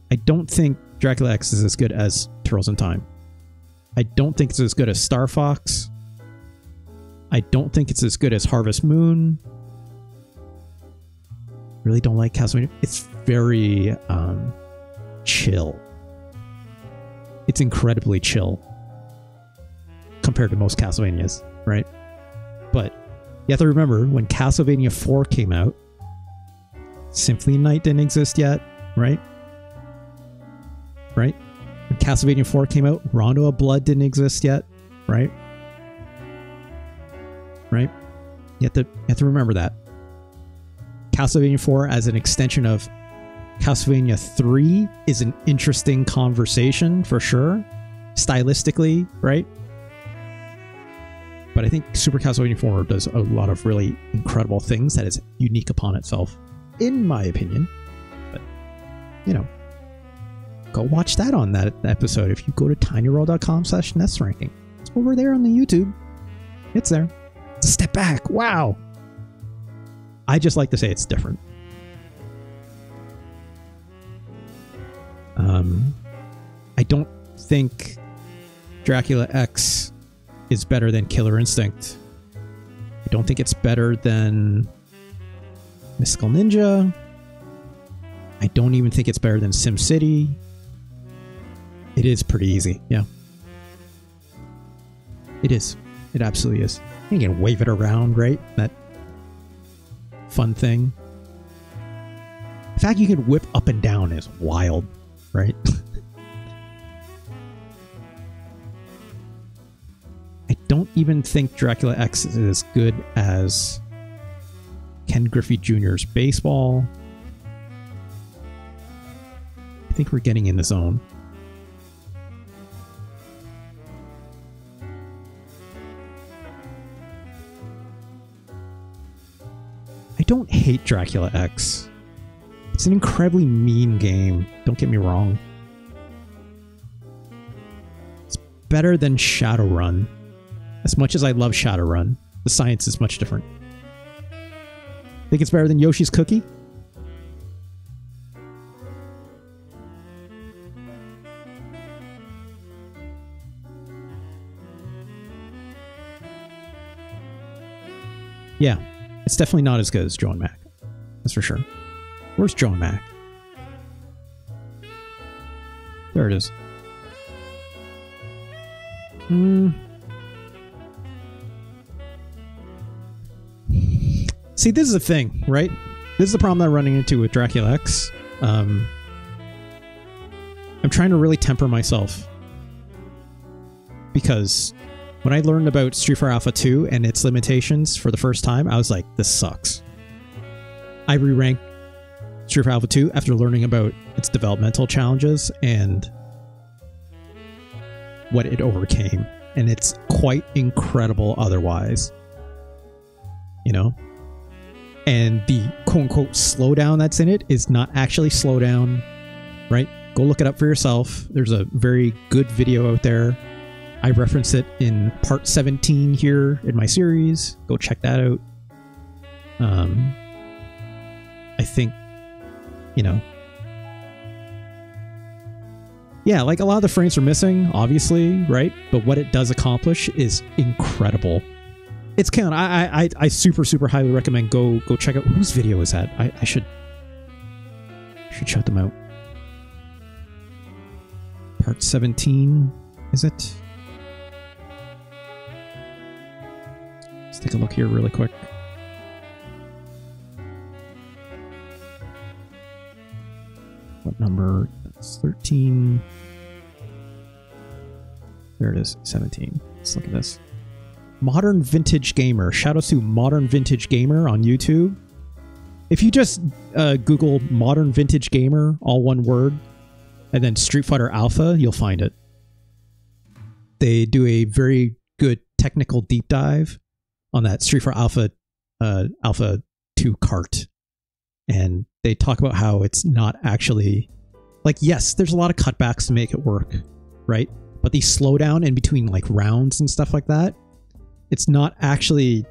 Speaker 1: I don't think Dracula X is as good as Turtles in Time. I don't think it's as good as Star Fox. I don't think it's as good as Harvest Moon. Really don't like Castlevania. It's very chill. It's incredibly chill compared to most Castlevanias, right? But you have to remember, when Castlevania 4 came out, Symphony Night didn't exist yet, right? Right? When Castlevania 4 came out, Rondo of Blood didn't exist yet, right? Right? You have to remember that. Castlevania 4 as an extension of Castlevania 3 is an interesting conversation for sure, stylistically, right? But I think Super Castlevania 4 does a lot of really incredible things that is unique upon itself, in my opinion. But, you know, go watch that on that episode if you go to tinyworld.com/SNES ranking. It's over there on the YouTube. It's there. It's a step back. Wow. I just like to say it's different. I don't think Dracula X is better than Killer Instinct. I don't think it's better than Mystical Ninja. I don't even think it's better than SimCity. It is pretty easy, yeah. It is. It absolutely is. You can wave it around, right? That fun thing. The fact you can whip up and down is wild, right? I don't even think Dracula X is as good as Ken Griffey Jr.'s Baseball. I think we're getting in the zone. I don't hate Dracula X. It's an incredibly mean game. Don't get me wrong. It's better than Shadowrun. As much as I love Shadowrun, the science is much different. Think it's better than Yoshi's Cookie? Yeah, it's definitely not as good as Joe and Mac. That's for sure. Where's Joe and Mac? There it is. See, this is the thing, right? This is the problem I'm running into with Dracula X. I'm trying to really temper myself. Because when I learned about Street Fighter Alpha 2 and its limitations for the first time, I was like, this sucks. I re-ranked Street Fighter Alpha 2 after learning about its developmental challenges and what it overcame. And it's quite incredible otherwise. You know? And the quote-unquote slowdown that's in it is not actually slowdown, right? Go look it up for yourself. There's a very good video out there. I reference it in part 17 here in my series. Go check that out. I think, you know, yeah, like a lot of the frames are missing, obviously, right? But what it does accomplish is incredible. It's canon. I super highly recommend go check out whose video is that. I should shout them out. Part 17, is it? Let's take a look here really quick. What number? That's 13. There it is, 17. Let's look at this. Modern Vintage Gamer. Shout out to Modern Vintage Gamer on YouTube. If you just Google Modern Vintage Gamer, all one word, and then Street Fighter Alpha, you'll find it. They do a very good technical deep dive on that Street Fighter Alpha Alpha 2 cart. And they talk about how it's not actually... Like, yes, there's a lot of cutbacks to make it work, right? But the slowdown in between, like, rounds and stuff like that, it's not actually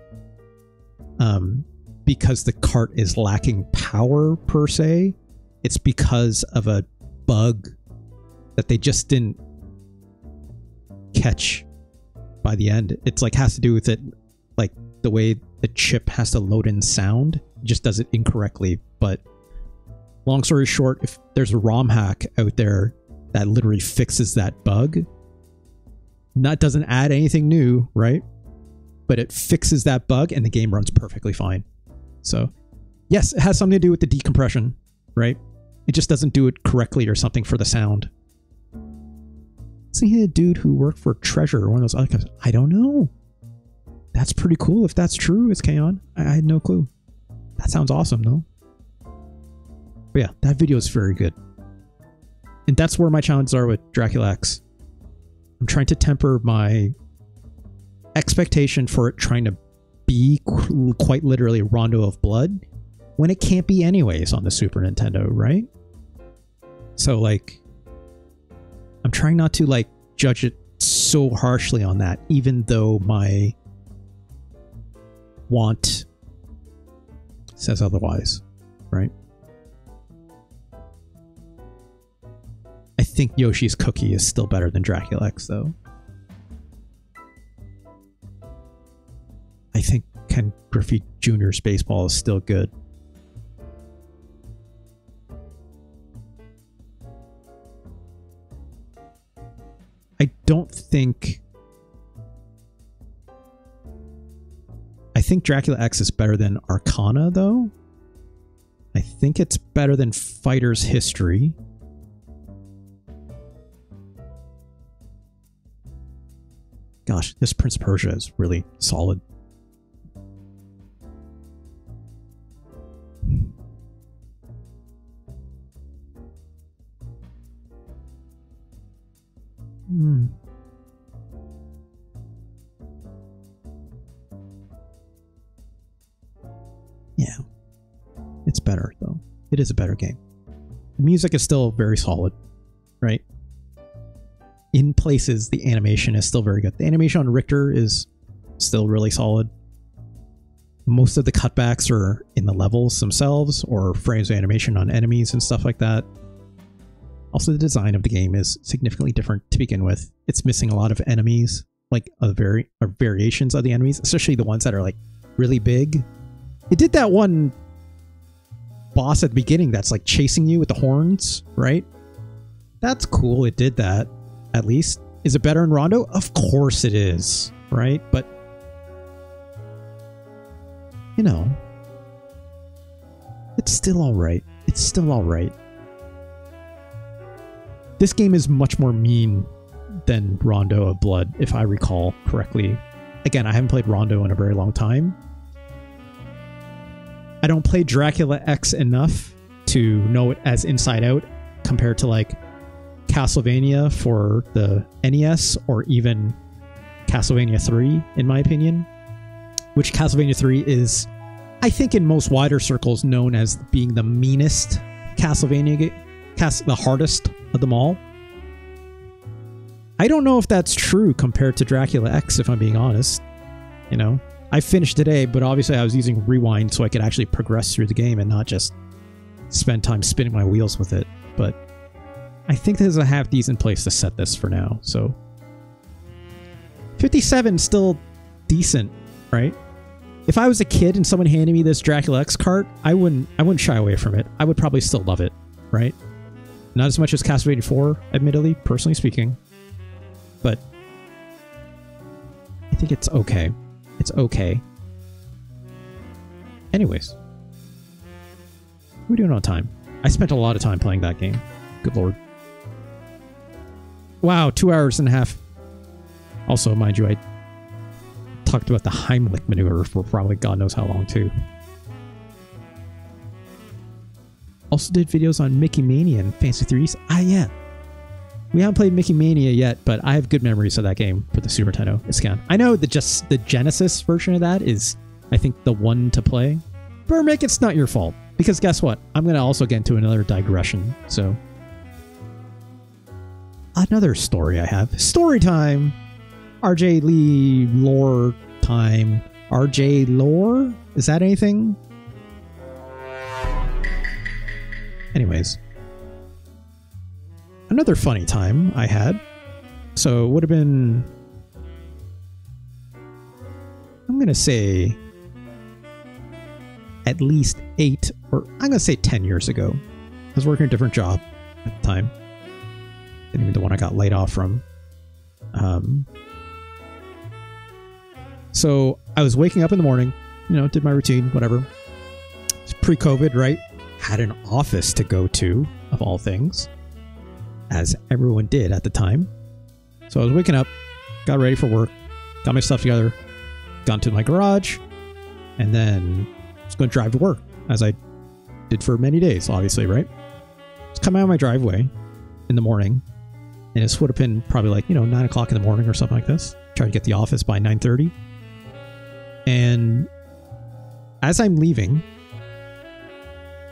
Speaker 1: because the cart is lacking power, per se. It's because of a bug that they just didn't catch by the end. It's like has to do with it, like the way the chip has to load in sound. It just does it incorrectly. But long story short, if there's a ROM hack out there that literally fixes that bug, that doesn't add anything new, right? But it fixes that bug and the game runs perfectly fine. So yes, it has something to do with the decompression, right? It just doesn't do it correctly or something for the sound. Isn't he a dude who worked for Treasure or one of those other companies? I don't know. That's pretty cool if that's true. It's Kaon. I had no clue. That sounds awesome though. But yeah, that video is very good. And that's where my challenges are with Dracula X. I'm trying to temper my expectation for it trying to be quite literally Rondo of Blood when it can't be anyways on the Super Nintendo, right? So like, I'm trying not to like judge it so harshly on that, even though my want says otherwise, right? I think Yoshi's Cookie is still better than Dracula X, though. I think Ken Griffey Jr.'s baseball is still good. I don't think... I think Dracula X is better than Arcana, though. I think it's better than Fighter's History. Gosh, this Prince of Persia is really solid. Yeah. It's better, though. It is a better game. The music is still very solid, right? In places, the animation is still very good. The animation on Richter is still really solid. Most of the cutbacks are in the levels themselves or frames of animation on enemies and stuff like that. Also, the design of the game is significantly different to begin with. It's missing a lot of enemies, like variations of the enemies, especially the ones that are like really big. It did that one boss at the beginning that's like chasing you with the horns, right? That's cool. It did that, at least. Is it better in Rondo? Of course it is, right? But, you know, it's still alright. It's still alright. This game is much more mean than Rondo of Blood, if I recall correctly. Again, I haven't played Rondo in a very long time. I don't play Dracula X enough to know it as inside out compared to like Castlevania for the NES or even Castlevania 3, in my opinion. Which Castlevania 3 is, I think in most wider circles, known as being the meanest Castlevania game. The hardest of them all. I don't know if that's true compared to Dracula X, if I'm being honest. You know, I finished today, but obviously I was using rewind so I could actually progress through the game and not just spend time spinning my wheels with it. But I think there's a half decent place to set this for now. So 57 still decent, right? If I was a kid and someone handed me this Dracula X cart, I wouldn't shy away from it. I would probably still love it, right? Not as much as Castlevania 4, admittedly, personally speaking. But I think it's okay. It's okay. Anyways. What are we doing on time? I spent a lot of time playing that game. Good lord. Wow, 2 hours and a half. Also, mind you, I talked about the Heimlich maneuver for probably God knows how long, too. Also did videos on Mickey Mania and Fantasy 3s. Ah, yeah. We haven't played Mickey Mania yet, but I have good memories of that game for the Super Nintendo. It's gone. I know the Genesis version of that is, I think, the one to play. But Mick, it's not your fault. Because guess what? I'm going to also get into another digression. So, another story I have. Story time! RJ Lee lore time. RJ lore? Is that anything? Anyways, another funny time I had. So it would have been, I'm going to say at least 8 or I'm going to say 10 years ago. I was working a different job at the time. Didn't even the one I got laid off from. So I was waking up in the morning, you know, did my routine, whatever. It's pre-COVID, right? Had an office to go to, of all things, as everyone did at the time. So I was waking up, got ready for work, got my stuff together, got into my garage, and then I was going to drive to work, as I did for many days, obviously, right? Just coming out of my driveway in the morning, and this would have been probably like, you know, 9 o'clock in the morning or something like this. Trying to get the office by 9:30. And as I'm leaving,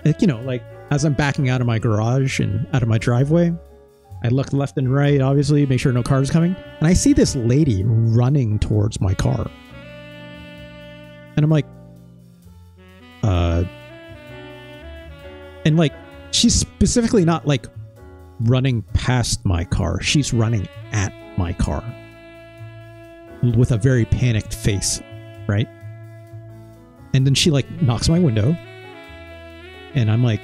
Speaker 1: like, you know, like as I'm backing out of my garage and out of my driveway, I look left and right, obviously, make sure no cars coming. And I see this lady running towards my car. And I'm like, and like, she's specifically not like running past my car. She's running at my car with a very panicked face, right? And then she like knocks my window. And I'm like,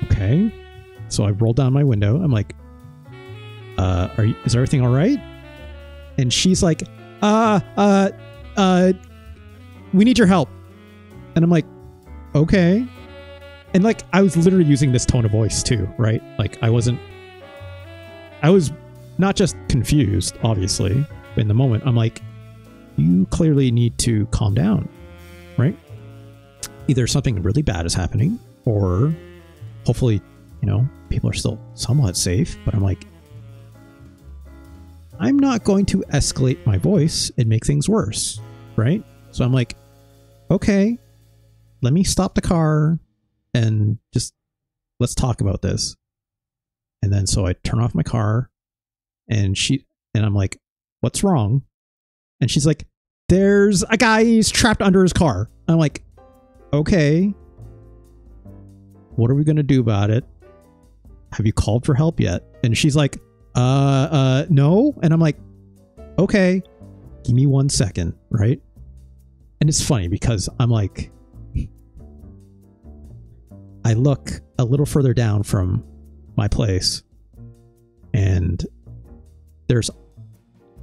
Speaker 1: okay. So I roll down my window. I'm like, is everything all right? And she's like, we need your help. And I'm like, okay. And like, I was literally using this tone of voice too, right? Like I was not just confused, obviously, but in the moment, I'm like, you clearly need to calm down, right? Either something really bad is happening, or hopefully, you know, people are still somewhat safe, but I'm like, I'm not going to escalate my voice and make things worse, right? So I'm like, okay, let me stop the car and just let's talk about this. And then so I turn off my car and I'm like, what's wrong? And she's like, there's a guy, he's trapped under his car. I'm like, okay, what are we going to do about it? Have you called for help yet? And she's like, no. And I'm like, okay, give me 1 second, right? And it's funny because I'm like, I look a little further down from my place and there's,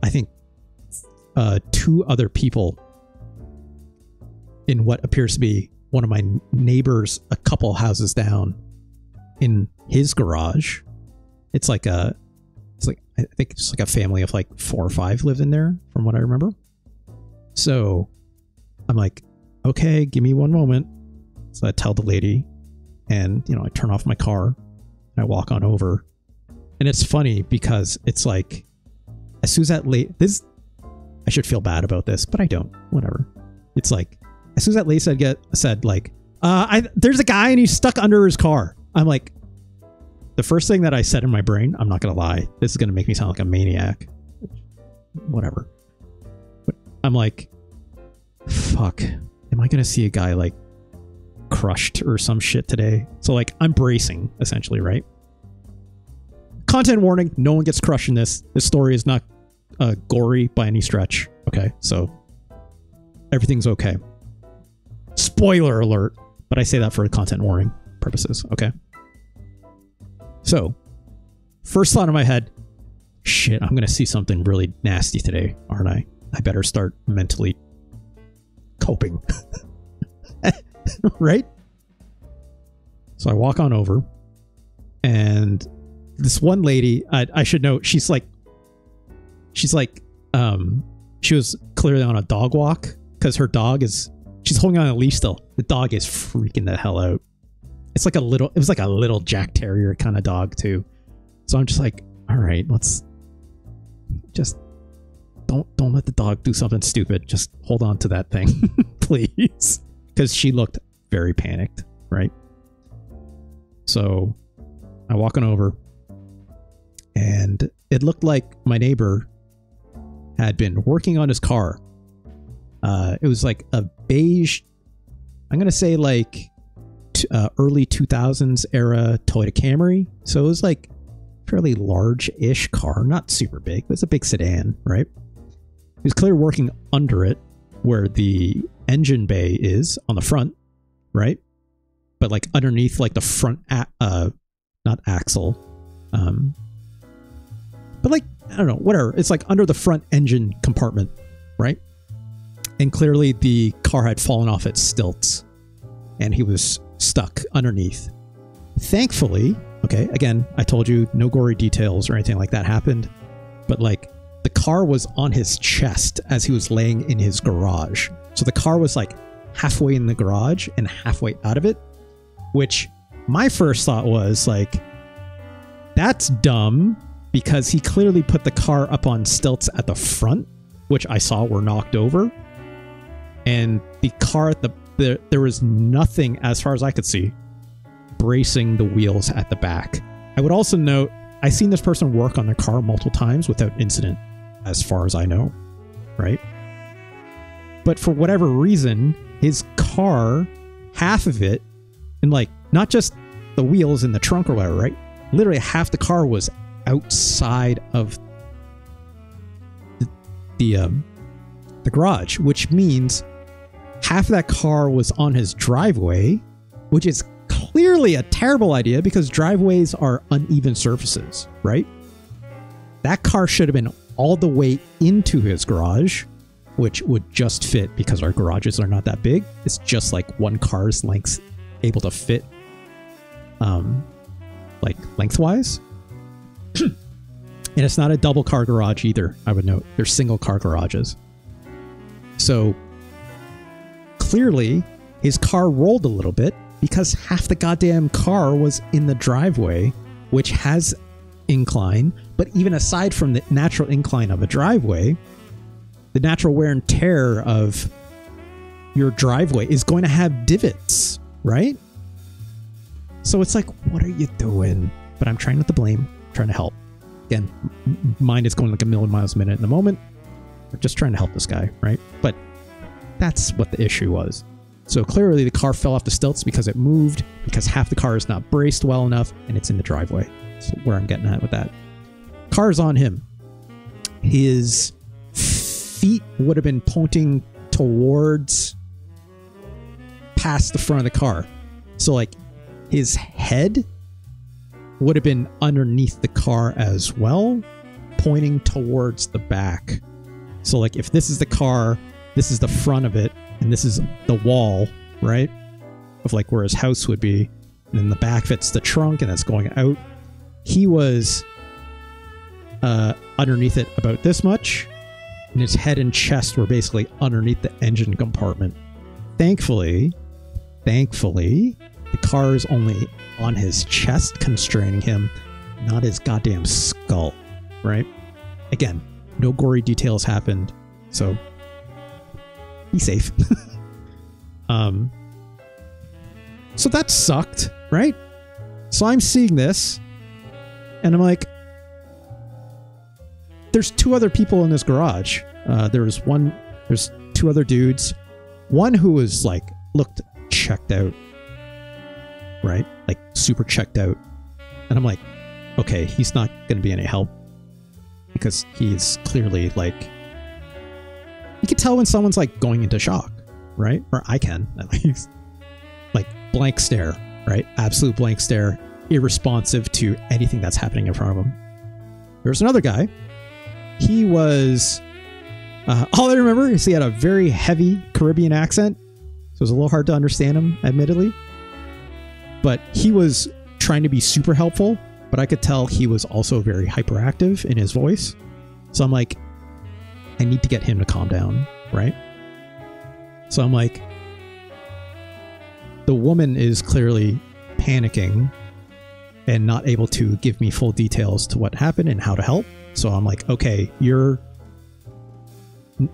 Speaker 1: I think, 2 other people in what appears to be one of my neighbors a couple houses down in his garage. It's like I think it's like a family of like 4 or 5 lived in there from what I remember. So I'm like, okay, give me 1 moment. So I tell the lady and, you know, I turn off my car and I walk on over. And it's funny because it's like, as soon as that I should feel bad about this, but I don't, whatever. It's like, as soon as that lady said like, there's a guy and he's stuck under his car. I'm like, the first thing that I said in my brain, I'm not going to lie, this is going to make me sound like a maniac. Whatever. But I'm like, fuck, am I going to see a guy like crushed or some shit today? So like, I'm bracing essentially, right? Content warning, no one gets crushed in this. This story is not gory by any stretch. Okay, so everything's okay. Spoiler alert, but I say that for content warning purposes. Okay. So, first thought in my head, shit, I'm going to see something really nasty today, aren't I? I better start mentally coping. Right? So I walk on over, and this one lady, I should note, she was clearly on a dog walk, because her dog she's holding on a leash still. The dog is freaking the hell out. It was like a little Jack Terrier kind of dog too. So I'm just like, all right, let's just don't let the dog do something stupid. Just hold on to that thing, please. Because she looked very panicked, right? So I walk on over and it looked like my neighbor had been working on his car. It was like a beige, I'm going to say like early 2000s era Toyota Camry. So it was like fairly large-ish car, not super big, but it's a big sedan, right? He was clearly working under it where the engine bay is on the front, right? But like underneath like the front, not axle, but like, I don't know, whatever. It's like under the front engine compartment, right? And clearly the car had fallen off its stilts and he was stuck underneath. Thankfully, okay, again, I told you no gory details or anything like that happened, but like the car was on his chest as he was laying in his garage. So the car was like halfway in the garage and halfway out of it, which my first thought was like, that's dumb because he clearly put the car up on stilts at the front, which I saw were knocked over. And the car at there was nothing, as far as I could see, bracing the wheels at the back. I would also note, I've seen this person work on their car multiple times without incident, as far as I know, right? But for whatever reason, his car, half of it, and like, not just the wheels and the trunk or whatever, right? Literally half the car was outside of the garage, which means half of that car was on his driveway, which is clearly a terrible idea because driveways are uneven surfaces, right? That car should have been all the way into his garage, which would just fit because our garages are not that big. It's just like one car's length able to fit like lengthwise. And it's not a double car garage either, I would note. They're single car garages. So clearly his car rolled a little bit because half the goddamn car was in the driveway, which has incline. But even aside from the natural incline of a driveway, the natural wear and tear of your driveway is going to have divots, right? So it's like, what are you doing? But I'm trying not to blame, I'm trying to help. Again, mind is going like a million miles a minute in the moment. We're just trying to help this guy, right? But that's what the issue was. So clearly the car fell off the stilts because it moved, because half the car is not braced well enough, and it's in the driveway. That's where I'm getting at with that. Car's on him. His feet would have been pointing towards past the front of the car. So like his head would have been underneath the car as well, pointing towards the back. So like if this is the car, this is the front of it, and this is the wall, right? Of like where his house would be. And then the back fits the trunk and that's going out. He was underneath it about this much. And his head and chest were basically underneath the engine compartment. Thankfully, the car is only on his chest constraining him, not his goddamn skull, right? Again, no gory details happened, so be safe. So that sucked, right? So I'm seeing this, and I'm like, there's two other people in this garage. There's two other dudes. One who was like, looked checked out, right? Like super checked out. And I'm like, okay, he's not going to be any help because he's clearly like, you can tell when someone's like going into shock, right? Or I can at least. Like blank stare, right? Absolute blank stare, irresponsive to anything that's happening in front of him. There's another guy. He was, all I remember is he had a very heavy Caribbean accent. So it was a little hard to understand him, admittedly. But he was trying to be super helpful, but I could tell he was also very hyperactive in his voice. So I'm like, I need to get him to calm down, right? So I'm like, the woman is clearly panicking and not able to give me full details to what happened and how to help. So I'm like, okay,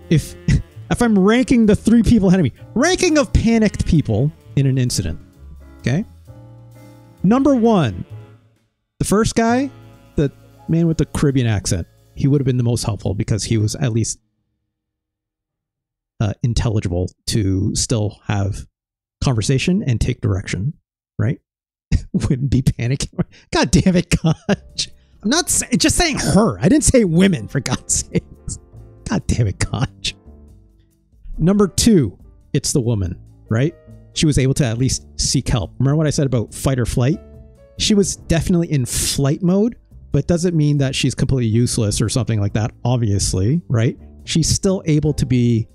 Speaker 1: if I'm ranking the three people ahead of me, ranking of panicked people in an incident, okay? Number one, the first guy, the man with the Caribbean accent, he would have been the most helpful because he was at least intelligible to still have conversation and take direction, right? Wouldn't be panicking. God damn it, Conch. I'm not just saying her. I didn't say women, for God's sakes. God damn it, Conch. Number two, it's the woman, right? She was able to at least seek help. Remember what I said about fight or flight? She was definitely in flight mode, but doesn't mean that she's completely useless or something like that, obviously, right? She's still able to be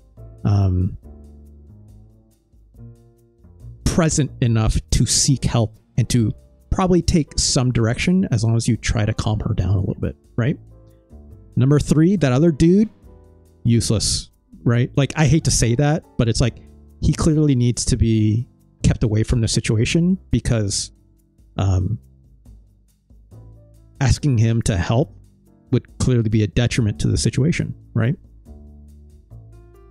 Speaker 1: present enough to seek help and to probably take some direction as long as you try to calm her down a little bit, right? Number three, that other dude, useless, right? Like, I hate to say that, but it's like, he clearly needs to be kept away from the situation because asking him to help would clearly be a detriment to the situation, right?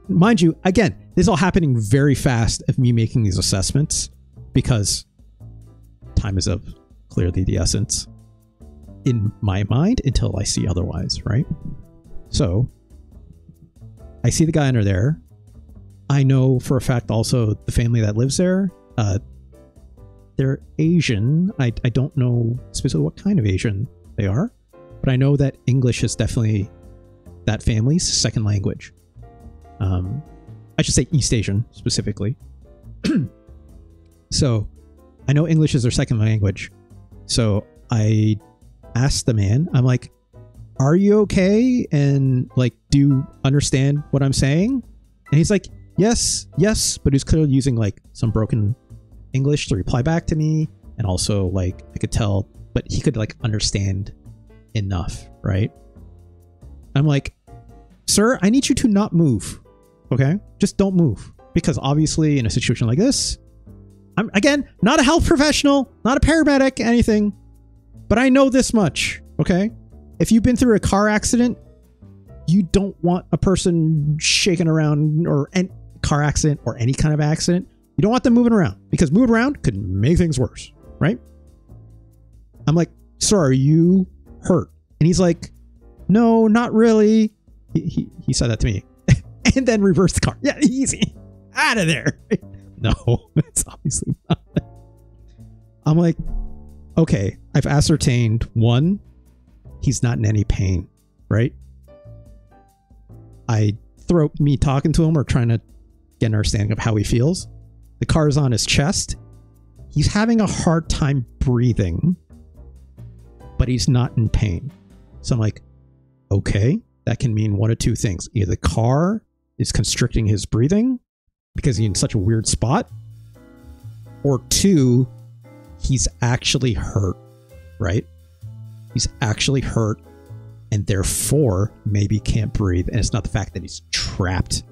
Speaker 1: Mind you, again, this is all happening very fast of me making these assessments because time is of clearly the essence in my mind until I see otherwise, right? So I see the guy under there. I know for a fact also the family that lives there, they're Asian. I don't know specifically what kind of Asian they are, but I know that English is definitely that family's second language. I should say East Asian specifically. So I know English is their second language. So I asked the man, I'm like, are you okay? And like, do you understand what I'm saying? And he's like, yes, but he's clearly using like some broken English to reply back to me. And also like, I could tell, but he could like understand enough, right? I'm like, sir, I need you to not move. Okay? Just don't move. Because obviously in a situation like this, I'm, again, not a health professional, not a paramedic, anything, but I know this much, okay? If you've been through a car accident, you don't want a person shaking around, or any car accident or any kind of accident. You don't want them moving around because moving around could make things worse, right? I'm like, sir, are you hurt? And he's like, no, not really. He said that to me. And then reversed the car. Yeah, easy. Out of there. No, it's obviously not. I'm like, okay, I've ascertained, one, he's not in any pain, right? I throw me talking to him or trying to get an understanding of how he feels. The car is on his chest. He's having a hard time breathing, but he's not in pain. So I'm like, okay, that can mean one of two things. Either the car is constricting his breathing because he's in such a weird spot, or two, he's actually hurt, right? He's actually hurt and therefore maybe can't breathe. And it's not the fact that he's trapped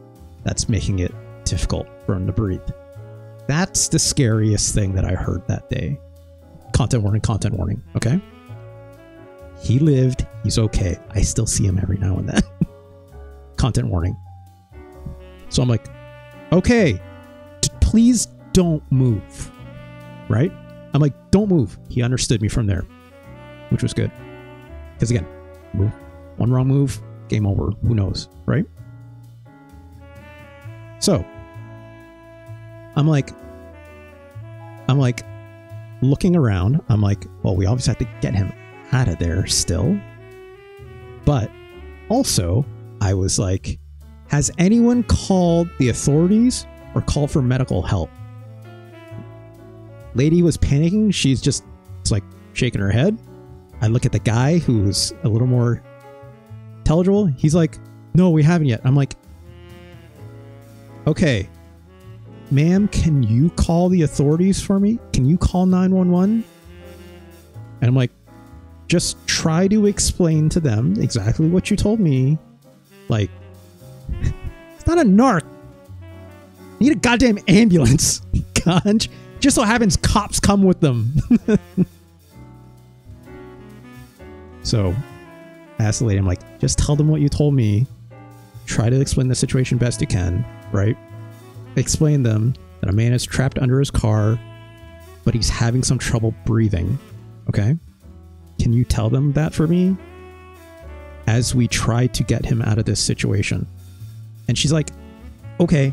Speaker 1: that's making it difficult for him to breathe. That's the scariest thing that I heard that day. Content warning, okay? He lived, he's okay. I still see him every now and then. Content warning. So I'm like, okay, please don't move, right? I'm like, don't move. He understood me from there, which was good. Because again, one wrong move, game over. Who knows, right? So I'm like looking around. I'm like, well, we obviously have to get him out of there still. But also, I was like, has anyone called the authorities or called for medical help? Lady was panicking. She's just like shaking her head. I look at the guy who's a little more intelligible. He's like, no, we haven't yet. I'm like, okay, ma'am, can you call the authorities for me? Can you call 911? And I'm like, just try to explain to them exactly what you told me. Like, it's not a narc. You need a goddamn ambulance. God, just so happens cops come with them. So I asked the lady, I'm like, just tell them what you told me. Try to explain the situation best you can, right? Explain them that a man is trapped under his car, but he's having some trouble breathing. Okay? Can you tell them that for me? As we try to get him out of this situation. And she's like, okay.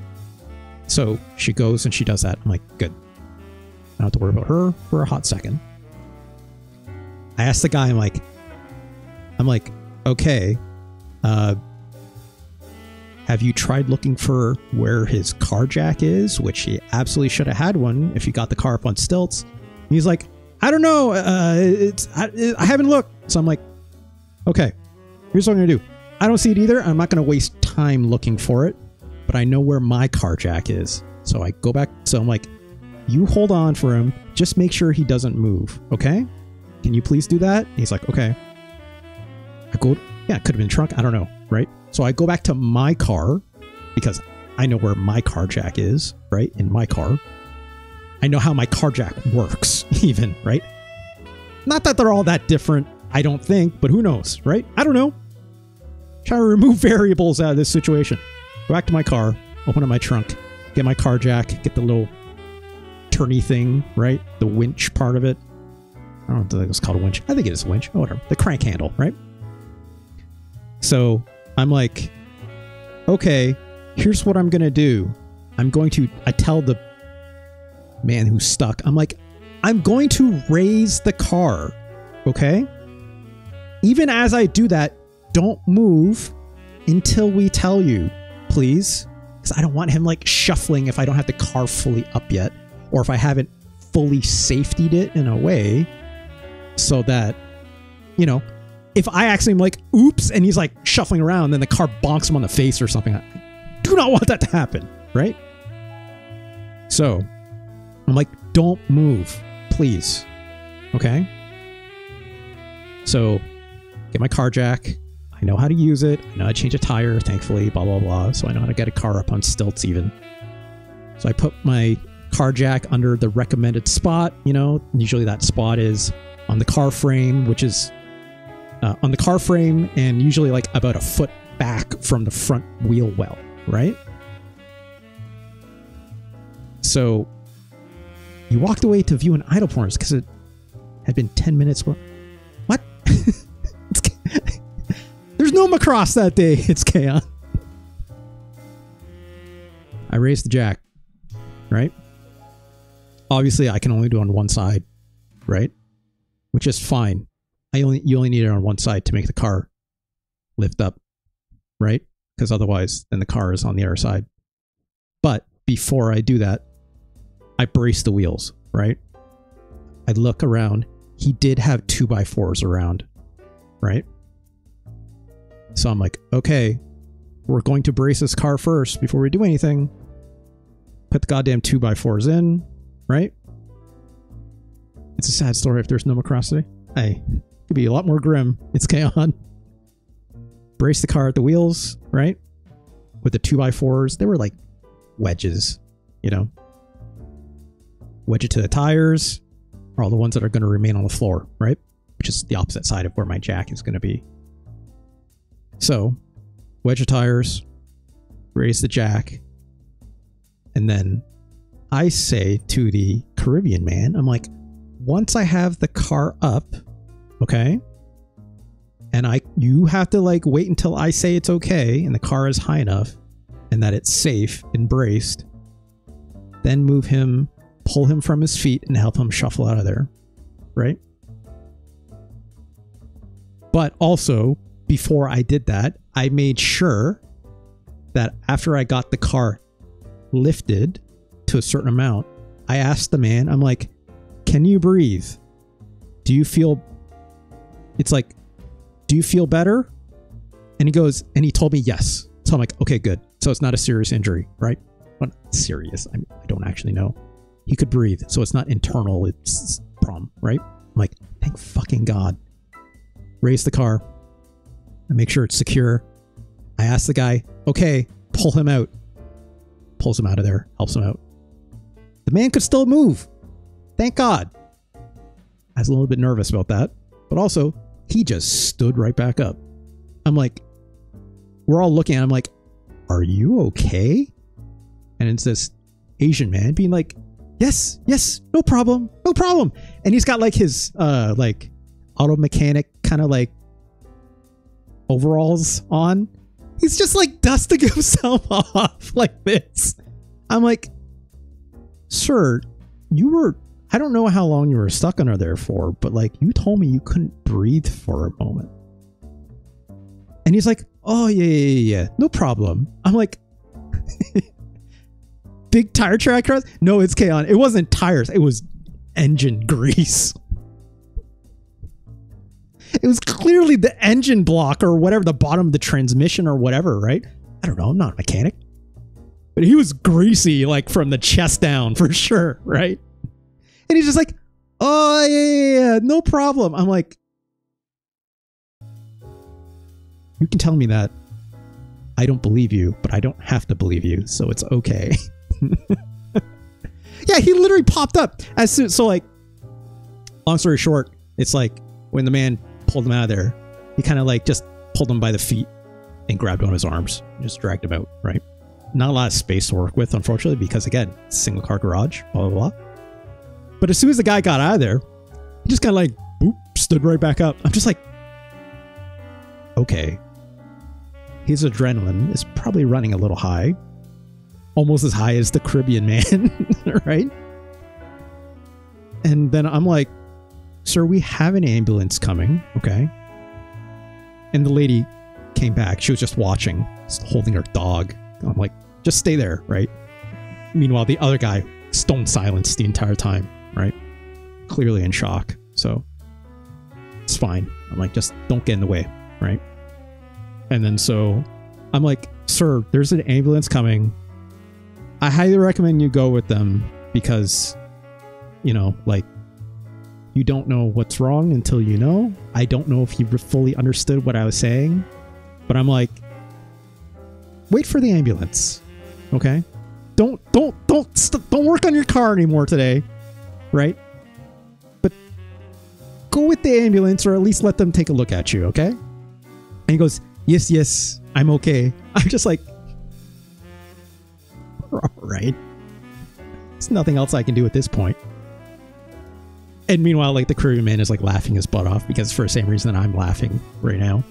Speaker 1: So she goes and she does that. I'm like, good. I don't have to worry about her for a hot second. I asked the guy, I'm like, okay, have you tried looking for where his car jack is? Which he absolutely should have had one if he got the car up on stilts. And he's like, I don't know. I haven't looked. So I'm like, okay, here's what I'm going to do. I don't see it either. I'm not going to waste time looking for it, but I know where my car jack is. So I go back. So I'm like, you hold on for him. Just make sure he doesn't move. Okay. Can you please do that? And he's like, okay. I go, yeah, it could have been trunk. I don't know. Right. So I go back to my car because I know where my car jack is, right? In my car. I know how my car jack works even, right? Not that they're all that different, I don't think, but who knows, right? I don't know. Try to remove variables out of this situation. Go back to my car, open up my trunk, get my car jack, get the little turny thing, right? The winch part of it. I don't know if it's called a winch. I think it is a winch. Oh, whatever. The crank handle, right? So I'm like, okay, here's what I'm going to do. I tell the man who's stuck, I'm like, I'm going to raise the car. Okay. Even as I do that, don't move until we tell you, please. Because I don't want him like shuffling if I don't have the car fully up yet. Or if I haven't fully safetied it in a way so that, you know, if I actually am like, oops, and he's like shuffling around, then the car bonks him on the face or something. I do not want that to happen, right? So I'm like, don't move, please. Okay? So get my car jack. I know how to use it. I know how to change a tire, thankfully, blah, blah, blah. So I know how to get a car up on stilts even. So I put my car jack under the recommended spot. You know, usually that spot is on the car frame, which is on the car frame and usually like about a foot back from the front wheel well, right? So you walked away to view an idle porn because it had been 10 minutes. What? There's no Macross that day. It's chaos. I raised the jack, right? Obviously, I can only do it on one side, right? Which is fine. You only need it on one side to make the car lift up, right? Because otherwise, then the car is on the other side. But before I do that, I brace the wheels, right? I look around. He did have 2x4s around, right? So I'm like, okay, we're going to brace this car first before we do anything. Put the goddamn 2x4s in, right? It's a sad story if there's no Macross today. Hey, it could be a lot more grim. It's chaos. Brace the car at the wheels, right? With the 2x4s, they were like wedges, you know? Wedge it to the tires, are all the ones that are going to remain on the floor, right? Which is the opposite side of where my jack is going to be. So, wedge the tires, raise the jack, and then I say to the Caribbean man, I'm like, once I have the car up, okay, and you have to like wait until I say it's okay and the car is high enough and that it's safe and braced, then move him, pull him from his feet and help him shuffle out of there, right? But also, before I did that, I made sure that after I got the car lifted to a certain amount, I asked the man, I'm like, can you breathe? Do you feel, it's like, do you feel better? And he goes, and he told me yes. So I'm like, okay, good. So it's not a serious injury, right? Well, not serious. I don't actually know. He could breathe. So it's not internal. It's problem, right? I'm like, thank fucking God. Raise the car. I make sure it's secure. I ask the guy, okay, pull him out. Pulls him out of there. Helps him out. The man could still move. Thank God. I was a little bit nervous about that. But also, he just stood right back up. I'm like, we're all looking at him like, are you okay? And it's this Asian man being like, yes, no problem, no problem. And he's got like his like auto mechanic kind of like overalls on. He's just like dusting himself off like this. I'm like, sir, you were, I don't know how long you were stuck under there for, but like you told me you couldn't breathe for a moment. And he's like, oh yeah, no problem. I'm like, big tire track cross? No, it's K-On. It wasn't tires. It was engine grease. It was clearly the engine block or whatever, the bottom of the transmission or whatever, right? I don't know. I'm not a mechanic. But he was greasy, like from the chest down for sure, right? And he's just like, oh, yeah, no problem. I'm like, you can tell me that. I don't believe you, but I don't have to believe you, so it's okay. Yeah, he literally popped up as soon. So like, long story short, it's like when the man pulled him out of there, he kind of like just pulled him by the feet and grabbed one of his arms and just dragged him out, right? Not a lot of space to work with, unfortunately, because again, single car garage, blah, blah, blah. But as soon as the guy got out of there, he just kind of like, boop, stood right back up. I'm just like, okay. His adrenaline is probably running a little high. Almost as high as the Caribbean man, right? And then I'm like, sir, we have an ambulance coming, okay? And the lady came back. She was just watching, just holding her dog. I'm like, just stay there, right? Meanwhile, the other guy, stone silence the entire time, right? Clearly in shock. So it's fine. I'm like, just don't get in the way, right? And then so I'm like, sir, there's an ambulance coming. I highly recommend you go with them because, you know, like, you don't know what's wrong until you know. I don't know if he fully understood what I was saying, but I'm like, wait for the ambulance, okay? Don't work on your car anymore today, right? But go with the ambulance, or at least let them take a look at you, okay? And he goes, yes, I'm okay. I'm just like, all right. There's nothing else I can do at this point. And meanwhile, like, the Caribbean man is like laughing his butt off because for the same reason that I'm laughing right now.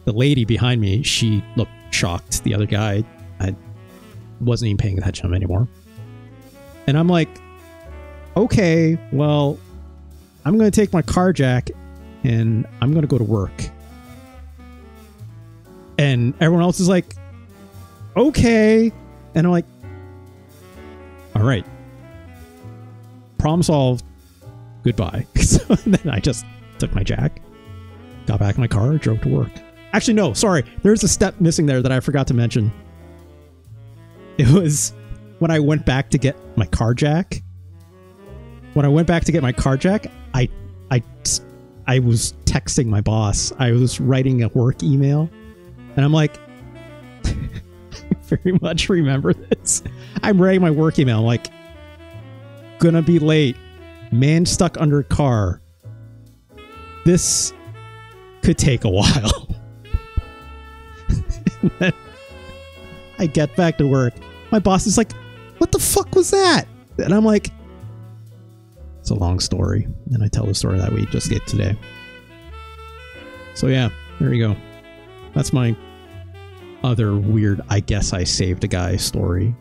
Speaker 1: The lady behind me, she looked shocked. The other guy, I wasn't even paying attention to him anymore. And I'm like, okay, well, I'm going to take my car jack and I'm going to go to work. And everyone else is like, okay. And I'm like, all right. Problem solved. Goodbye. So then I just took my jack, got back in my car, drove to work. Actually, no, sorry. There's a step missing there that I forgot to mention. It was when I went back to get my car jack. When I went back to get my car jack, I was texting my boss. I was writing a work email. And I'm like, I very much remember this. I'm writing my work email. I'm like, gonna be late. Man stuck under car. This could take a while. And then I get back to work. My boss is like, what the fuck was that? And I'm like, it's a long story. And I tell the story that we just did today. So yeah, there you go. That's my other weird, I guess I saved a guy story.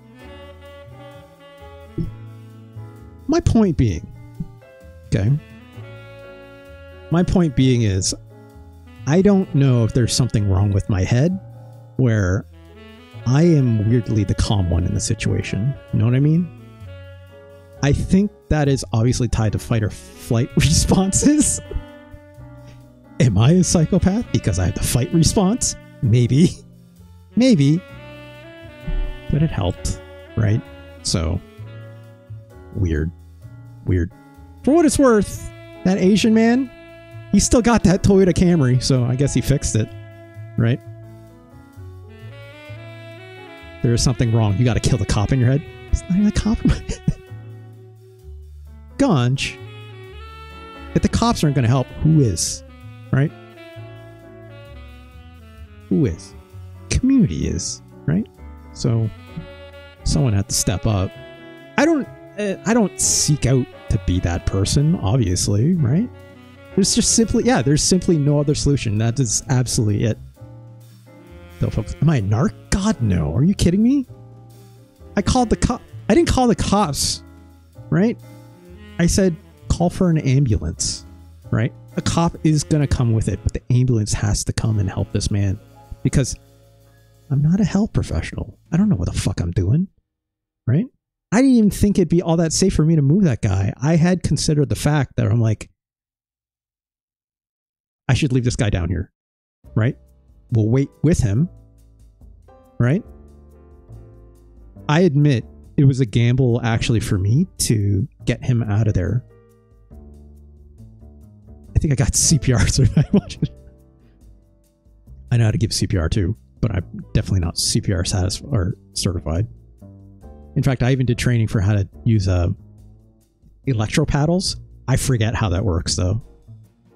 Speaker 1: My point being, okay? My point being is, I don't know if there's something wrong with my head where I am weirdly the calm one in the situation. You know what I mean? I think that is obviously tied to fight or flight responses. Am I a psychopath because I have the fight response? Maybe. Maybe. But it helped, right? So, weird. Weird. For what it's worth, that Asian man, he still got that Toyota Camry, so I guess he fixed it, right? There is something wrong. You got to kill the cop in your head. It's not even a cop in my head. Ganj. If the cops aren't going to help, who is? Right? Who is? Community is, right? So someone had to step up. I don't seek out to be that person, obviously, right? There's just simply, yeah, there's simply no other solution. That is absolutely it. Though, folks, am I a narc? God, no. Are you kidding me? I called the cop. I didn't call the cops, right? I said, call for an ambulance, right? A cop is going to come with it, but the ambulance has to come and help this man because I'm not a health professional. I don't know what the fuck I'm doing, right? I didn't even think it'd be all that safe for me to move that guy. I had considered the fact that I'm like, I should leave this guy down here, right? We'll wait with him, right? I admit it was a gamble actually for me to get him out of there. I think I got CPR, so I know how to give CPR too, but I'm definitely not CPR or certified. In fact, I even did training for how to use electro paddles. I forget how that works though.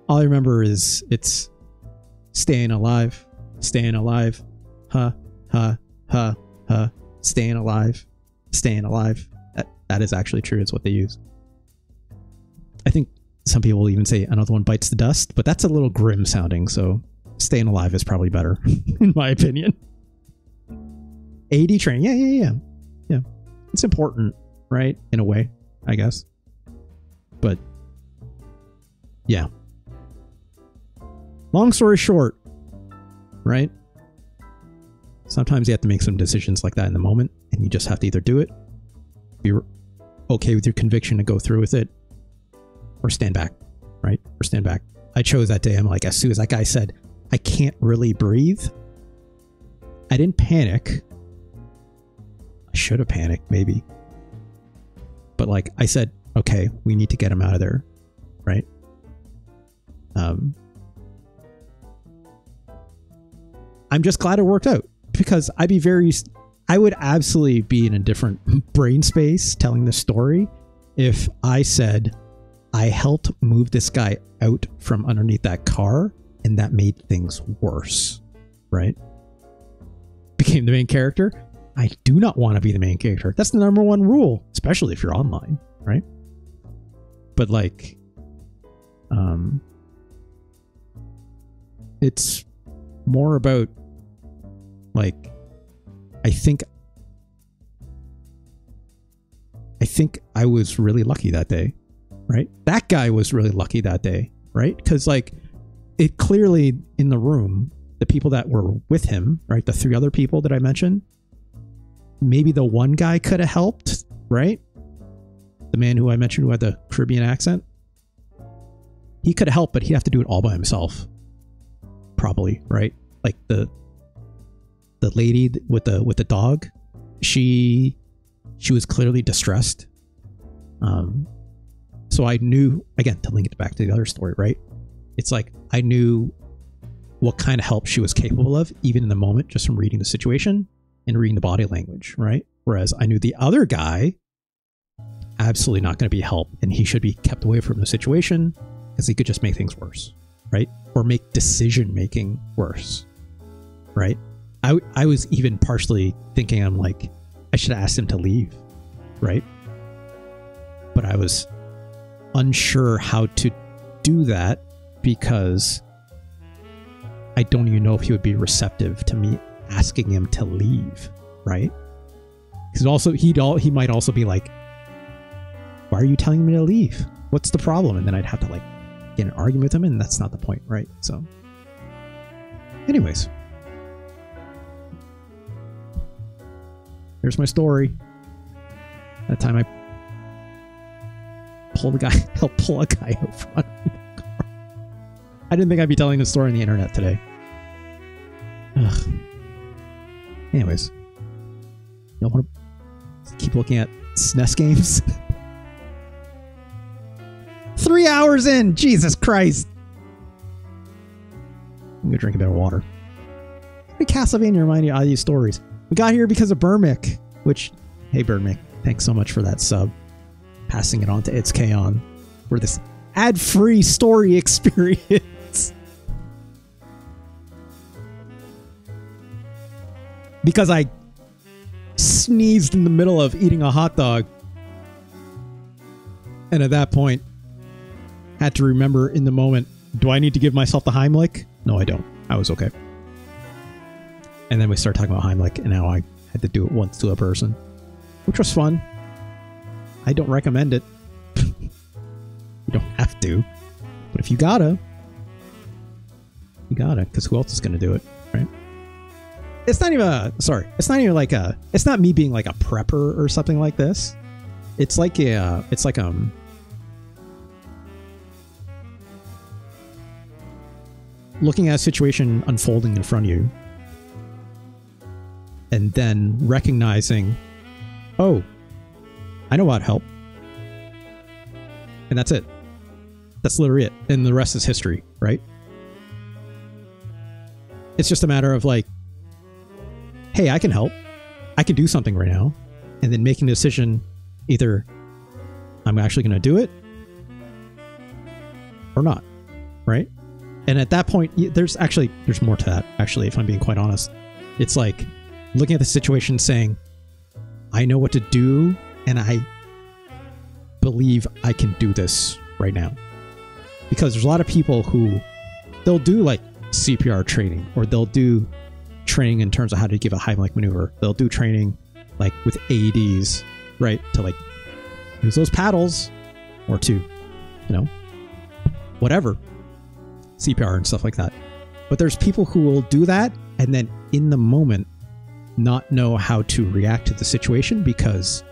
Speaker 1: All I remember is it's staying alive, huh, huh, huh, huh, staying alive. That is actually true. It's what they use. I think some people will even say another one bites the dust, but that's a little grim sounding. So staying alive is probably better, in my opinion. AD training, yeah. It's important, right? In a way, I guess. But yeah. Long story short, right? Sometimes you have to make some decisions like that in the moment, and you just have to either do it, be okay with your conviction to go through with it, or stand back, right? Or stand back. I chose that day. I'm like, as soon as that guy said, I can't really breathe, I didn't panic. I should have panicked, maybe. But like I said, okay, we need to get him out of there, right? I'm just glad it worked out because I would absolutely be in a different brain space telling this story if I said I helped move this guy out from underneath that car and that made things worse, right? Became the main character. I do not want to be the main character. That's the number one rule, especially if you're online, right? But like, it's more about, like, I think I was really lucky that day, right? That guy was really lucky that day, right? Because, like, it clearly in the room, the people that were with him, right? The 3 other people that I mentioned, maybe the one guy could have helped, right? The man who I mentioned who had the Caribbean accent, he could have helped, but he'd have to do it all by himself, probably, right? Like the lady with the dog, she was clearly distressed. So I knew, again, to link it back to the other story, right? It's like I knew what kind of help she was capable of, even in the moment, just from reading the situation and reading the body language, right? Whereas I knew the other guy, absolutely not going to be help, and he should be kept away from the situation because he could just make things worse, right? Or make decision making worse, right? I was even partially thinking, I'm like, I should have asked him to leave, right? But I was unsure how to do that because I don't even know if he would be receptive to me asking him to leave, right? Because also he might also be like, why are you telling me to leave? What's the problem? And then I'd have to, like, get an argument with him, and that's not the point, right? So anyways, here's my story. That time I helped pull a guy out from under the car. I didn't think I'd be telling this story on the internet today. Ugh. Anyways, y'all want to keep looking at SNES games? 3 hours in! Jesus Christ! I'm gonna drink a bit of water. How did Castlevania remind you of these stories? We got here because of Burmick, which, hey Burmick, thanks so much for that sub. Passing it on to It's K-On for this ad-free story experience. Because I sneezed in the middle of eating a hot dog. And at that point, had to remember in the moment, do I need to give myself the Heimlich? No, I don't. I was okay. And then we started talking about Heimlich, and now I had to do it once to a person, which was fun. I don't recommend it. You don't have to. But if you gotta, because who else is going to do it, right? It's not even it's not even like it's not me being like a prepper or something like this. It's like looking at a situation unfolding in front of you and then recognizing, oh, I know how to help. And that's it. That's literally it. And the rest is history, right? It's just a matter of like, hey, I can help. I can do something right now. And then making the decision, either I'm actually going to do it or not, right? And at that point, there's more to that, actually, if I'm being quite honest. It's like looking at the situation saying, I know what to do, and I believe I can do this right now. Because there's a lot of people who, they'll do like CPR training, or they'll do training in terms of how to give a Heimlich maneuver. They'll do training like with AEDs, right? To like use those paddles, or to, whatever. CPR and stuff like that. But there's people who will do that and then in the moment not know how to react to the situation because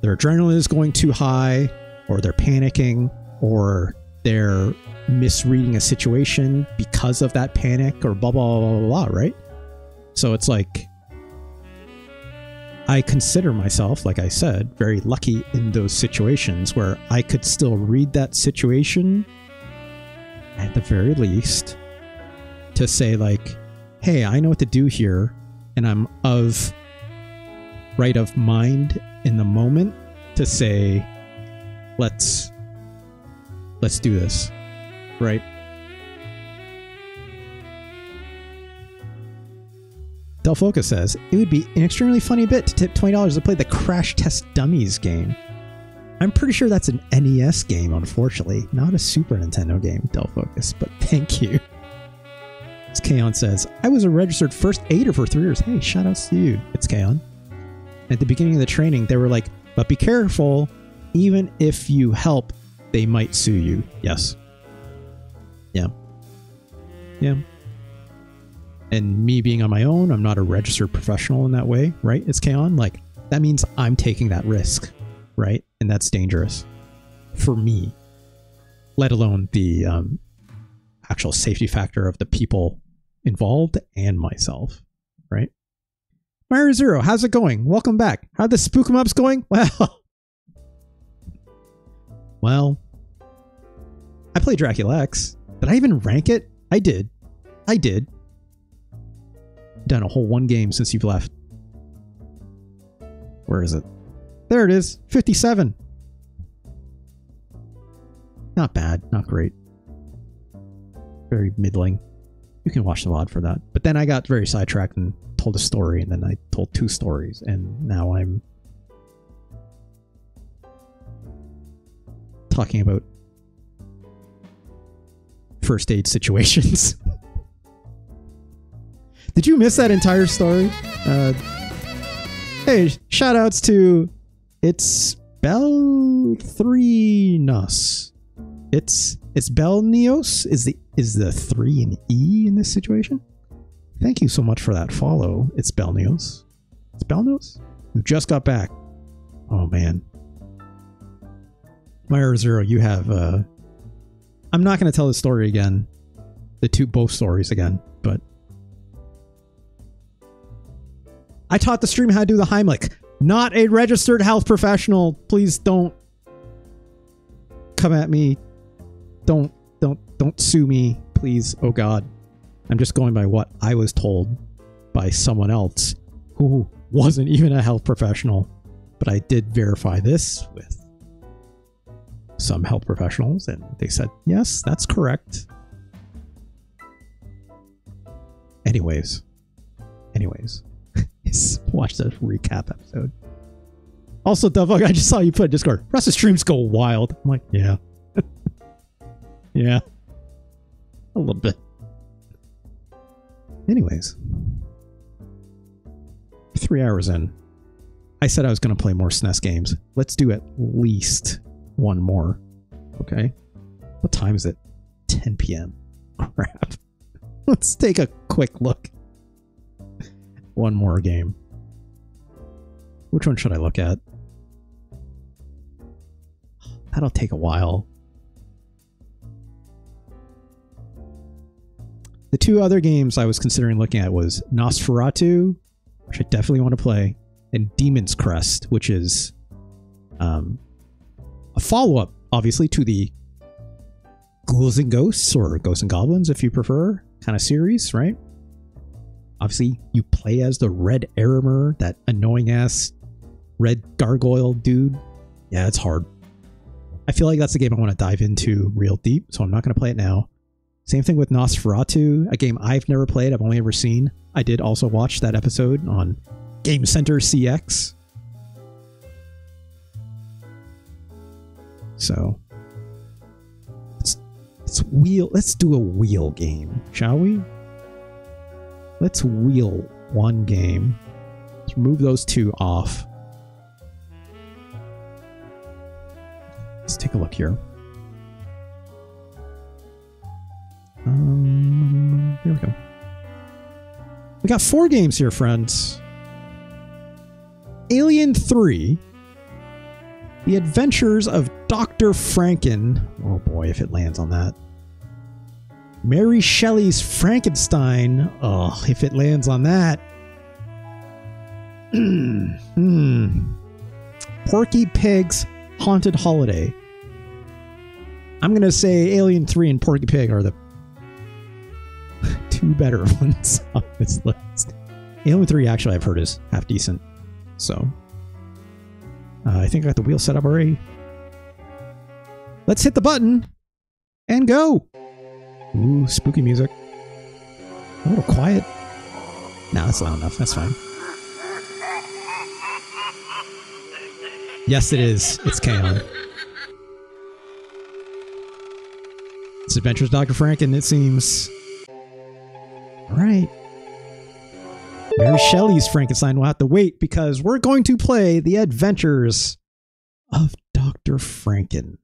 Speaker 1: their adrenaline is going too high, or they're panicking, or they're misreading a situation because of that panic, or blah, blah, blah, blah, blah, right? So it's like, I consider myself, like I said, very lucky in those situations where I could still read that situation at the very least to say like, hey, I know what to do here, and I'm of mind in the moment to say, let's do this, right? Del Focus says, it would be an extremely funny bit to tip $20 to play the Crash Test Dummies game. I'm pretty sure that's an NES game, unfortunately. Not a Super Nintendo game, Del Focus, but thank you. It's Kaon says, I was a registered first aider for 3 years. Hey, shout outs to you. It's Kaon. At the beginning of the training, they were like, but be careful. Even if you help, they might sue you. Yes. Yeah. Yeah. And me being on my own, I'm not a registered professional in that way, right? It's Kaon. Like, that means I'm taking that risk, right? And that's dangerous for me, let alone the actual safety factor of the people involved and myself, right? Mario Zero, how's it going? Welcome back. How the spook 'em ups going? Well, I played Dracula X. Did I even rank it? I did. Done a whole 1 game since you've left. Where is it? There it is. 57. Not bad. Not great. Very middling. You can watch the VOD for that. But then I got very sidetracked and told a story, and then I told 2 stories, and now I'm talking about first aid situations. Did you miss that entire story? Hey, shout outs to It's Bel3nos. It's Belneos is the 3 and E in this situation. Thank you so much for that follow. It's Belneos. It's Belneos? You just got back. Oh man. Mario Zero, you have I'm not gonna tell the story again. Both stories again, but I taught the stream how to do the Heimlich. Not a registered health professional. Please don't come at me. Don't sue me, please. Oh God. I'm just going by what I was told by someone else who wasn't even a health professional. But I did verify this with some health professionals, and they said, yes, that's correct. Anyways. Watch the recap episode. Also, Dovug, I just saw you put in Discord. Russ's streams go wild. I'm like, yeah. Yeah. A little bit. Anyways. 3 hours in. I said I was going to play more SNES games. Let's do at least 1 more. Okay? What time is it? 10 p.m. Crap. Let's take a quick look. 1 more game. Which one should I look at? That'll take a while. The 2 other games I was considering looking at was Nosferatu, which I definitely want to play, and Demon's Crest, which is a follow-up, obviously, to the Ghouls and Ghosts, or Ghosts and Goblins, if you prefer, kind of series, right? Obviously, you play as the Red Erimer, that annoying-ass red gargoyle dude. Yeah, it's hard. I feel like that's a game I want to dive into real deep, so I'm not going to play it now. Same thing with Nosferatu, a game I've never played, I've only ever seen. I did also watch that episode on Game Center CX. So, let's do a wheel game, shall we? Let's wheel 1 game. Let's remove those 2 off. Let's take a look here. Here we go. We got 4 games here, friends. Alien 3. The Adventures of Dr. Franken. Oh boy, if it lands on that. Mary Shelley's Frankenstein. Oh, if it lands on that. Porky Pig's Haunted Holiday. I'm going to say Alien 3 and Porky Pig are the 2 better ones on this list. Alien 3 actually I've heard is half decent. So, I think I got the wheel set up already. Let's hit the button and go. Ooh, spooky music. A little quiet. Nah, that's loud enough. That's fine. Yes, it is. It's Kaon. It's Adventures of Dr. Franken, it seems. right. Mary Shelley's Frankenstein will have to wait because we're going to play The Adventures of Dr. Franken.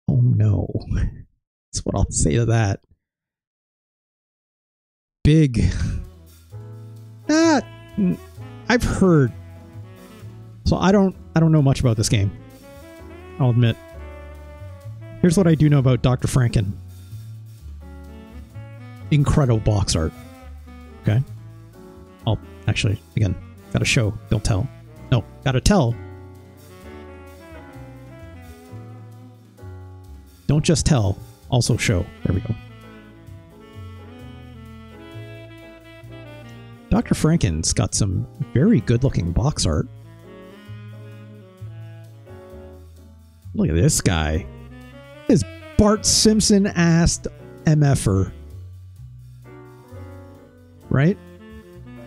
Speaker 1: Oh no. That's what I'll say to that. Big. I've heard. So I don't know much about this game. I'll admit. Here's what I do know about Dr. Franken. Incredible box art. Okay. I'll actually, again, gotta show, don't tell. No, gotta tell. Don't just tell, also show. There we go. Dr. Franken's got some very good looking box art. Look at this guy. This Bart Simpson-assed MFer. Right?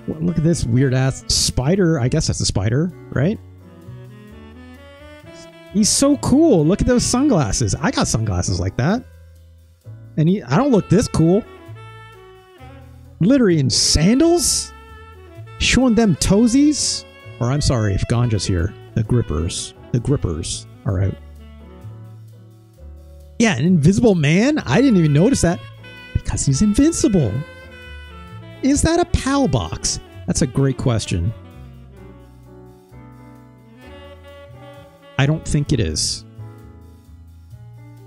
Speaker 1: Well, look at this weird-ass spider. I guess that's a spider, right? He's so cool. Look at those sunglasses. I got sunglasses like that. And I don't look this cool. Literally in sandals? Showing them toesies? Or I'm sorry if Ganja's here. The grippers. The grippers are out. Yeah, an invisible man? I didn't even notice that. Because he's invincible. Is that a PAL box? That's a great question. I don't think it is.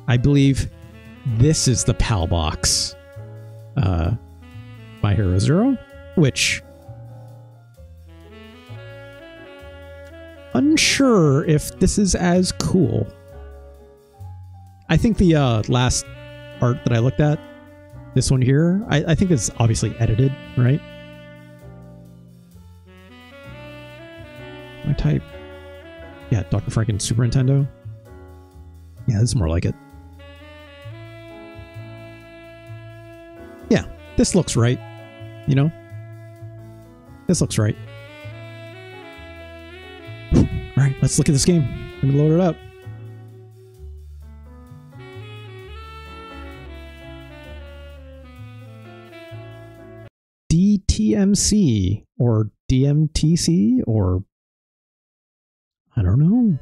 Speaker 1: I believe this is the PAL box. My Hero Zero, which unsure if this is as cool. I think the last art that I looked at, this one here, I think it's obviously edited, right? I type, yeah, Dr. Franken Super Nintendo. Yeah, this is more like it. Yeah, this looks right. You know? This looks right. Alright, let's look at this game. Let me load it up. DTMC or DMTC or I don't know.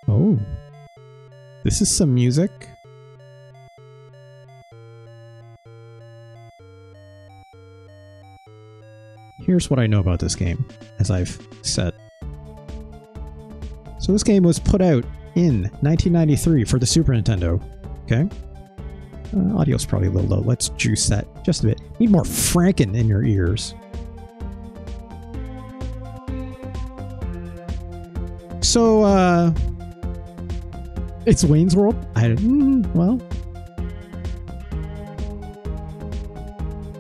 Speaker 1: Oh. This is some music. Here's what I know about this game, as I've said. So this game was put out in 1993 for the Super Nintendo. Okay? Audio's probably a little low. Let's juice that just a bit. Need more Franken in your ears. So, it's Wayne's World? Well.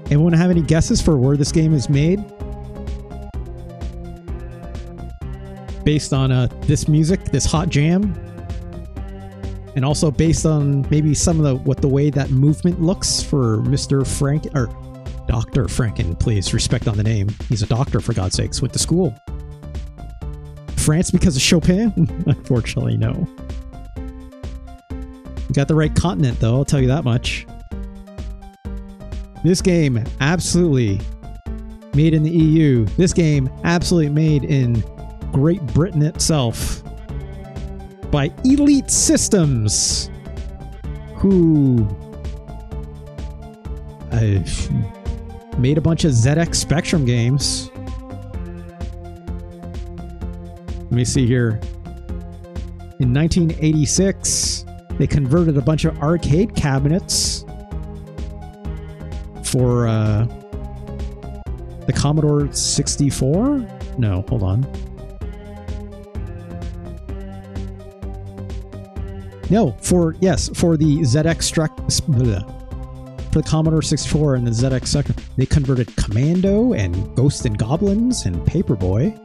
Speaker 1: Anyone have any guesses for where this game is made? Based on this music, this hot jam? And also based on maybe some of the way that movement looks for Mr. Franken, or Dr. Franken, please, respect on the name. He's a doctor, for God's sakes, went to school. France because of Chopin? Unfortunately, no. You got the right continent, though, I'll tell you that much. This game, absolutely made in the EU. This game, absolutely made in Great Britain itself. By Elite Systems, who made a bunch of ZX Spectrum games. Let me see here. In 1986, they converted a bunch of arcade cabinets for the Commodore 64? No, hold on. No, for the for the Commodore 64 and the ZX Spectrum, they converted Commando and Ghosts and Goblins and Paperboy,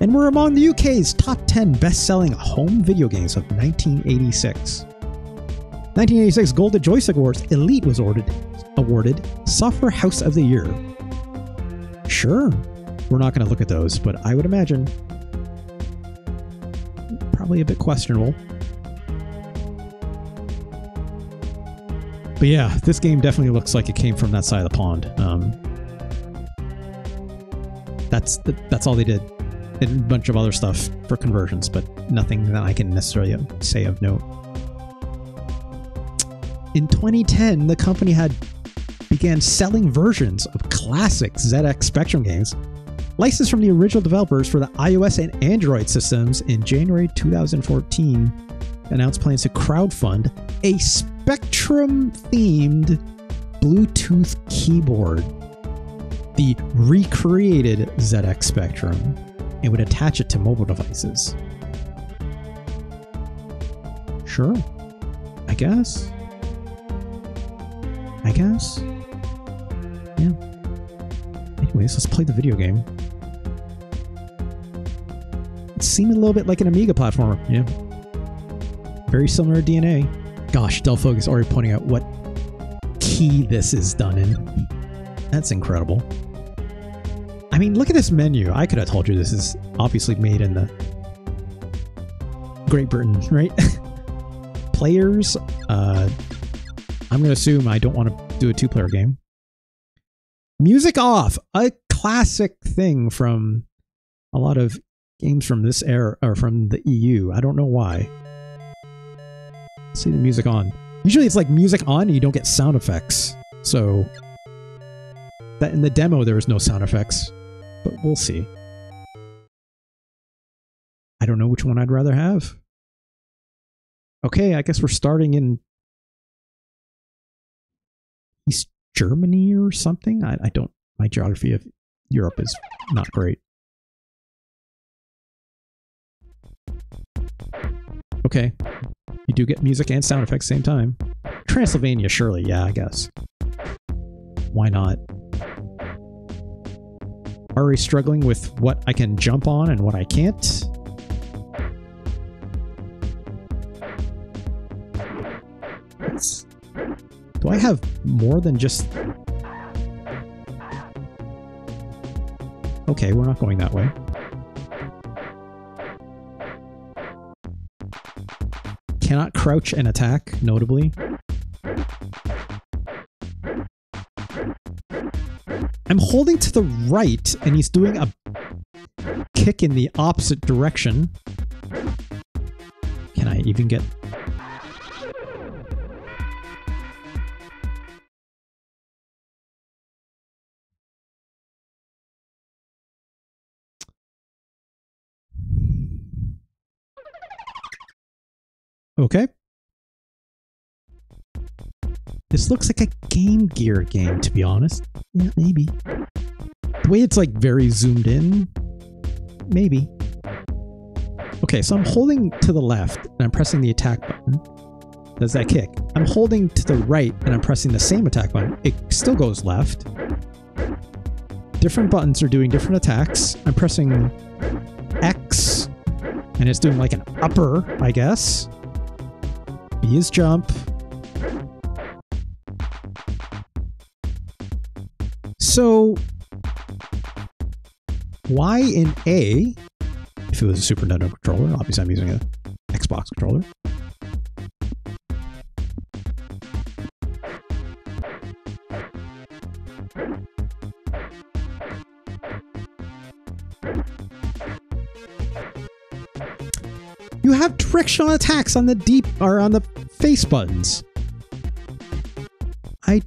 Speaker 1: and were among the UK's top 10 best-selling home video games of 1986. 1986 Golden Joystick Awards, Elite was awarded Software House of the Year. Sure, we're not going to look at those, but I would imagine probably a bit questionable. But yeah, this game definitely looks like it came from that side of the pond. That's all they did. And a bunch of other stuff for conversions, but nothing that I can necessarily say of note. In 2010, the company began selling versions of classic ZX Spectrum games, licensed from the original developers for the iOS and Android systems. In January 2014, announced plans to crowdfund a Spectrum-themed Bluetooth keyboard, the recreated ZX Spectrum, and would attach it to mobile devices. Sure. I guess. Yeah. Anyways, let's play the video game. It seemed a little bit like an Amiga platformer. Yeah. Very similar to DNA. Gosh, Delphog is already pointing out what key this is done in. That's incredible. I mean, look at this menu. I could have told you this is obviously made in the Great Britain, right? Players, I'm going to assume I don't want to do a two-player game. Music off, a classic thing from a lot of games from this era, or from the EU. I don't know why. Let's see the music on. Usually it's like music on and you don't get sound effects. So that in the demo there was no sound effects. But we'll see. I don't know which one I'd rather have. Okay, I guess we're starting in East Germany or something. I don't... My geography of Europe is not great. Okay. You do get music and sound effects same time. Transylvania, surely. Yeah, I guess. Why not? Already struggling with what I can jump on and what I can't. Do I have more than just... Okay, we're not going that way. Cannot crouch and attack, notably. I'm holding to the right, and he's doing a kick in the opposite direction. Can I even get... Okay. This looks like a Game Gear game, to be honest. Yeah, maybe. The way it's like very zoomed in, maybe. Okay, so I'm holding to the left and I'm pressing the attack button. Does that kick? I'm holding to the right and I'm pressing the same attack button. It still goes left. Different buttons are doing different attacks. I'm pressing X and it's doing like an upper, I guess. B is jump. So, why in A, if it was a Super Nintendo controller, obviously I'm using an Xbox controller. You have directional attacks on the deep, or on the face buttons. I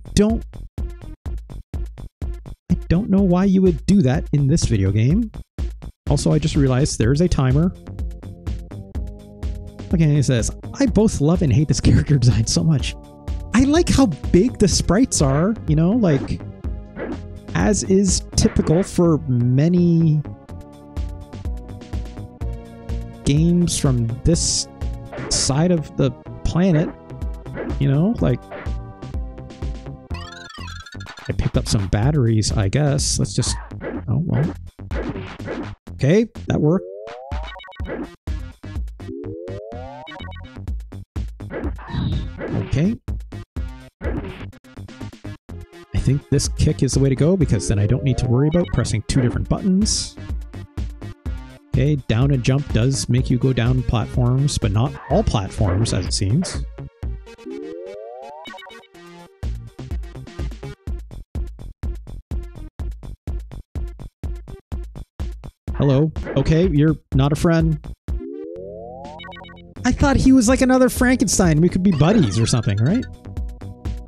Speaker 1: don't know why you would do that in this video game. Also, I just realized there's a timer. Okay, it says, I both love and hate this character design so much. I like how big the sprites are, you know, like, as is typical for many games from this side of the planet, you know, like, I picked up some batteries, I guess. Let's just... Oh, well. Okay, that worked. Okay. I think this kick is the way to go, because then I don't need to worry about pressing two different buttons. Okay, down and jump does make you go down platforms, but not all platforms, as it seems. Hello? Okay, you're not a friend. I thought he was like another Frankenstein. We could be buddies or something, right?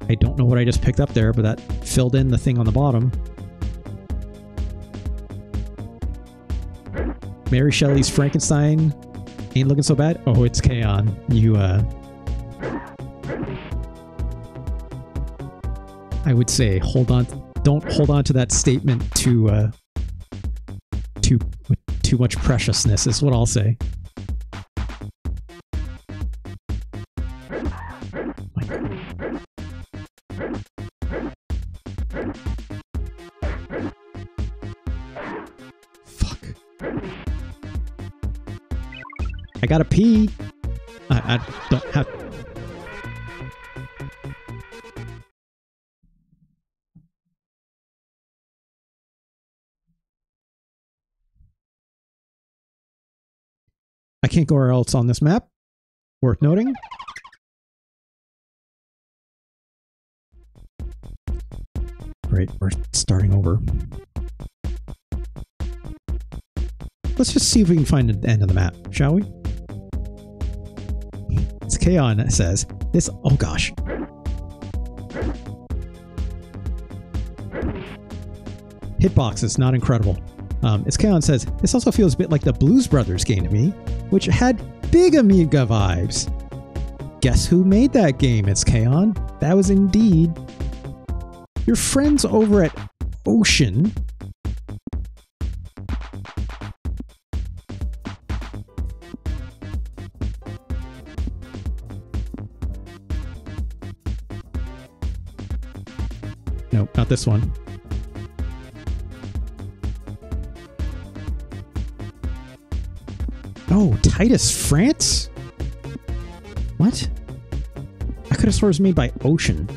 Speaker 1: I don't know what I just picked up there, but that filled in the thing on the bottom. Mary Shelley's Frankenstein ain't looking so bad. Oh, it's K-On! You, I would say hold on. Don't hold on to that statement too much preciousness is what I'll say. My God. Fuck. I gotta pee. I don't have. I can't go where else on this map. Worth noting. Great, we're starting over. Let's just see if we can find the end of the map, shall we? It's K-On! That says this. Oh gosh. Hitbox is not incredible. It's K-On! Says this also feels a bit like the Blues Brothers game to me, which had big Amiga vibes. Guess who made that game? It's K-On! That was indeed your friends over at Ocean. Nope, not this one. Oh, Titus France? What? I could have sworn it was made by Ocean.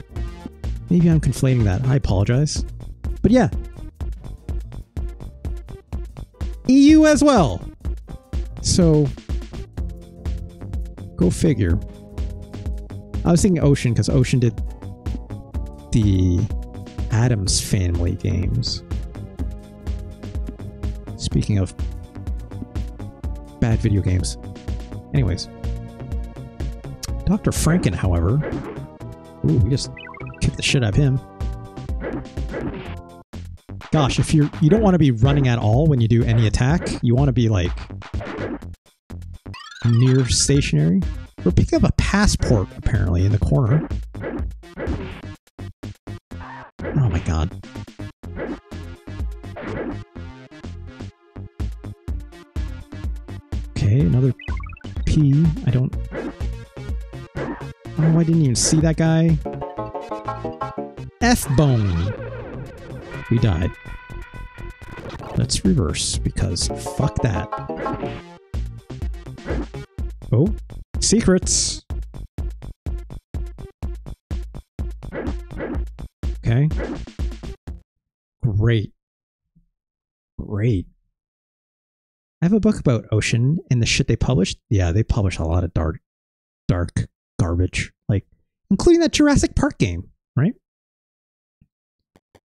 Speaker 1: Maybe I'm conflating that. I apologize. But yeah. EU as well. So, go figure. I was thinking Ocean because Ocean did the Addams Family games. Speaking of bad video games. Anyways. Dr. Franken, however. Ooh, we just kicked the shit out of him. Gosh, if you don't want to be running at all when you do any attack, you want to be like near stationary. We're picking up a passport apparently in the corner. Oh my god. Okay, another P. I don't... Oh, I didn't even see that guy. F-bone. We died. Let's reverse, because fuck that. Oh, secrets. Okay. Great. Great. I have a book about Ocean and the shit they published. Yeah, they publish a lot of dark garbage, like including that Jurassic Park game, right?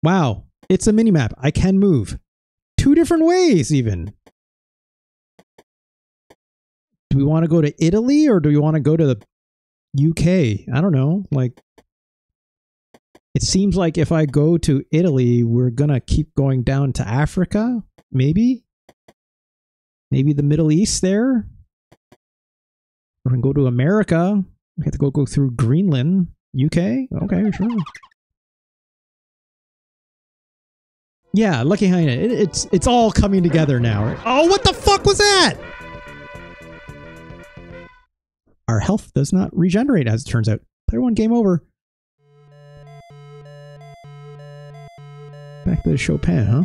Speaker 1: Wow, it's a minimap. I can move 2 different ways even. Do we want to go to Italy or do we want to go to the UK? I don't know. Like, it seems like if I go to Italy, we're gonna keep going down to Africa, maybe? Maybe the Middle East there? We're gonna go to America. We have to go through Greenland, UK. Okay, sure. Yeah, Lucky Hyena. It's all coming together now. Right? Oh, what the fuck was that? Our health does not regenerate, as it turns out. Player 1, game over. Back to the Chopin, huh?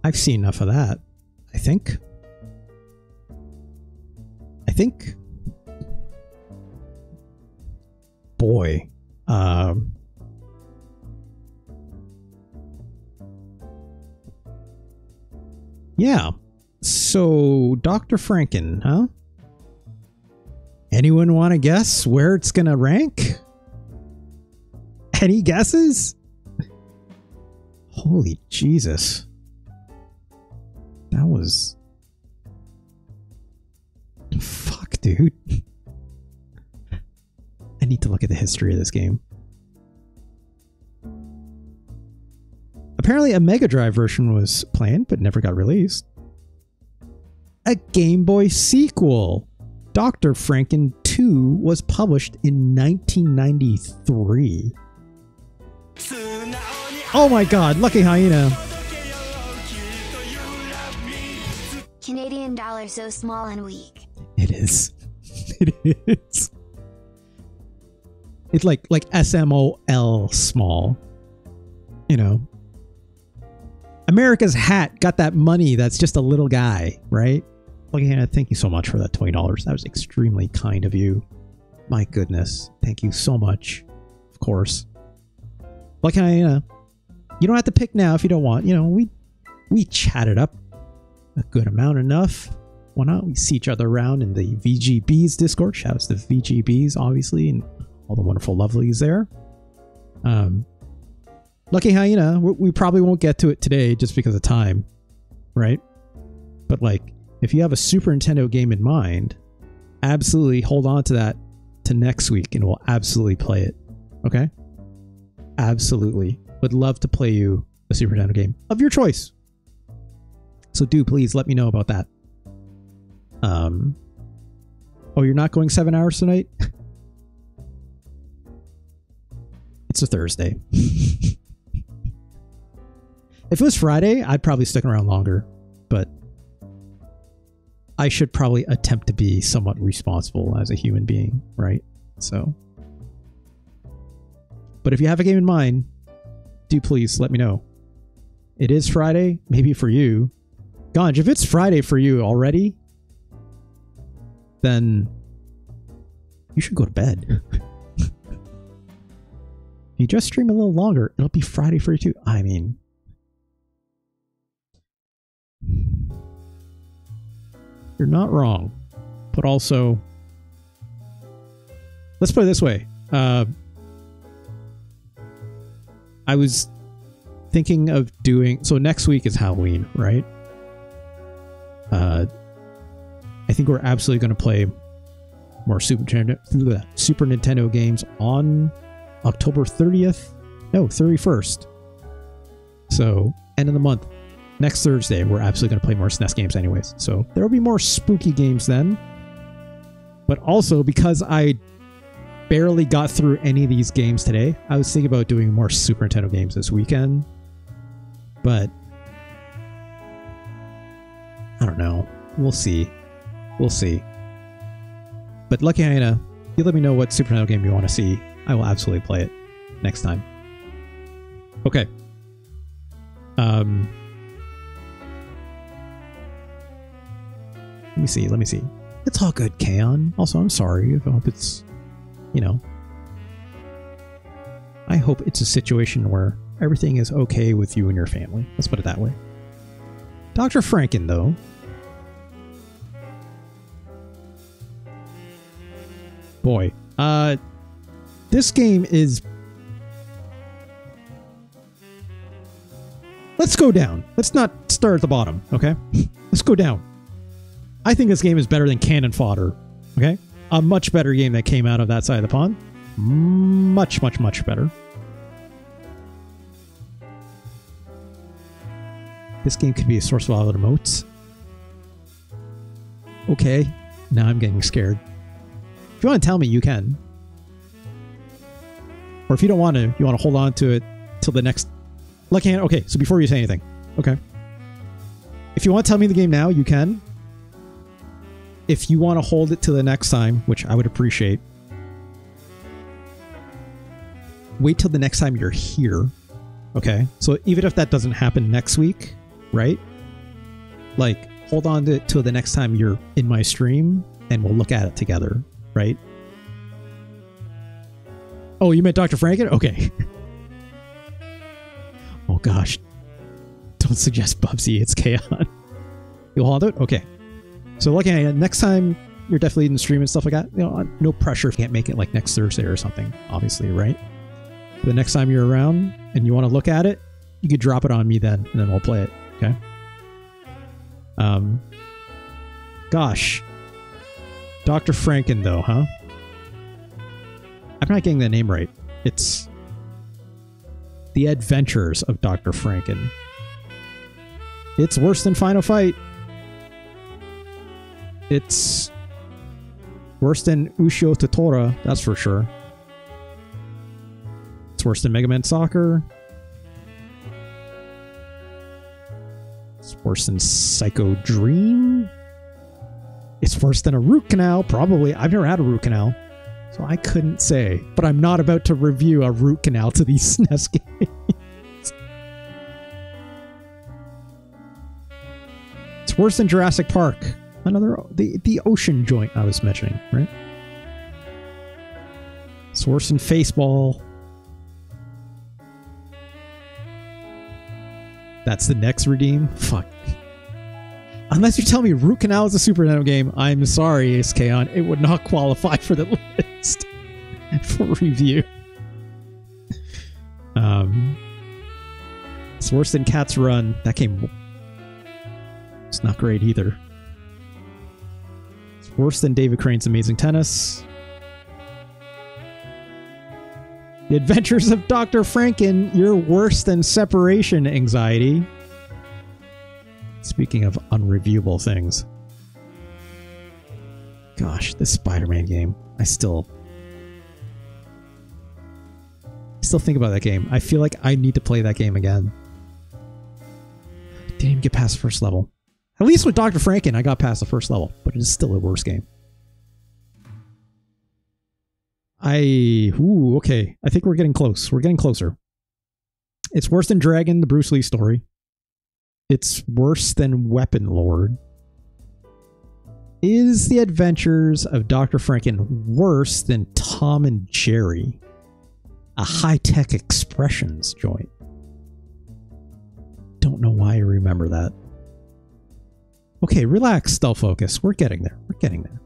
Speaker 1: I've seen enough of that, I think. boy. Yeah. So, Dr. Franken, huh? Anyone want to guess where it's gonna rank? Any guesses? Holy Jesus. That was... Fuck, dude. I need to look at the history of this game. Apparently a Mega Drive version was planned, but never got released. A Game Boy sequel, Dr. Franken 2, was published in 1993. Oh my god, Lucky Hyena.
Speaker 2: Canadian dollar so small and weak.
Speaker 1: It is. It is. It's like SMOL small. You know. America's hat got that money that's just a little guy, right? Lucky Hyena, thank you so much for that $20. That was extremely kind of you. My goodness. Thank you so much. Of course. Lucky Hyena, you don't have to pick now if you don't want. You know, we chatted up a good amount enough. Why not? We see each other around in the VGBs Discord. Shouts to VGBs, obviously, and all the wonderful lovelies there. Lucky Hyena, we probably won't get to it today just because of time, right? But like, if you have a Super Nintendo game in mind, absolutely hold on to that to next week and we'll absolutely play it. Okay? Absolutely. Would love to play you a Super Nintendo game of your choice. So do please let me know about that. Oh, you're not going 7 hours tonight? It's a Thursday. If it was Friday, I'd probably stick around longer, but I should probably attempt to be somewhat responsible as a human being, right? So, but if you have a game in mind, do please let me know. It is Friday, maybe for you. Ganj, if it's Friday for you already, then you should go to bed. If you just stream a little longer, it'll be Friday for you too. I mean, you're not wrong, but also, let's put it this way. I was thinking of doing, so next week is Halloween, right? I think we're absolutely going to play more Super Nintendo games on October 30th. No, 31st. So, end of the month. Next Thursday, we're absolutely going to play more SNES games anyways. So, there will be more spooky games then. But also, because I barely got through any of these games today, I was thinking about doing more Super Nintendo games this weekend. But I don't know. We'll see. We'll see. But Lucky Hyena, you let me know what Super Nintendo game you want to see. I will absolutely play it next time. Okay. Let me see. Let me see. It's all good, Kaon. Also, I'm sorry. I hope it's, you know, I hope it's a situation where everything is okay with you and your family. Let's put it that way. Dr. Franken, though. Boy, this game is... Let's go down. Let's not start at the bottom, okay? Let's go down. I think this game is better than Cannon Fodder, okay? A much better game that came out of that side of the pond. Much, much, much better. This game could be a source of all the emotes. Okay, now I'm getting scared. If you want to tell me, you can. Or if you don't want to, you want to hold on to it till the next... Okay, so before you say anything. Okay. If you want to tell me the game now, you can. If you want to hold it till the next time, which I would appreciate, wait till the next time you're here. Okay? So even if that doesn't happen next week, right? Like, hold on to it till the next time you're in my stream, and we'll look at it together. Right? Oh, you meant Dr. Franken? Okay. Oh gosh. Don't suggest Bubsy. It's K-On! You'll hold it? Okay. So looking at it, next time you're definitely in the stream and stuff like that, you know, no pressure if you can't make it like next Thursday or something, obviously, right? But the next time you're around and you want to look at it, you could drop it on me then, and then we'll play it, okay? Gosh. Dr. Franken, though, huh? I'm not getting the name right. It's The Adventures of Dr. Franken. It's worse than Final Fight. It's worse than Ushio Totora, that's for sure. It's worse than Mega Man Soccer. It's worse than Psycho Dream. It's worse than a root canal, probably. I've never had a root canal, so I couldn't say. But I'm not about to review a root canal to these SNES games. It's worse than Jurassic Park. Another, the ocean joint I was mentioning, right? It's worse than Faceball. That's the next redeem? Fuck. Unless you tell me Root Canal is a Super Nintendo game, I'm sorry, SK-On, it would not qualify for the list for review. It's worse than Cat's Run. That game, it's not great either. It's worse than David Crane's Amazing Tennis. The Adventures of Dr. Franken, you're worse than Separation Anxiety. Speaking of unreviewable things. Gosh, this Spider-Man game. I still think about that game. I feel like I need to play that game again. Didn't even get past the first level. At least with Dr. Franken, I got past the first level, but it is still a worse game. Ooh, okay. I think we're getting close. We're getting closer. It's worse than Dragon, the Bruce Lee story. It's worse than Weapon Lord. Is The Adventures of Dr. Franken worse than Tom and Jerry? A high-tech expressions joint. Don't know why I remember that. Okay, relax, Stealth Focus. We're getting there. We're getting there.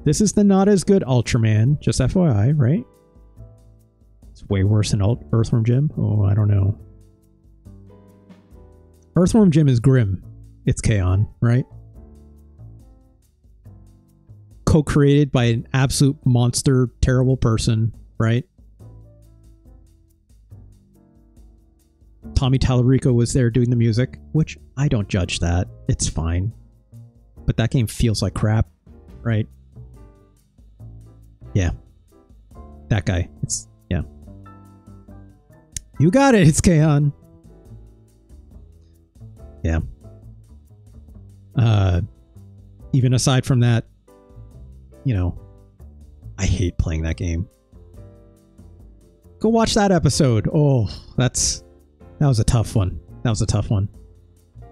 Speaker 1: This is the not as good Ultraman, just FYI, right? It's way worse than Earthworm Jim? Oh, I don't know. Earthworm Jim is grim. It's K-On, right? Co-created by an absolute monster, terrible person, right? Tommy Tallarico was there doing the music, which I don't judge that. It's fine. But that game feels like crap, right? Yeah. That guy. It's, yeah. You got it, it's K-On! Yeah. Even aside from that, you know, I hate playing that game. Go watch that episode. Oh, that was a tough one. That was a tough one.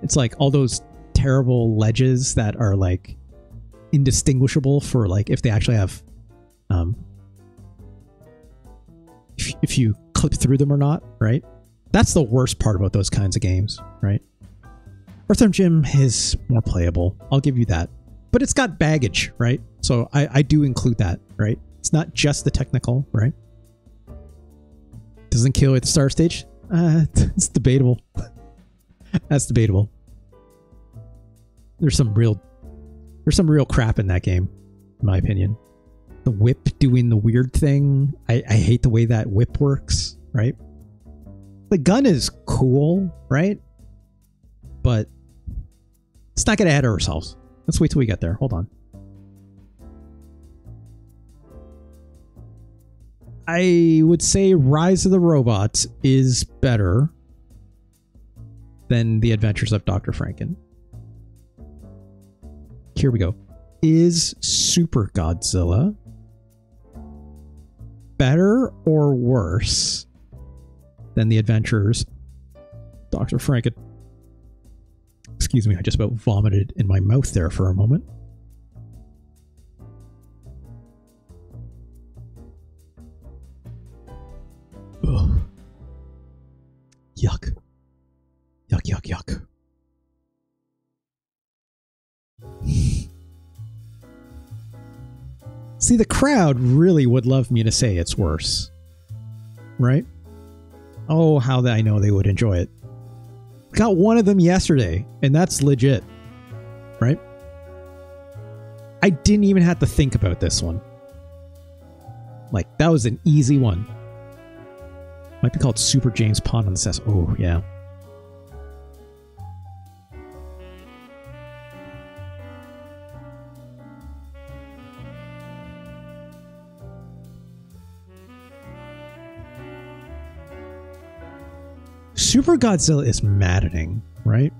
Speaker 1: It's like all those terrible ledges that are like indistinguishable for like if they actually have if you clip through them or not, right? That's the worst part about those kinds of games, right? Earthworm Jim is more playable. I'll give you that. But it's got baggage, right? So I do include that, right? It's not just the technical, right? Doesn't kill at the start stage? It's debatable. That's debatable. There's some real crap in that game, in my opinion. The whip doing the weird thing. I hate the way that whip works, right? The gun is cool, right? But let's not get ahead of ourselves. Let's wait till we get there. Hold on. I would say Rise of the Robots is better than The Adventures of Dr. Franken. Here we go. Is Super Godzilla better or worse than The Adventures of Dr. Franken? Excuse me, I just about vomited in my mouth there for a moment. Ugh. Yuck. Yuck, yuck, yuck. See, the crowd really would love me to say it's worse. Right? Oh, how I know they would enjoy it. Got one of them yesterday, and that's legit. Right? I didn't even have to think about this one. Like, that was an easy one. Might be called Super James Pond on the SNES. Oh, yeah. Super Godzilla is maddening, right?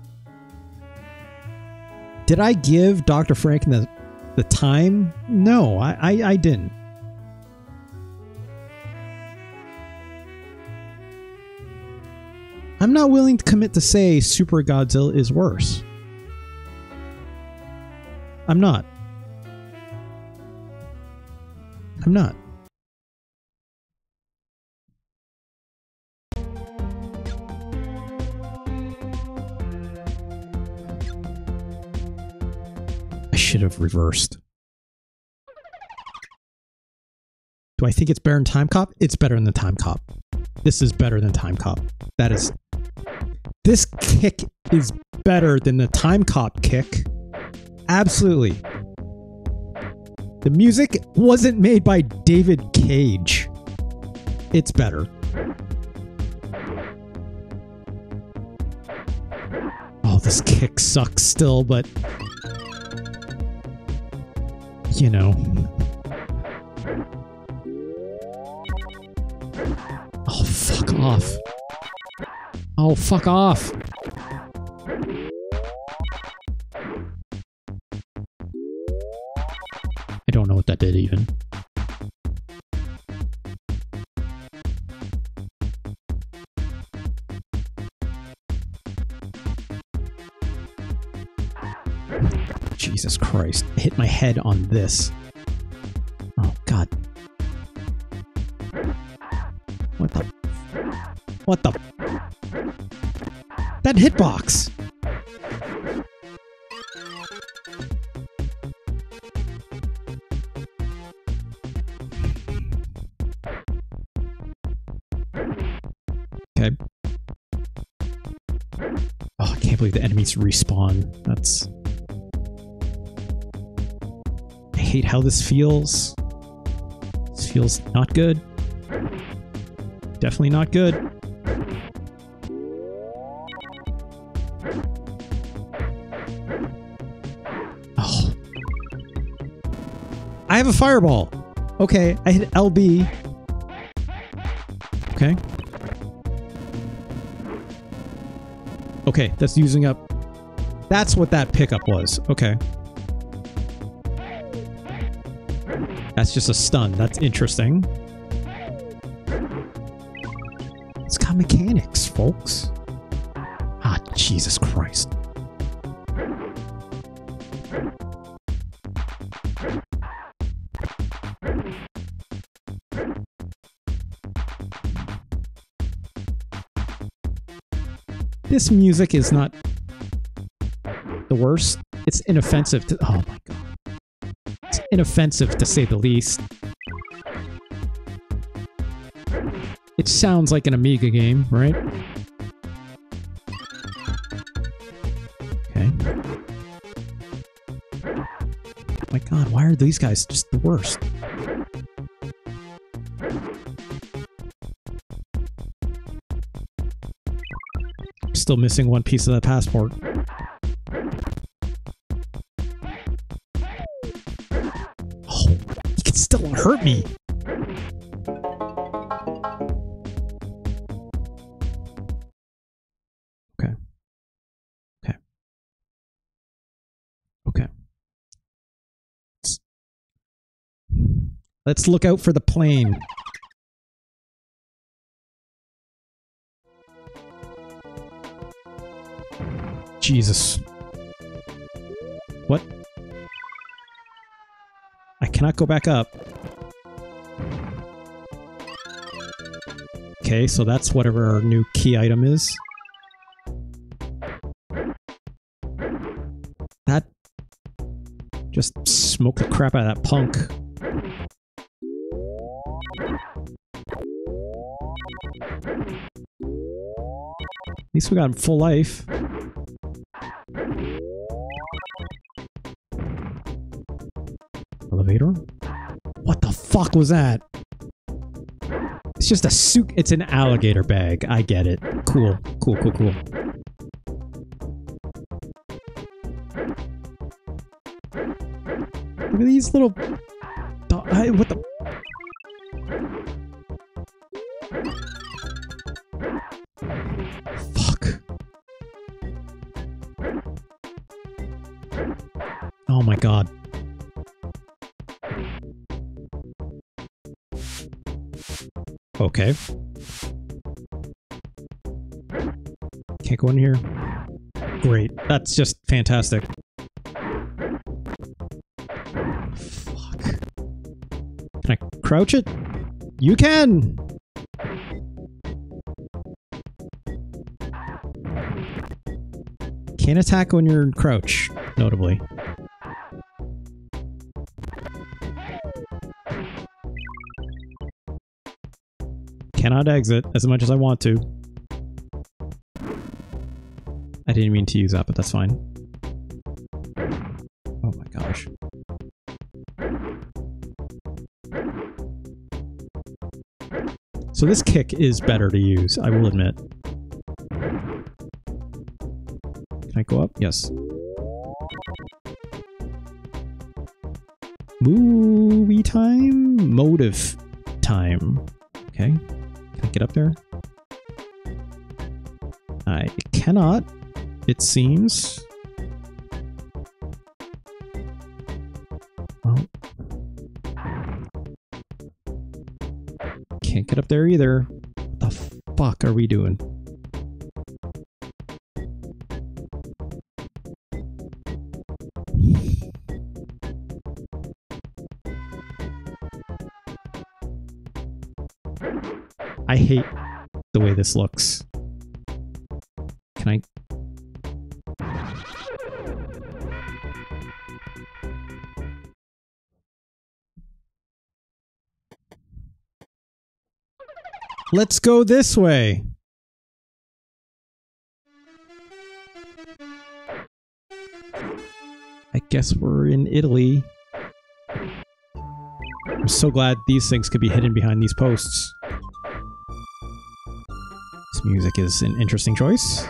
Speaker 1: Did I give Dr. Franken the time? No, I didn't. I'm not willing to commit to say Super Godzilla is worse. I'm not. I'm not. I should have reversed. Do I think it's better than Time Cop? It's better than the Time Cop. This is better than Time Cop. That is... This kick is better than the Time Cop kick. Absolutely. The music wasn't made by David Cage. It's better. Oh, this kick sucks still, but... You know. Oh, fuck off. Oh, fuck off. I don't know what that did even. Jesus Christ. I hit my head on this. Oh, God. What the... What the... That hitbox! Okay. Oh, I can't believe the enemies respawn. That's... I hate how this feels. This feels not good. Definitely not good. Oh. I have a fireball. Okay, I hit LB. Okay. Okay, that's using up... That's what that pickup was. Okay. That's just a stun. That's interesting. It's got mechanics, folks. Ah, Jesus Christ. This music is not the worst. It's inoffensive to... Oh my god. It's inoffensive to say the least. It sounds like an Amiga game, right? Okay. Oh my god, why are these guys just the worst? I'm still missing one piece of that passport. Oh, he can still hurt me! Let's look out for the plane. Jesus. What? I cannot go back up. Okay, so that's whatever our new key item is. That... Just smoke the crap out of that punk. At least we got full life. Elevator? What the fuck was that? It's just a suit. It's an alligator bag. I get it. Cool. Cool, cool, cool. Look at these little... what the... Fuck. Oh my god. Okay. Can't go in here. Great. That's just fantastic. Fuck. Can I crouch it? You can! Can't attack when you're in crouch, notably. Cannot exit as much as I want to. I didn't mean to use that, but that's fine. Oh my gosh. So this kick is better to use, I will admit. Can I go up? Yes. Movie time? Motive time. Okay. Can I get up there? I cannot, it seems. Well, can't get up there either. What the fuck are we doing? I hate the way this looks. Can I... Let's go this way! I guess we're in Italy. I'm so glad these things could be hidden behind these posts. This music is an interesting choice.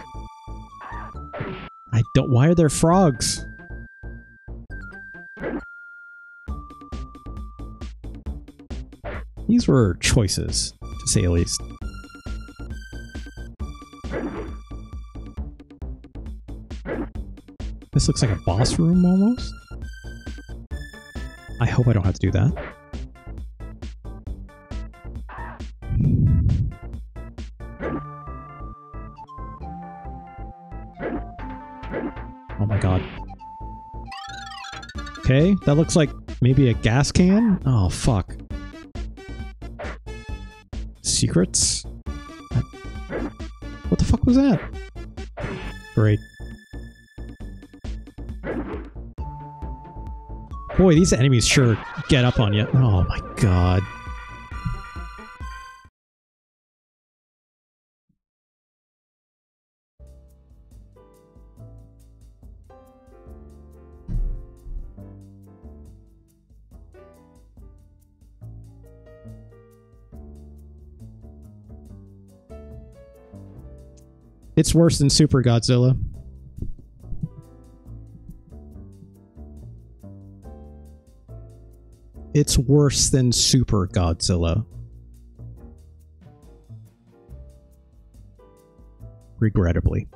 Speaker 1: I don't... Why are there frogs? These were choices, to say the least. This looks like a boss room, almost. I hope I don't have to do that. Oh my god. Okay, that looks like maybe a gas can? Oh, fuck. Secrets? What the fuck was that? Great. Boy, these enemies sure get up on you. Oh my god. It's worse than Super Godzilla. It's worse than Super Godzilla. Regrettably.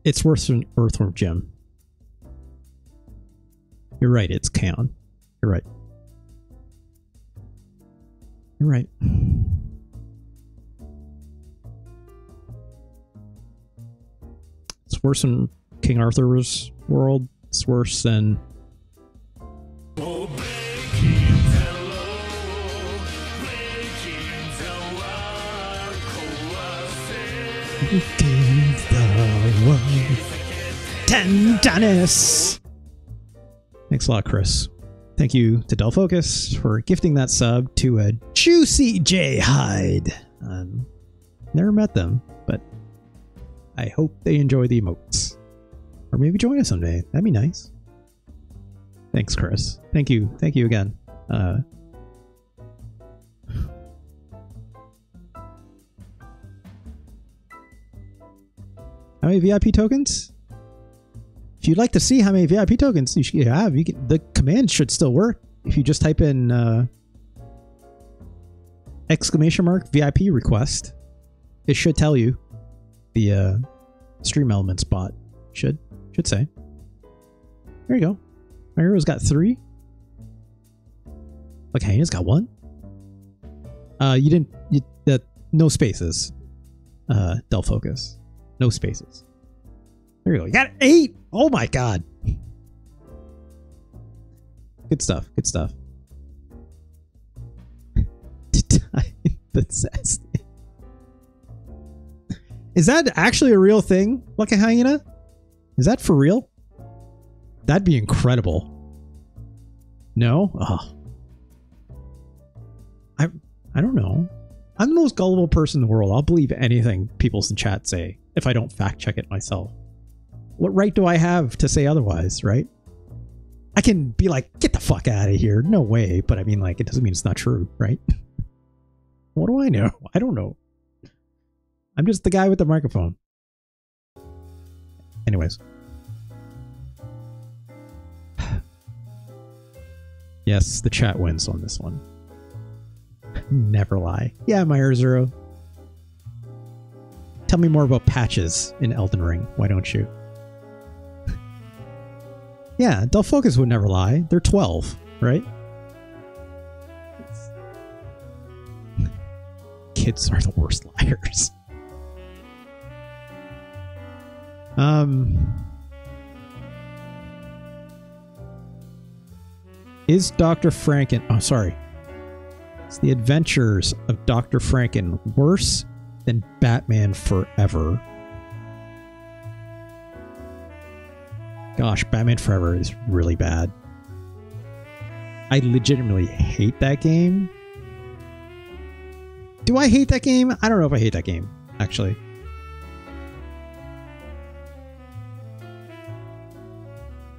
Speaker 1: It's worse than Earthworm Jim. You're right, it's canon. You're right. You're right. It's worse than King Arthur's world. It's worse than... Give the world 10 Dennis. Thanks a lot, Chris. Thank you to Del Focus for gifting that sub to a Juicy J Hyde. Never met them, but I hope they enjoy the emotes. Or maybe join us someday. That'd be nice. Thanks, Chris. Thank you. Thank you again. How many VIP tokens? If you'd like to see how many VIP tokens you should have, the command should still work. If you just type in exclamation mark VIP request, it should tell you. The stream elements bot should say. There you go. My hero's got 3. Like Hyena's got 1. No spaces. Del Focus. No spaces. There you go. You got 8! Oh my god. Good stuff. Good stuff. The zest. Is that actually a real thing, Lucky Hyena? Is that for real? That'd be incredible. No? Oh. I don't know. I'm the most gullible person in the world. I'll believe anything people in chat say if I don't fact check it myself. What right do I have to say otherwise, right? I can be like, get the fuck out of here. No way. But I mean, like, it doesn't mean it's not true, right? What do I know? I don't know. I'm just the guy with the microphone. Anyways. Yes, the chat wins on this one. Never lie. Yeah, Meyer Zero. Tell me more about patches in Elden Ring. Why don't you? Yeah, Del Focus would never lie. They're 12, right? Kids are the worst liars. Is Dr. Franken... Oh, sorry. Is The Adventures of Dr. Franken worse than Batman Forever? Gosh, Batman Forever is really bad. I legitimately hate that game. Do I hate that game? I don't know if I hate that game, actually.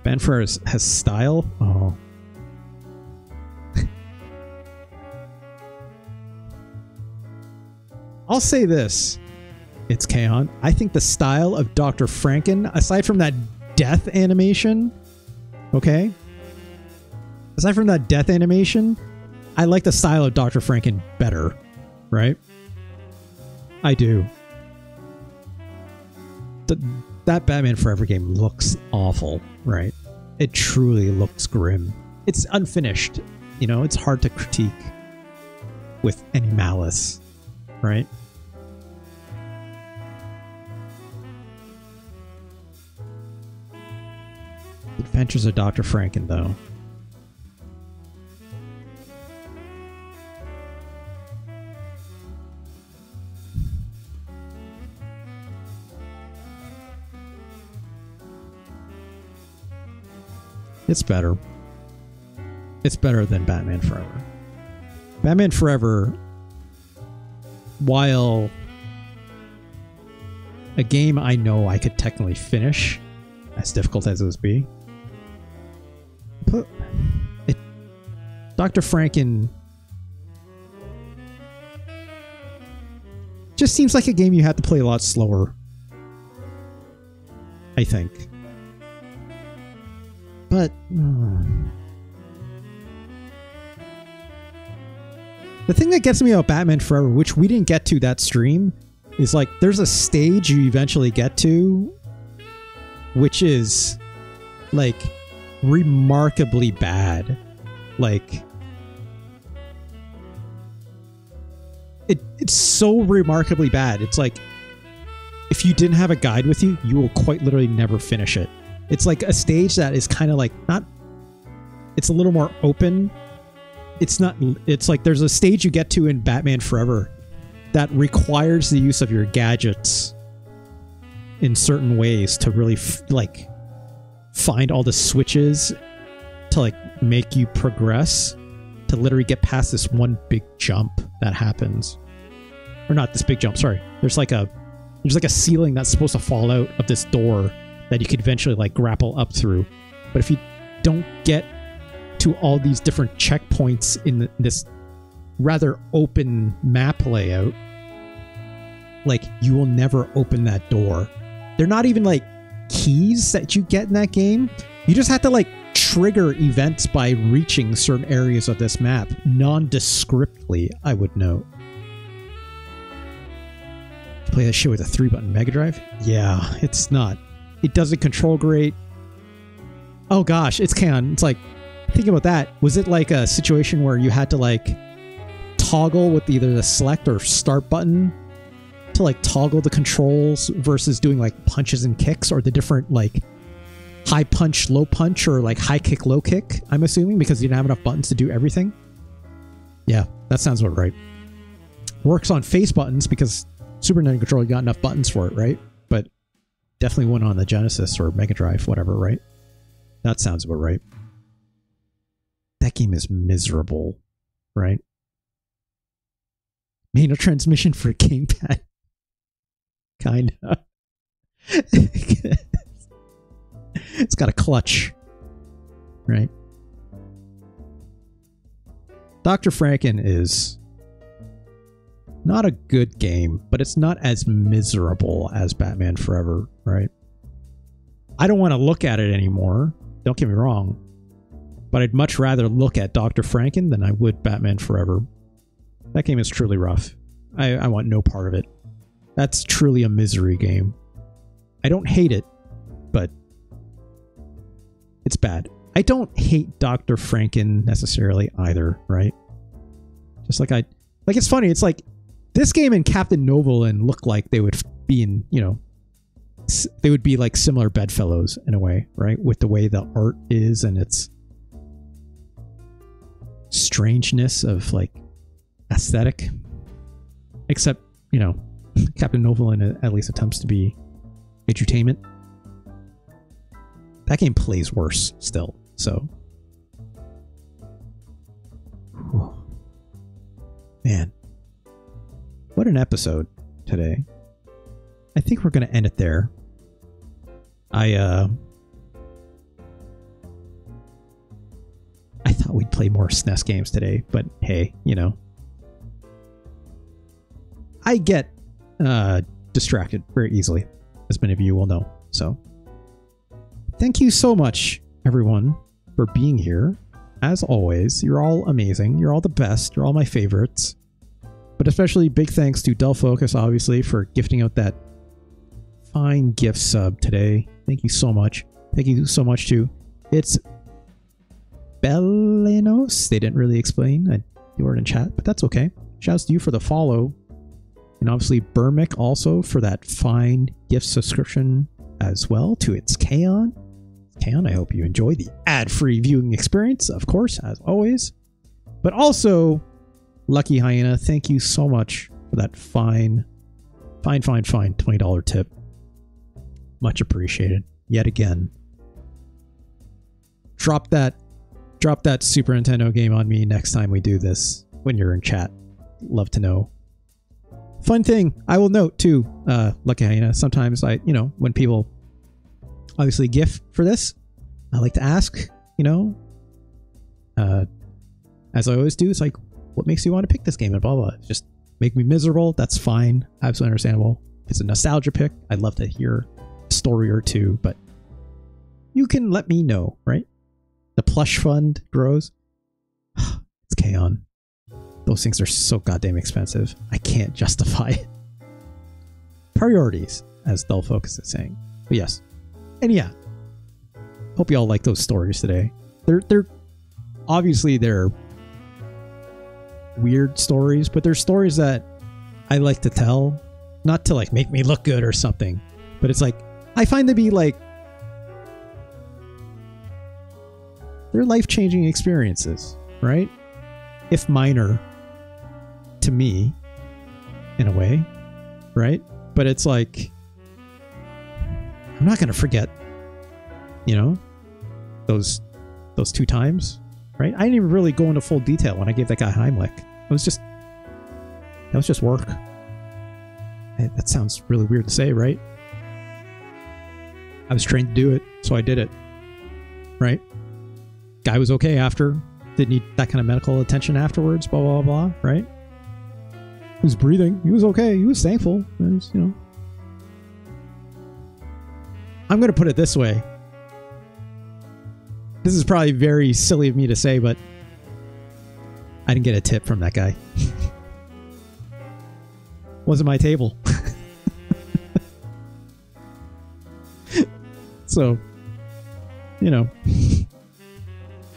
Speaker 1: Batman Forever has style? Oh. I'll say this. It's Kaon. I think the style of Dr. Franken, aside from that death animation, okay? Aside from that death animation, I like the style of Dr. Franken better, right? I do. That Batman Forever game looks awful, right? It truly looks grim. It's unfinished, you know? It's hard to critique with any malice, right? Adventures of Dr. Franken, though. It's better. It's better than Batman Forever. Batman Forever, while a game I know I could technically finish, as difficult as it would be, Dr. Franken just seems like a game you have to play a lot slower, I think. But the thing that gets me about Batman Forever, which we didn't get to that stream, is like there's a stage you eventually get to which is like remarkably bad. Like it's so remarkably bad. It's like if if you didn't have a guide with you, you will quite literally never finish it. It's like a stage that is kind of like not. It's a little more open. It's not. It's like there's a stage you get to in Batman Forever that requires the use of your gadgets in certain ways to really like find all the switches to like make you progress to literally get past this one big jump that happens. Or not this big jump, sorry. There's like a ceiling that's supposed to fall out of this door that you could eventually like grapple up through. But if you don't get to all these different checkpoints in this rather open map layout, like you will never open that door. They're not even like keys that you get in that game. You just have to like trigger events by reaching certain areas of this map nondescriptly, I would note. Play that shit with a 3-button Mega Drive? Yeah, it's not. It doesn't control great. Oh gosh, it's canon. It's like, think about that. Was it like a situation where you had to like toggle with either the select or start button to like toggle the controls versus doing like punches and kicks, or the different like high punch, low punch, or like high kick, low kick, I'm assuming, because you didn't have enough buttons to do everything? Yeah, that sounds about right. Works on face buttons because Super Nintendo controller got enough buttons for it, right? But definitely went on the Genesis or Mega Drive, whatever, right? That sounds about right. That game is miserable, right? Manual transmission for a gamepad. Kinda. It's got a clutch, right? Dr. Franken is not a good game, but it's not as miserable as Batman Forever, right? I don't want to look at it anymore. Don't get me wrong. But I'd much rather look at Dr. Franken than I would Batman Forever. That game is truly rough. I want no part of it. That's truly a misery game. I don't hate it, but it's bad. I don't hate Dr. Franken necessarily either, right? Just like it's funny, it's like this game and Captain Novolin look like they would be in, you know, they would be like similar bedfellows in a way, right? With the way the art is and its strangeness of like aesthetic. Except, you know, Captain Novolin at least attempts to be edutainment. That game plays worse still, so. Whew. Man. What an episode today. I think we're going to end it there. I thought we'd play more SNES games today, but hey, you know. I get distracted very easily, as many of you will know. So, thank you so much, everyone, for being here. As always, you're all amazing. You're all the best. You're all my favorites. But especially big thanks to Del Focus, obviously, for gifting out that fine gift sub today. Thank you so much. Thank you so much to It's Bellenos. They didn't really explain. You weren't in chat, but that's okay. Shouts to you for the follow. And obviously Burmick also for that fine gift subscription as well to It's Kaon. Kaon, I hope you enjoy the ad-free viewing experience, of course, as always. But also, Lucky Hyena, thank you so much for that fine $20 tip. Much appreciated. Yet again. Drop that Super Nintendo game on me next time we do this when you're in chat. Love to know. Fun thing, I will note too, Lucky Hyena, sometimes when people obviously gift for this, I like to ask, as I always do, it's like, what makes you want to pick this game and blah, blah, blah. Just make me miserable. That's fine. Absolutely understandable. If it's a nostalgia pick, I'd love to hear a story or two, but you can let me know, right? The plush fund grows. It's Kaon. Those things are so goddamn expensive. I can't justify it. Priorities, as Dull Focus is saying. But yes. And yeah. Hope you all like those stories today. They're obviously they're weird stories, but they're stories that I like to tell. not to like make me look good or something, but it's like, I find to be like, they're life-changing experiences, right? If minor to me, in a way, right? But it's like, I'm not going to forget, you know, those 2 times, right? I didn't even really go into full detail when I gave that guy Heimlich. That was just work. That sounds really weird to say, right? I was trained to do it, so I did it, right? Guy was okay after. Didn't need that kind of medical attention afterwards, blah, blah, blah, right? He was breathing. He was okay. He was thankful. It was, you know. I'm going to put it this way. This is probably very silly of me to say, but I didn't get a tip from that guy. Wasn't my table. So, you know,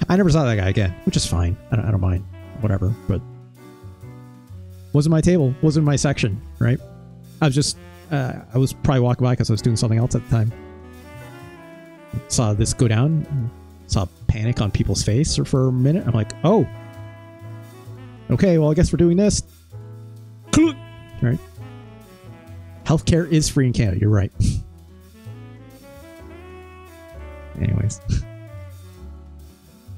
Speaker 1: I never saw that guy again, which is fine. I don't mind, whatever. But wasn't my table, wasn't my section, right? I was just, I was probably walking by because I was doing something else at the time. Saw this go down, saw panic on people's face for a minute. I'm like, oh, okay, well, I guess we're doing this. Right? Healthcare is free in Canada. You're right. Anyways.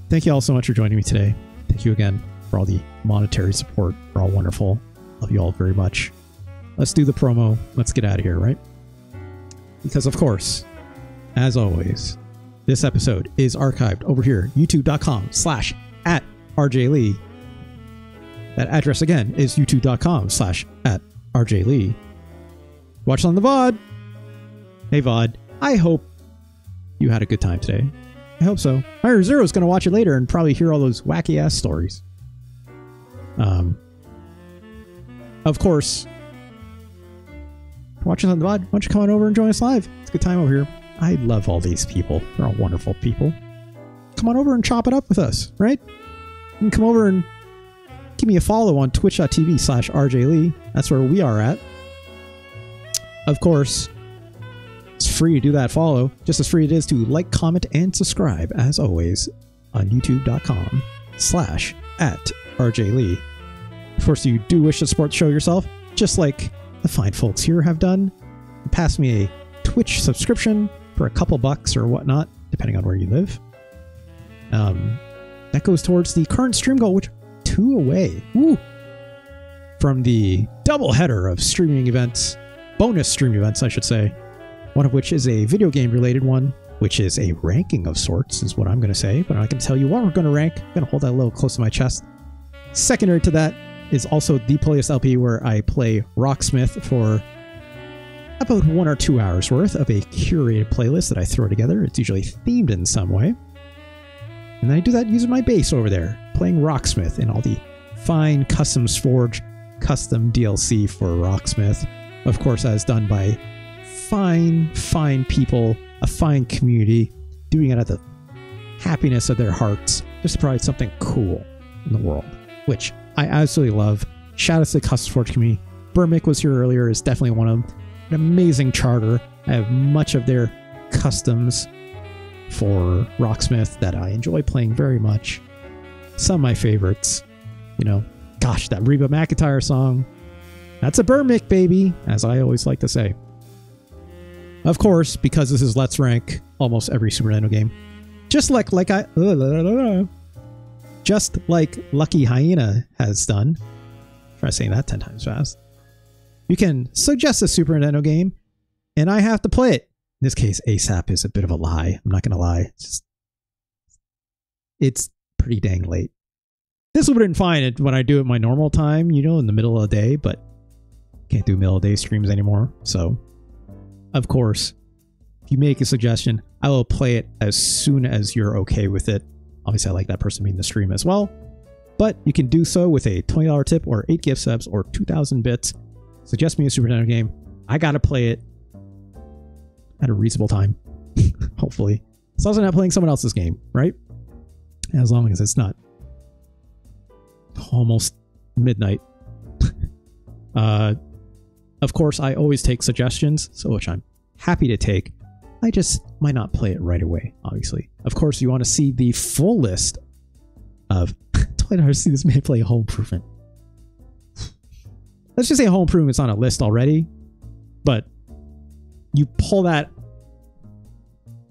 Speaker 1: Thank you all so much for joining me today. Thank you again for all the monetary support. You're all wonderful. Love you all very much. Let's do the promo. Let's get out of here, right? Because, of course, as always, this episode is archived over here, youtube.com/@RJLee. That address again is youtube.com/@RJLee. Watch on the VOD. Hey, VOD. I hope you had a good time today. I hope so. Fire Zero's going to watch it later and probably hear all those wacky ass stories. Of course, watching on the VOD, why don't you come on over and join us live? It's a good time over here. I love all these people. They're all wonderful people. Come on over and chop it up with us, right? You can come over and give me a follow on twitch.tv/RJLee. That's where we are at. Of course, it's free to do that follow. Just as free it is to like, comment, and subscribe, as always, on youtube.com/@RJLee. Of course, you do wish to support the show yourself, just like the fine folks here have done. Pass me a Twitch subscription for a couple bucks or whatnot, depending on where you live. That goes towards the current stream goal, which 2 away. Woo! From the double header of streaming events, bonus streaming events, I should say. One of which is a video game related one, which is a ranking of sorts, is what I'm going to say. But I'm not going to tell you what we're going to rank. I'm going to hold that a little close to my chest. Secondary to that is also the playlist LP, where I play Rocksmith for about 1 or 2 hours worth of a curated playlist that I throw together. It's usually themed in some way. And then I do that using my bass over there, playing Rocksmith and all the fine customs forged custom DLC for Rocksmith. Of course, as done by fine people, a fine community, doing it at the happiness of their hearts, just to provide something cool in the world, which I absolutely love. Shout out to the Custom Forge community. Burmick was here earlier, is definitely one of them. An amazing charter. I have much of their customs for Rocksmith that I enjoy playing very much. Some of my favorites, you know, gosh, that Reba McEntire song, that's a Burmick, baby, as I always like to say. Of course, because this is Let's Rank almost every Super Nintendo game, just like Lucky Hyena has done. Try saying that 10 times fast. You can suggest a Super Nintendo game, and I have to play it. In this case, ASAP is a bit of a lie. I'm not going to lie. It's pretty dang late. This would have been fine when I do it my normal time, you know, in the middle of the day, but can't do middle of the day streams anymore. So, of course, if you make a suggestion, I will play it as soon as you're okay with it. Obviously, I like that person being in the stream as well. But you can do so with a $20 tip or 8 gift subs or 2,000 bits. Suggest me a Super Nintendo game. I gotta play it at a reasonable time. Hopefully. As long as I'm not playing someone else's game, right? As long as it's not almost midnight. Of course, I always take suggestions, so which I'm happy to take. I just might not play it right away, obviously. Of course, you want to see the full list of... Twilight Hearts, see this man play Home Improvement. Let's just say Home Improvement's on a list already, but you pull that...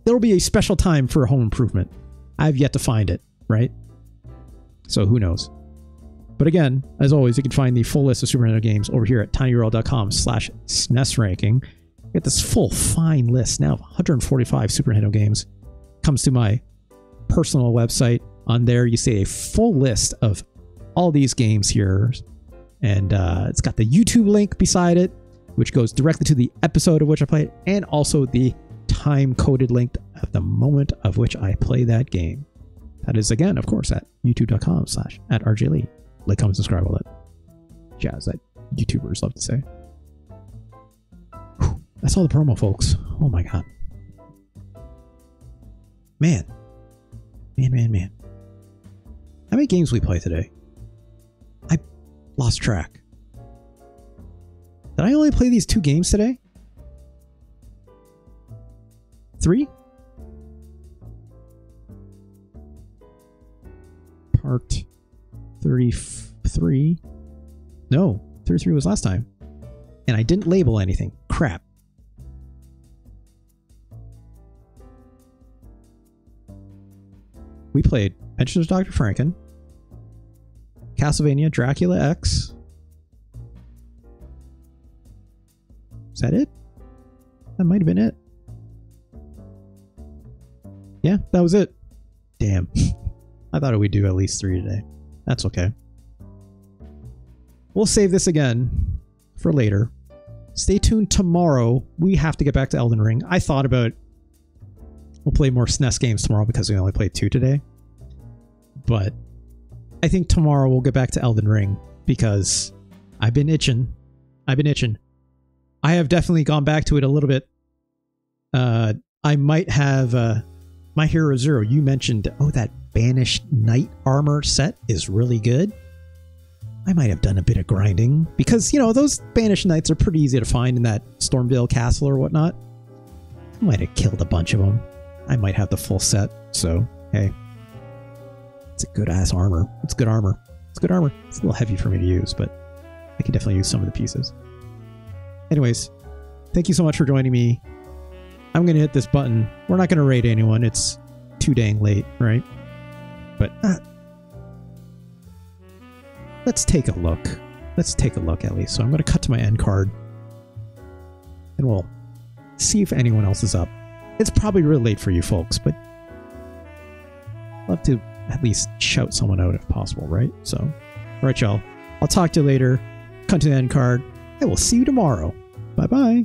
Speaker 1: There'll be a special time for Home Improvement. I've yet to find it, right? So who knows? But again, as always, you can find the full list of Super Nintendo games over here at tinyurl.com/SNES ranking. Get this full fine list now of 145 Super Nintendo games. Comes to my personal website. On there, you see a full list of all these games here. And it's got the YouTube link beside it, which goes directly to the episode of which I played, and also the time-coded link of the moment of which I play that game. That is, again, of course, at youtube.com/@RJLee. Like, comment, subscribe, all that jazz that YouTubers love to say. Whew, that's all the promo, folks. Oh my god. Man. Man. How many games we play today? I lost track. Did I only play these 2 games today? 3? Part 33? No, 33 was last time. And I didn't label anything. Crap. We played Adventures of Dr. Franken, Castlevania, Dracula X. Is that it? That might have been it. Yeah, that was it. Damn. I thought we'd do at least 3 today. That's okay. We'll save this again for later. Stay tuned tomorrow. We have to get back to Elden Ring. I thought about... We'll play more SNES games tomorrow because we only played 2 today. But I think tomorrow we'll get back to Elden Ring because I've been itching. I have definitely gone back to it a little bit. I might have... My Hero Zero, you mentioned, oh, that Banished Knight armor set is really good. I might have done a bit of grinding because, you know, those Banished Knights are pretty easy to find in that Stormvale Castle or whatnot. I might have killed a bunch of them. I might have the full set, so, hey. It's a good-ass armor. It's good armor. It's good armor. It's a little heavy for me to use, but I can definitely use some of the pieces. Anyways, thank you so much for joining me. I'm going to hit this button. We're not going to raid anyone. It's too dang late, right? But let's take a look. Let's take a look at least. So I'm going to cut to my end card. And we'll see if anyone else is up. It's probably really late for you folks, but I'd love to at least shout someone out if possible, right? So, all right, y'all. I'll talk to you later. Cut to the end card. I will see you tomorrow. Bye-bye.